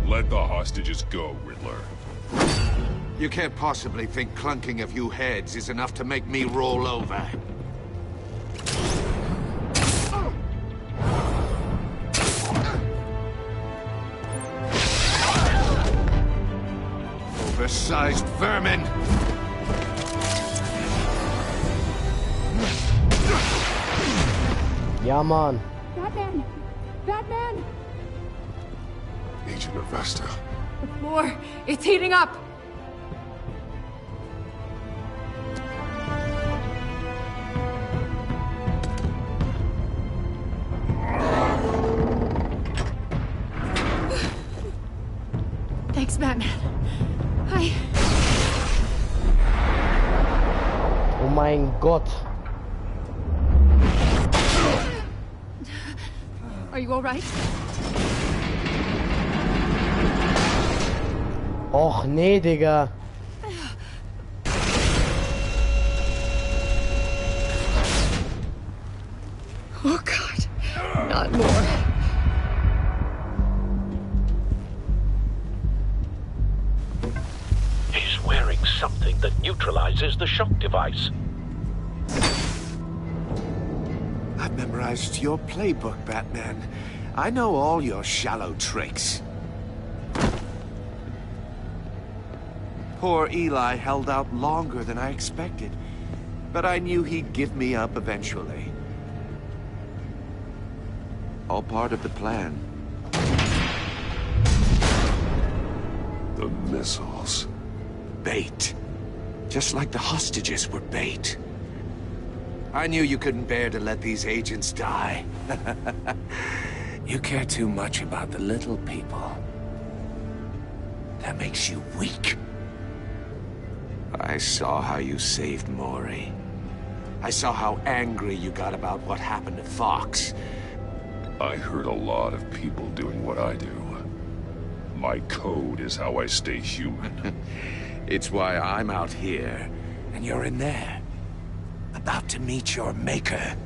Let the hostages go, Riddler. You can't possibly think clunking a few heads is enough to make me roll over. Oversized vermin! Ja, Mann. Batman! Batman! Agent Avesta. The floor, it's heating up! Thanks, Batman. Oh mein Gott. Are you all right? Och nee, Digga. Oh God, not more. He's wearing something that neutralizes the shock device. I've memorized your playbook, Batman. I know all your shallow tricks. Poor Eli held out longer than I expected, but I knew he'd give me up eventually. All part of the plan. The missiles. Bait. Just like the hostages were bait. I knew you couldn't bear to let these agents die. You care too much about the little people. That makes you weak. I saw how you saved Maury. I saw how angry you got about what happened to Fox. I heard a lot of people doing what I do. My code is how I stay human. It's why I'm out here, and you're in there. About to meet your maker.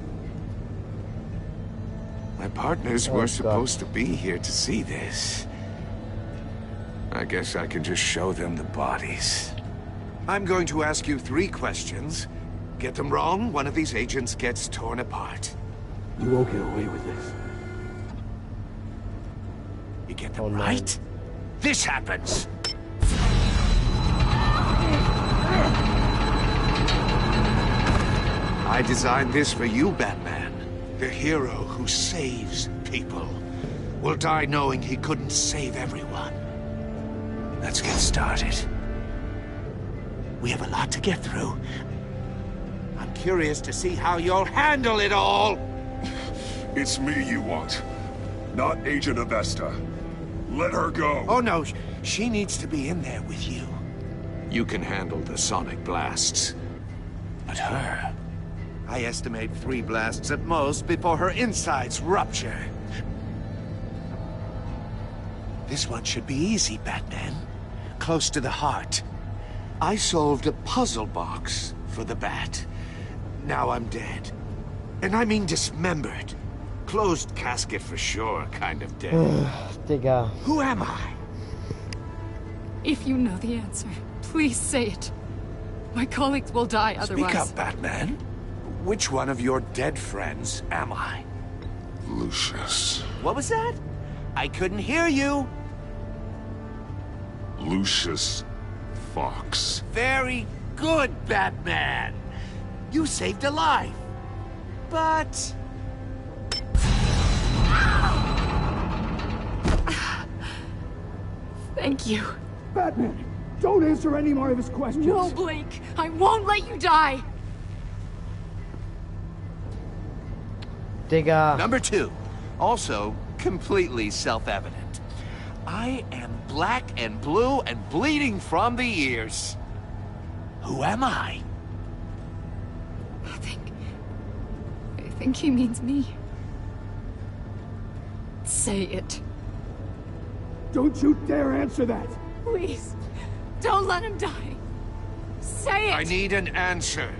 My partners were supposed to be here to see this. I guess I can just show them the bodies. I'm going to ask you 3 questions. Get them wrong, one of these agents gets torn apart. You won't get away with this. You get them right, this happens. I designed this for you, Batman. The hero who saves people will die knowing he couldn't save everyone. Let's get started. We have a lot to get through. I'm curious to see how you'll handle it all. It's me you want, not Agent Avesta. Let her go. Oh no, she needs to be in there with you. You can handle the sonic blasts. But her... I estimate 3 blasts at most before her insides rupture. This one should be easy, Batman. Close to the heart. I solved a puzzle box for the Bat. Now I'm dead. And I mean dismembered. Closed casket for sure, kind of dead. Digga. Who am I? If you know the answer, please say it. My colleagues will die otherwise. Speak up, Batman. Which one of your dead friends am I? Lucius. What was that? I couldn't hear you. Lucius Fox. Very good, Batman. You saved a life. But... Thank you. Batman, don't answer any more of his questions. No, Blake. I won't let you die. Digga. Number 2. Also, completely self-evident. I am black and blue and bleeding from the ears. Who am I? I think he means me. Say it. Don't you dare answer that! Please, don't let him die. Say it! I need an answer.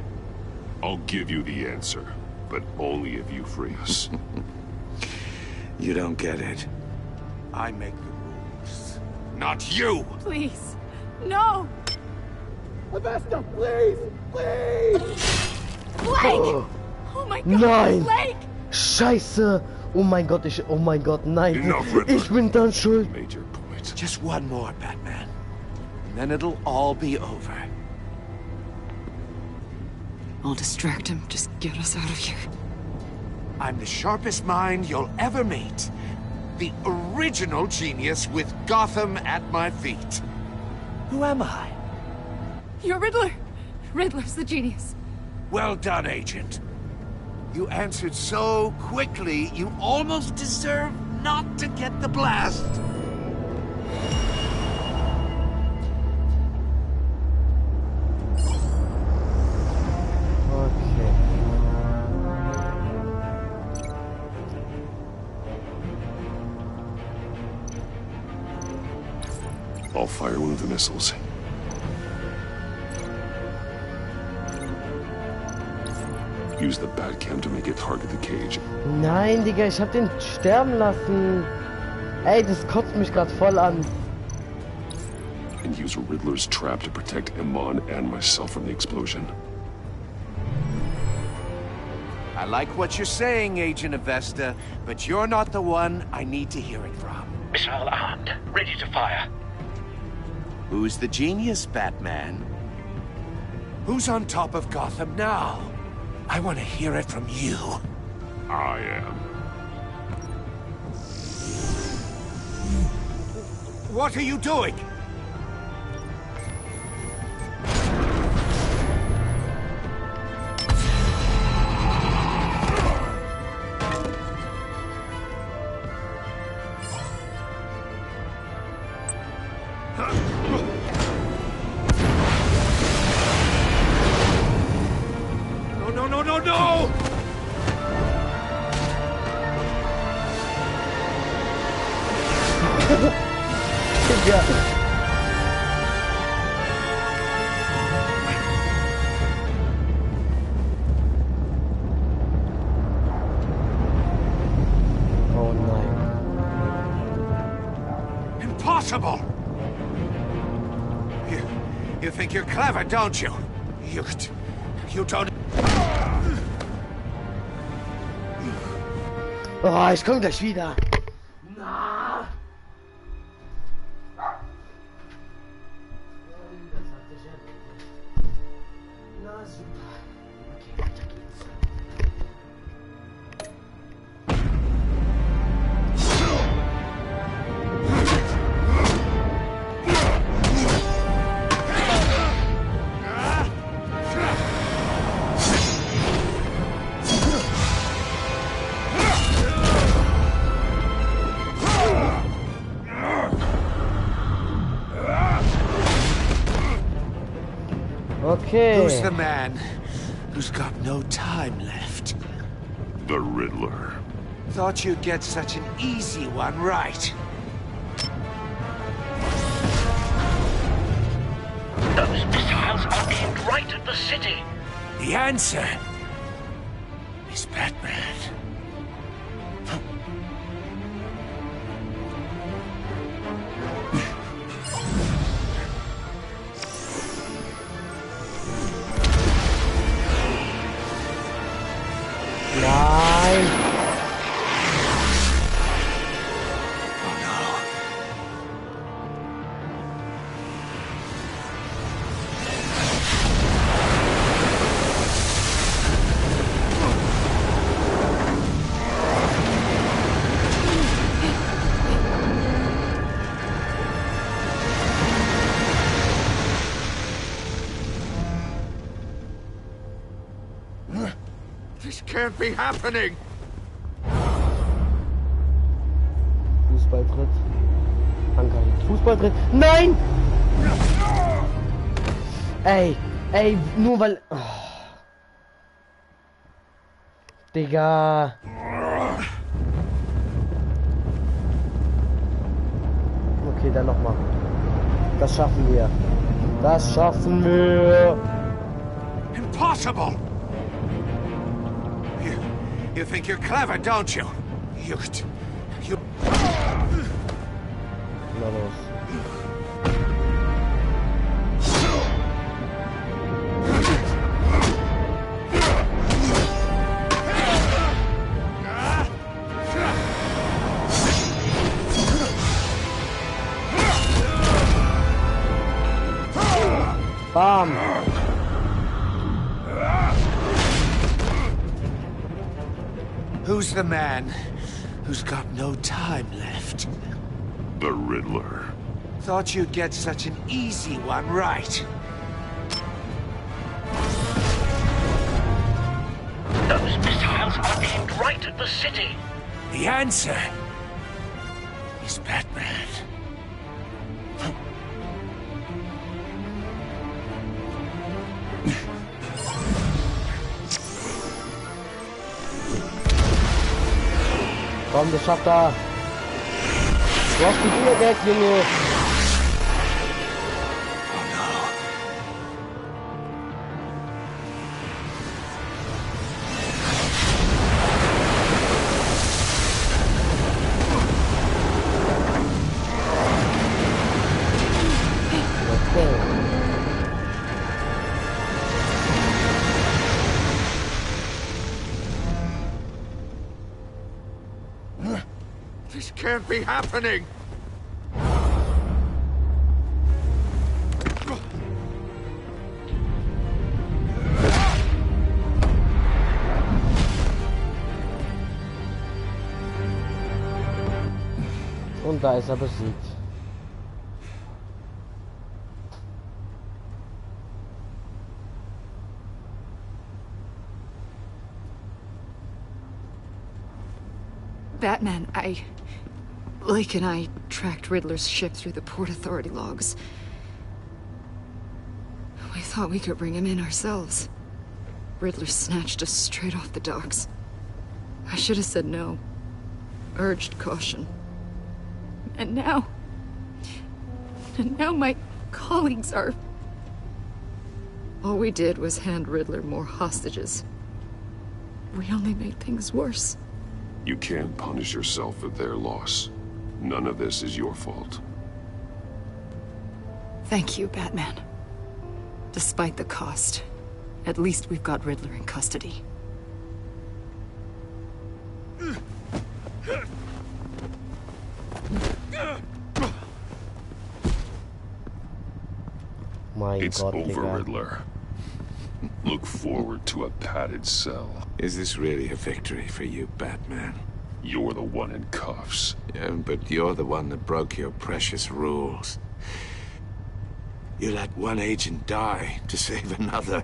I'll give you the answer, but only if you free us. You don't get it. I make the rules, not you! Please, no! Avesta, please! Please! Blake! Oh my God, Nein! Blake! Scheiße! Oh mein Gott, oh mein Gott, nein! Ich bin dann schuld! Just one more, Batman. And then it'll all be over. I'll distract him. Just get us out of here. I'm the sharpest mind you'll ever meet. The original genius with Gotham at my feet. Who am I? You're Riddler. Riddler's the genius. Well done, Agent. You answered so quickly, you almost deserve not to get the blast. I'll fire one of the missiles. Use the Batcam to make it target the cage. Nein, Digga, ich hab den sterben lassen. Ey, das kotzt mich grad voll an. And use Riddler's trap to protect Iman and myself from the explosion. I like what you're saying, Agent Avesta, but you're not the one I need to hear it from. Missile armed, ready to fire. Who's the genius, Batman? Who's on top of Gotham now? I want to hear it from you. I am. What are you doing? No! Oh nein. Impossible! You think you're clever, don't you? You don't... Oh, ich komm gleich wieder. Na. Na super. Okay, weiter geht's. Okay. Who's the man who's got no time left? The Riddler. Thought you'd get such an easy one right. Those missiles are aimed right at the city. The answer is Batman. This can't be happening! Fußballtritt. Ankern. Fußballtritt. Nein! Ey, nur weil... Oh. Digga. Okay, dann nochmal. Das schaffen wir. Das schaffen wir. Impossible! You think you're clever, don't you? You... Na los. Bam! Who's the man who's got no time left? The Riddler. Thought you'd get such an easy one right. Those missiles are aimed right at the city. The answer is Batman. Komm, das schafft er. Du hast die Uhr weg, Junge. This can't be happening! Und da ist er besiegt. Batman, Lake and I tracked Riddler's ship through the Port Authority logs. We thought we could bring him in ourselves. Riddler snatched us straight off the docks. I should have said no. Urged caution. And now my colleagues are... All we did was hand Riddler more hostages. We only made things worse. You can't punish yourself for their loss. None of this is your fault. Thank you, Batman. Despite the cost, at least we've got Riddler in custody. It's over, Riddler. Look forward to a padded cell. Is this really a victory for you, Batman? You're the one in cuffs. Yeah, but you're the one that broke your precious rules. You let one agent die to save another.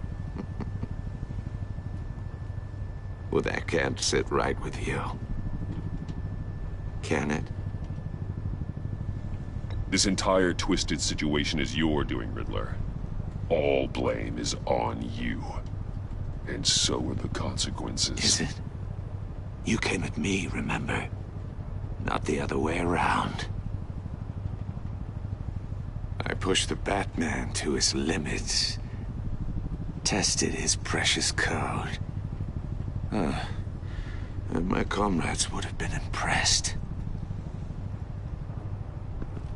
Well, that can't sit right with you. Can it? This entire twisted situation is your doing, Riddler. All blame is on you. And so are the consequences. Is it? You came at me, remember? Not the other way around. I pushed the Batman to his limits. Tested his precious code. And my comrades would have been impressed.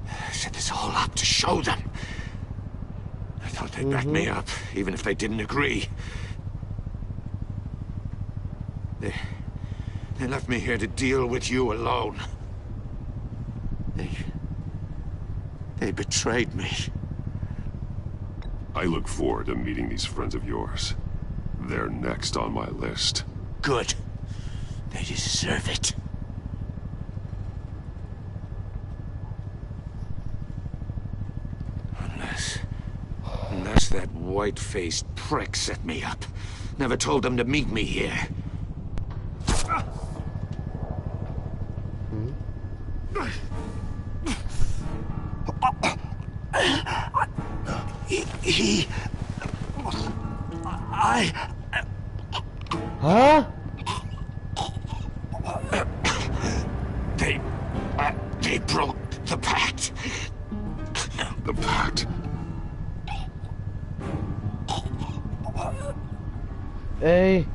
I set this all up to show them. I thought they'd back me up, even if they didn't agree. They left me here to deal with you alone. They betrayed me. I look forward to meeting these friends of yours. They're next on my list. Good. They deserve it. Unless that white-faced prick set me up. Never told them to meet me here. Huh? They broke the pact. The pact? Ey.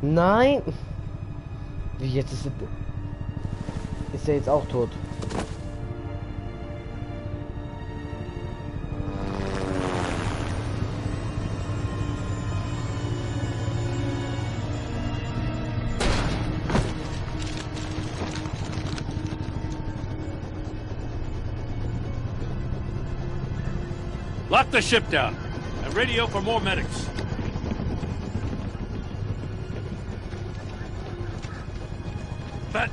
Nein. Wie jetzt ist er jetzt auch tot? Lock the ship down and radio for more medics. That...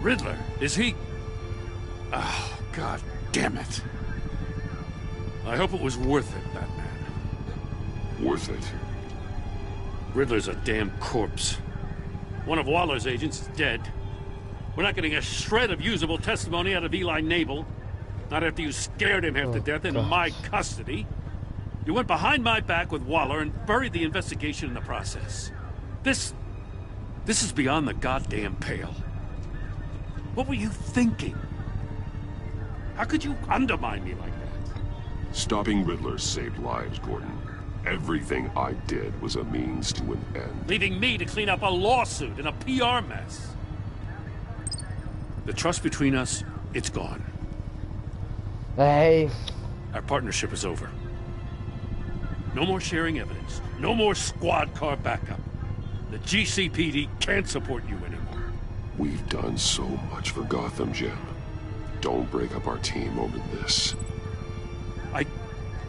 Riddler, is he... Oh, God damn it. I hope it was worth it, Batman. Worth it? Riddler's a damn corpse. One of Waller's agents is dead. We're not getting a shred of usable testimony out of Eli Nabel. Not after you scared him half to death in my custody. You went behind my back with Waller and buried the investigation in the process. This is beyond the goddamn pale. What were you thinking? How could you undermine me like that? Stopping Riddler saved lives, Gordon. Everything I did was a means to an end. Leaving me to clean up a lawsuit and a PR mess. The trust between us, it's gone. Hey. Our partnership is over. No more sharing evidence. No more squad car backup. The GCPD can't support you anymore. We've done so much for Gotham, Jim. Don't break up our team over this.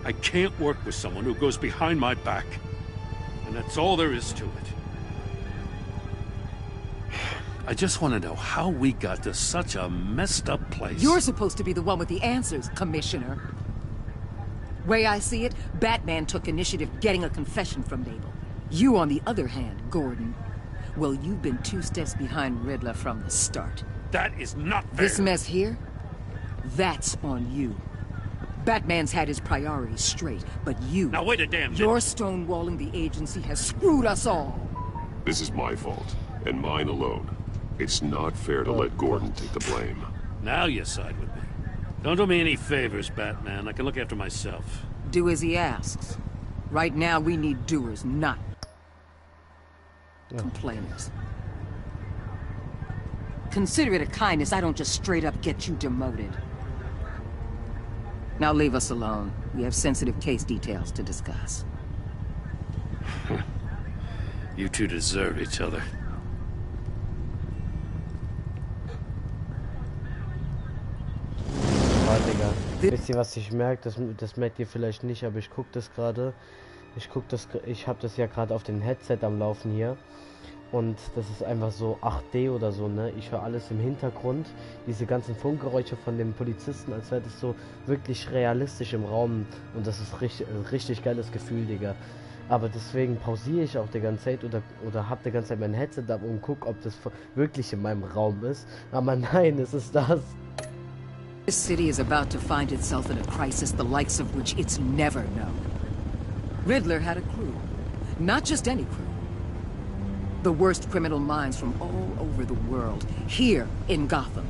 I can't work with someone who goes behind my back. And that's all there is to it. I just want to know how we got to such a messed up place. You're supposed to be the one with the answers, Commissioner. Way I see it, Batman took initiative getting a confession from Nabel. You, on the other hand, Gordon, well, you've been 2 steps behind Riddler from the start. That is not fair. This mess here, that's on you. Batman's had his priorities straight, but you... Now wait a damn minute. Your stonewalling the agency has screwed us all. This is my fault, and mine alone. It's not fair to let Gordon take the blame. Now you side with me. Don't do me any favors, Batman. I can look after myself. Do as he asks. Right now, we need doers, not complainers. Consider it a kindness I don't just straight up get you demoted. Now leave us alone. We have sensitive case details to discuss. You two deserve each other. Digga. Wisst ihr, was ich merke? Das merkt ihr vielleicht nicht, aber ich gucke das gerade. Ich habe das ja gerade auf dem Headset am Laufen hier. Und das ist einfach so 8D oder so, ne? Ich höre alles im Hintergrund. Diese ganzen Funkgeräusche von den Polizisten, als wäre das so wirklich realistisch im Raum. Und das ist richtig geiles Gefühl, Digga. Aber deswegen pausiere ich auch die ganze Zeit oder hab die ganze Zeit mein Headset ab und guck, ob das wirklich in meinem Raum ist. Aber nein, es ist das. This city is about to find itself in a crisis the likes of which it's never known. Riddler had a crew. Not just any crew. The worst criminal minds from all over the world, here in Gotham.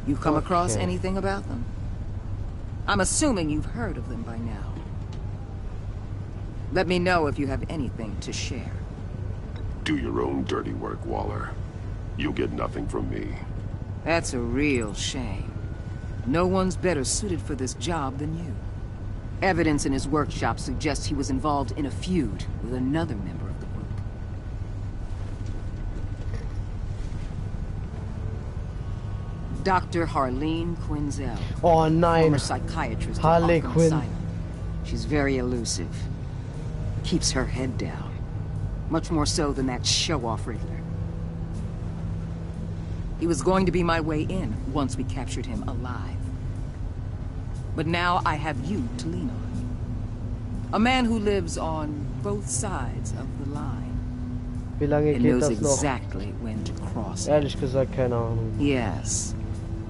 You come across anything about them? I'm assuming you've heard of them by now. Let me know if you have anything to share. Do your own dirty work, Waller. You'll get nothing from me. That's a real shame. No one's better suited for this job than you. Evidence in his workshop suggests he was involved in a feud with another member of the group. Dr. Harleen Quinzel. Oh nein. Former psychiatrist at Harley Arkham Quinn. Asylum. She's very elusive. Keeps her head down. Much more so than that show-off Riddler. He was going to be my way in once we captured him alive. But now I have you to lean on. A man who lives on both sides of the line. Wie lange It geht knows das noch? exactly when to cross it. Ehrlich gesagt, keine Ahnung. Yes.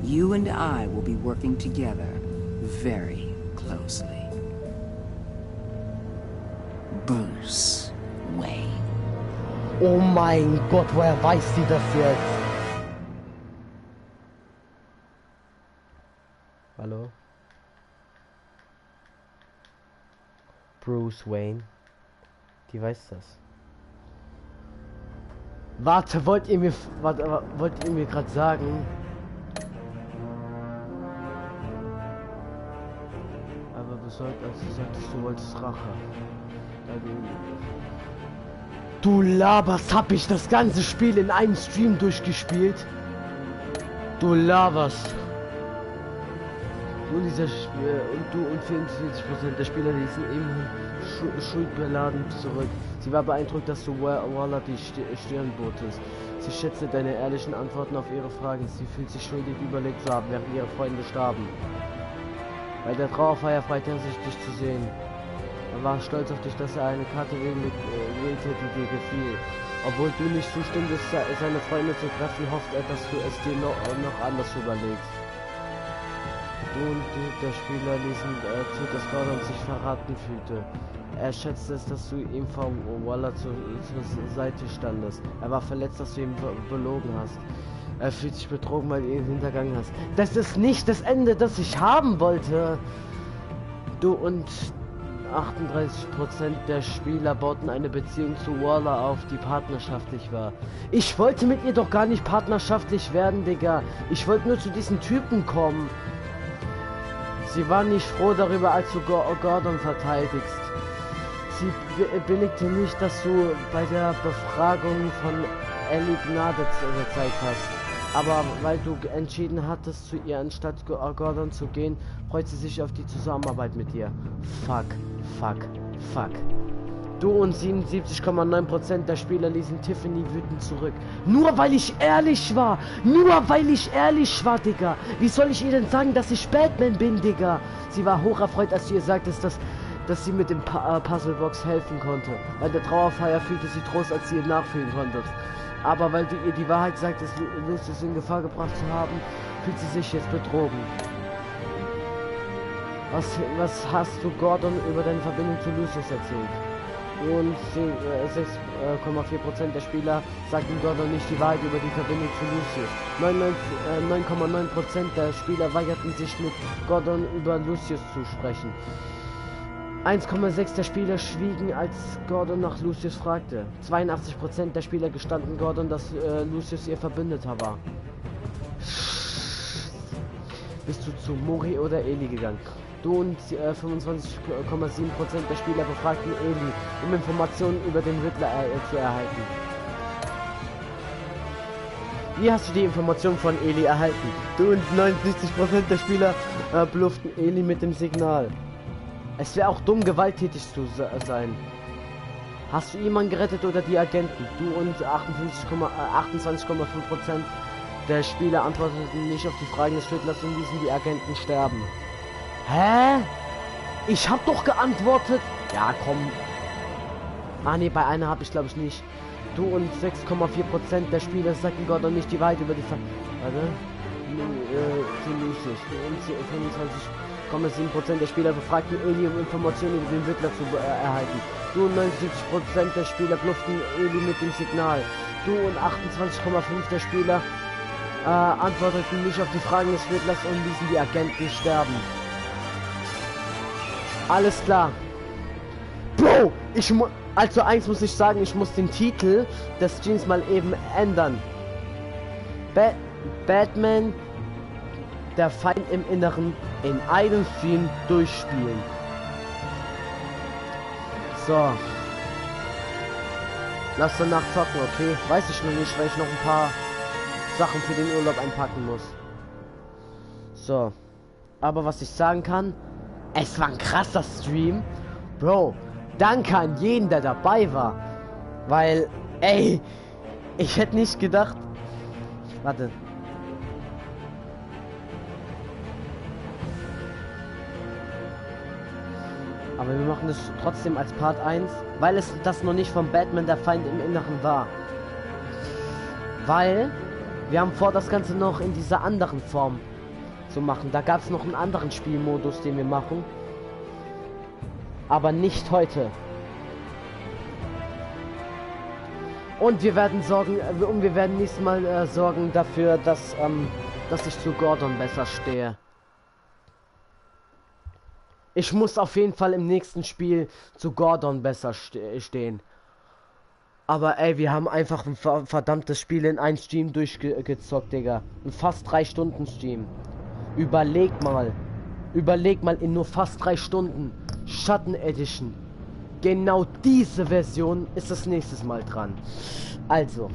You and I will be working together very closely. Bruce Wayne. Oh mein Gott, woher weiß sie das jetzt? Hallo? Bruce Wayne. Die weiß das. Warte, wollt ihr mir gerade sagen? Aber besorgt, als du sagtest, du wolltest Rache. Du laberst, hab ich das ganze Spiel in einem Stream durchgespielt? Du laberst. Und dieser und du und 44% der Spieler ließen eben schuldbeladen zurück. Sie war beeindruckt, dass du Waller die Stirn botest. Sie schätzte deine ehrlichen Antworten auf ihre Fragen. Sie fühlt sich schuldig überlegt zu haben, während ihre Freunde starben. Bei der Trauerfeier freute er sich, dich zu sehen. Er war stolz auf dich, dass er eine Karte wählte, die dir gefiel. Obwohl du nicht zustimmtest, seine Freunde zu treffen, hofft er, dass du es dir noch anders überlegst. Du und der Spieler ließen zu, dass Gordon sich verraten fühlte. Er schätzte es, dass du ihm vor Waller zur Seite standest. Er war verletzt, dass du ihn belogen hast. Er fühlt sich betrogen, weil du ihn hintergangen hast. Das ist nicht das Ende, das ich haben wollte. Du und 38% der Spieler bauten eine Beziehung zu Waller auf, die partnerschaftlich war. Ich wollte mit ihr doch gar nicht partnerschaftlich werden, Digga. Ich wollte nur zu diesen Typen kommen. Sie war nicht froh darüber, als du Gordon verteidigst. Sie billigte nicht, dass du bei der Befragung von Ellie Gnade gezeigt hast. Aber weil du entschieden hattest, zu ihr anstatt Gordon zu gehen, freut sie sich auf die Zusammenarbeit mit dir. Fuck, fuck, fuck. Du und 77,9% der Spieler ließen Tiffany wütend zurück. Nur weil ich ehrlich war! Nur weil ich ehrlich war, Digga! Wie soll ich ihr denn sagen, dass ich Batman bin, Digga? Sie war hocherfreut, als du ihr sagtest, dass sie mit dem Puzzlebox helfen konnte. Bei der Trauerfeier fühlte sie Trost, als sie ihr nachfühlen konntest. Aber weil du ihr die Wahrheit sagtest, Lucius in Gefahr gebracht zu haben, fühlt sie sich jetzt betrogen. Was hast du Gordon über deine Verbindung zu Lucius erzählt? Und 6,4% der Spieler sagten Gordon nicht die Wahrheit über die Verbindung zu Lucius. 9,9% der Spieler weigerten sich mit Gordon über Lucius zu sprechen. 1,6 der Spieler schwiegen, als Gordon nach Lucius fragte. 82% der Spieler gestanden Gordon, dass Lucius ihr Verbündeter war. Bist du zu Mori oder Eli gegangen? Du und 25,7% der Spieler befragten Eli, um Informationen über den Riddler zu erhalten. Wie hast du die Informationen von Eli erhalten? Du und 79% der Spieler blufften Eli mit dem Signal. Es wäre auch dumm, gewalttätig zu sein. Hast du jemanden gerettet oder die Agenten? Du und 28,5% der Spieler antworteten nicht auf die Fragen des Riddlers und ließen die Agenten sterben. Hä? Ich hab doch geantwortet. Ja, komm. Ah ne, bei einer habe ich glaube ich nicht. Du und 6,4% der Spieler sagten Gordon nicht die Wahrheit über die Warte. Ziemlich. Du und 25,7% der Spieler befragten Eli, um Informationen über den Riddler zu erhalten. Du und 79% der Spieler blufften Eli mit dem Signal. Du und 28,5% der Spieler antworteten nicht auf die Fragen des Riddlers und ließen die Agenten sterben. Alles klar. Bro, also eins muss ich sagen, ich muss den Titel des Streams mal eben ändern. Batman, der Feind im Inneren, in einem Stream durchspielen. So. Lass danach zocken, okay? Weiß ich noch nicht, weil ich noch ein paar Sachen für den Urlaub einpacken muss. So. Aber was ich sagen kann, es war ein krasser Stream. Bro, danke an jeden, der dabei war. Weil, ey, ich hätte nicht gedacht. Warte. Aber wir machen das trotzdem als Part 1, weil es das noch nicht von Batman, der Feind im Inneren war. Weil wir haben vor, das Ganze noch in dieser anderen Form zu machen. Da gab es noch einen anderen Spielmodus, den wir machen. Aber nicht heute. Und wir werden nächstes Mal sorgen dafür, dass ich zu Gordon besser stehe. Ich muss auf jeden Fall im nächsten Spiel zu Gordon besser stehen. Aber ey, wir haben einfach ein verdammtes Spiel in einem Stream durchgezockt, Digga. Ein fast 3 Stunden Stream. Überleg mal in nur fast 3 Stunden. Schatten Edition. Genau diese Version ist das nächstes Mal dran. Also.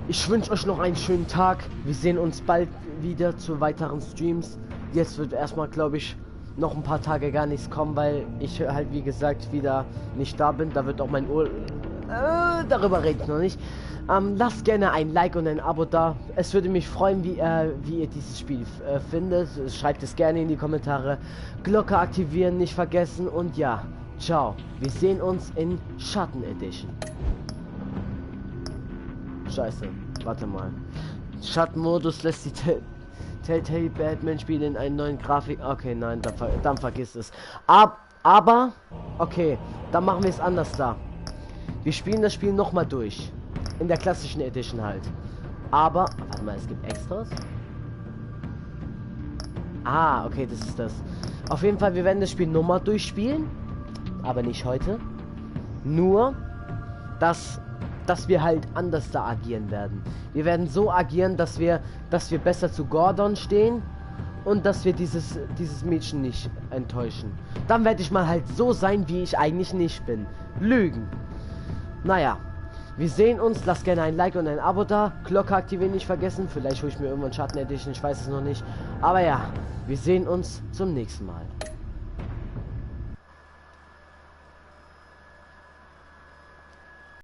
Ich wünsche euch noch einen schönen Tag. Wir sehen uns bald wieder zu weiteren Streams. Jetzt wird erstmal, glaube ich, noch ein paar Tage gar nichts kommen, weil ich halt, wie gesagt, wieder nicht da bin. Da wird auch mein Urlaub... darüber rede ich noch nicht. Lasst gerne ein Like und ein Abo da. Es würde mich freuen, wie ihr dieses Spiel findet. Schreibt es gerne in die Kommentare. Glocke aktivieren, nicht vergessen. Und ja, ciao. Wir sehen uns in Schatten Edition. Scheiße, warte mal. Schattenmodus lässt die Telltale Batman Spiele in einen neuen Grafik. Okay, nein, dann vergiss es. Aber, okay, dann machen wir es anders da. Wir spielen das Spiel nochmal durch. In der klassischen Edition halt. Aber, warte mal, es gibt Extras. Ah, okay, das ist das. Auf jeden Fall, wir werden das Spiel nochmal durchspielen. Aber nicht heute. Nur, dass wir halt anders da agieren werden. Wir werden so agieren, dass wir besser zu Gordon stehen und dass wir dieses Mädchen nicht enttäuschen. Dann werde ich mal halt so sein, wie ich eigentlich nicht bin. Lügen. Naja, wir sehen uns. Lasst gerne ein Like und ein Abo da. Glocke aktivieren nicht vergessen. Vielleicht hole ich mir irgendwann Schatten Edition, ich weiß es noch nicht. Aber ja, wir sehen uns zum nächsten Mal.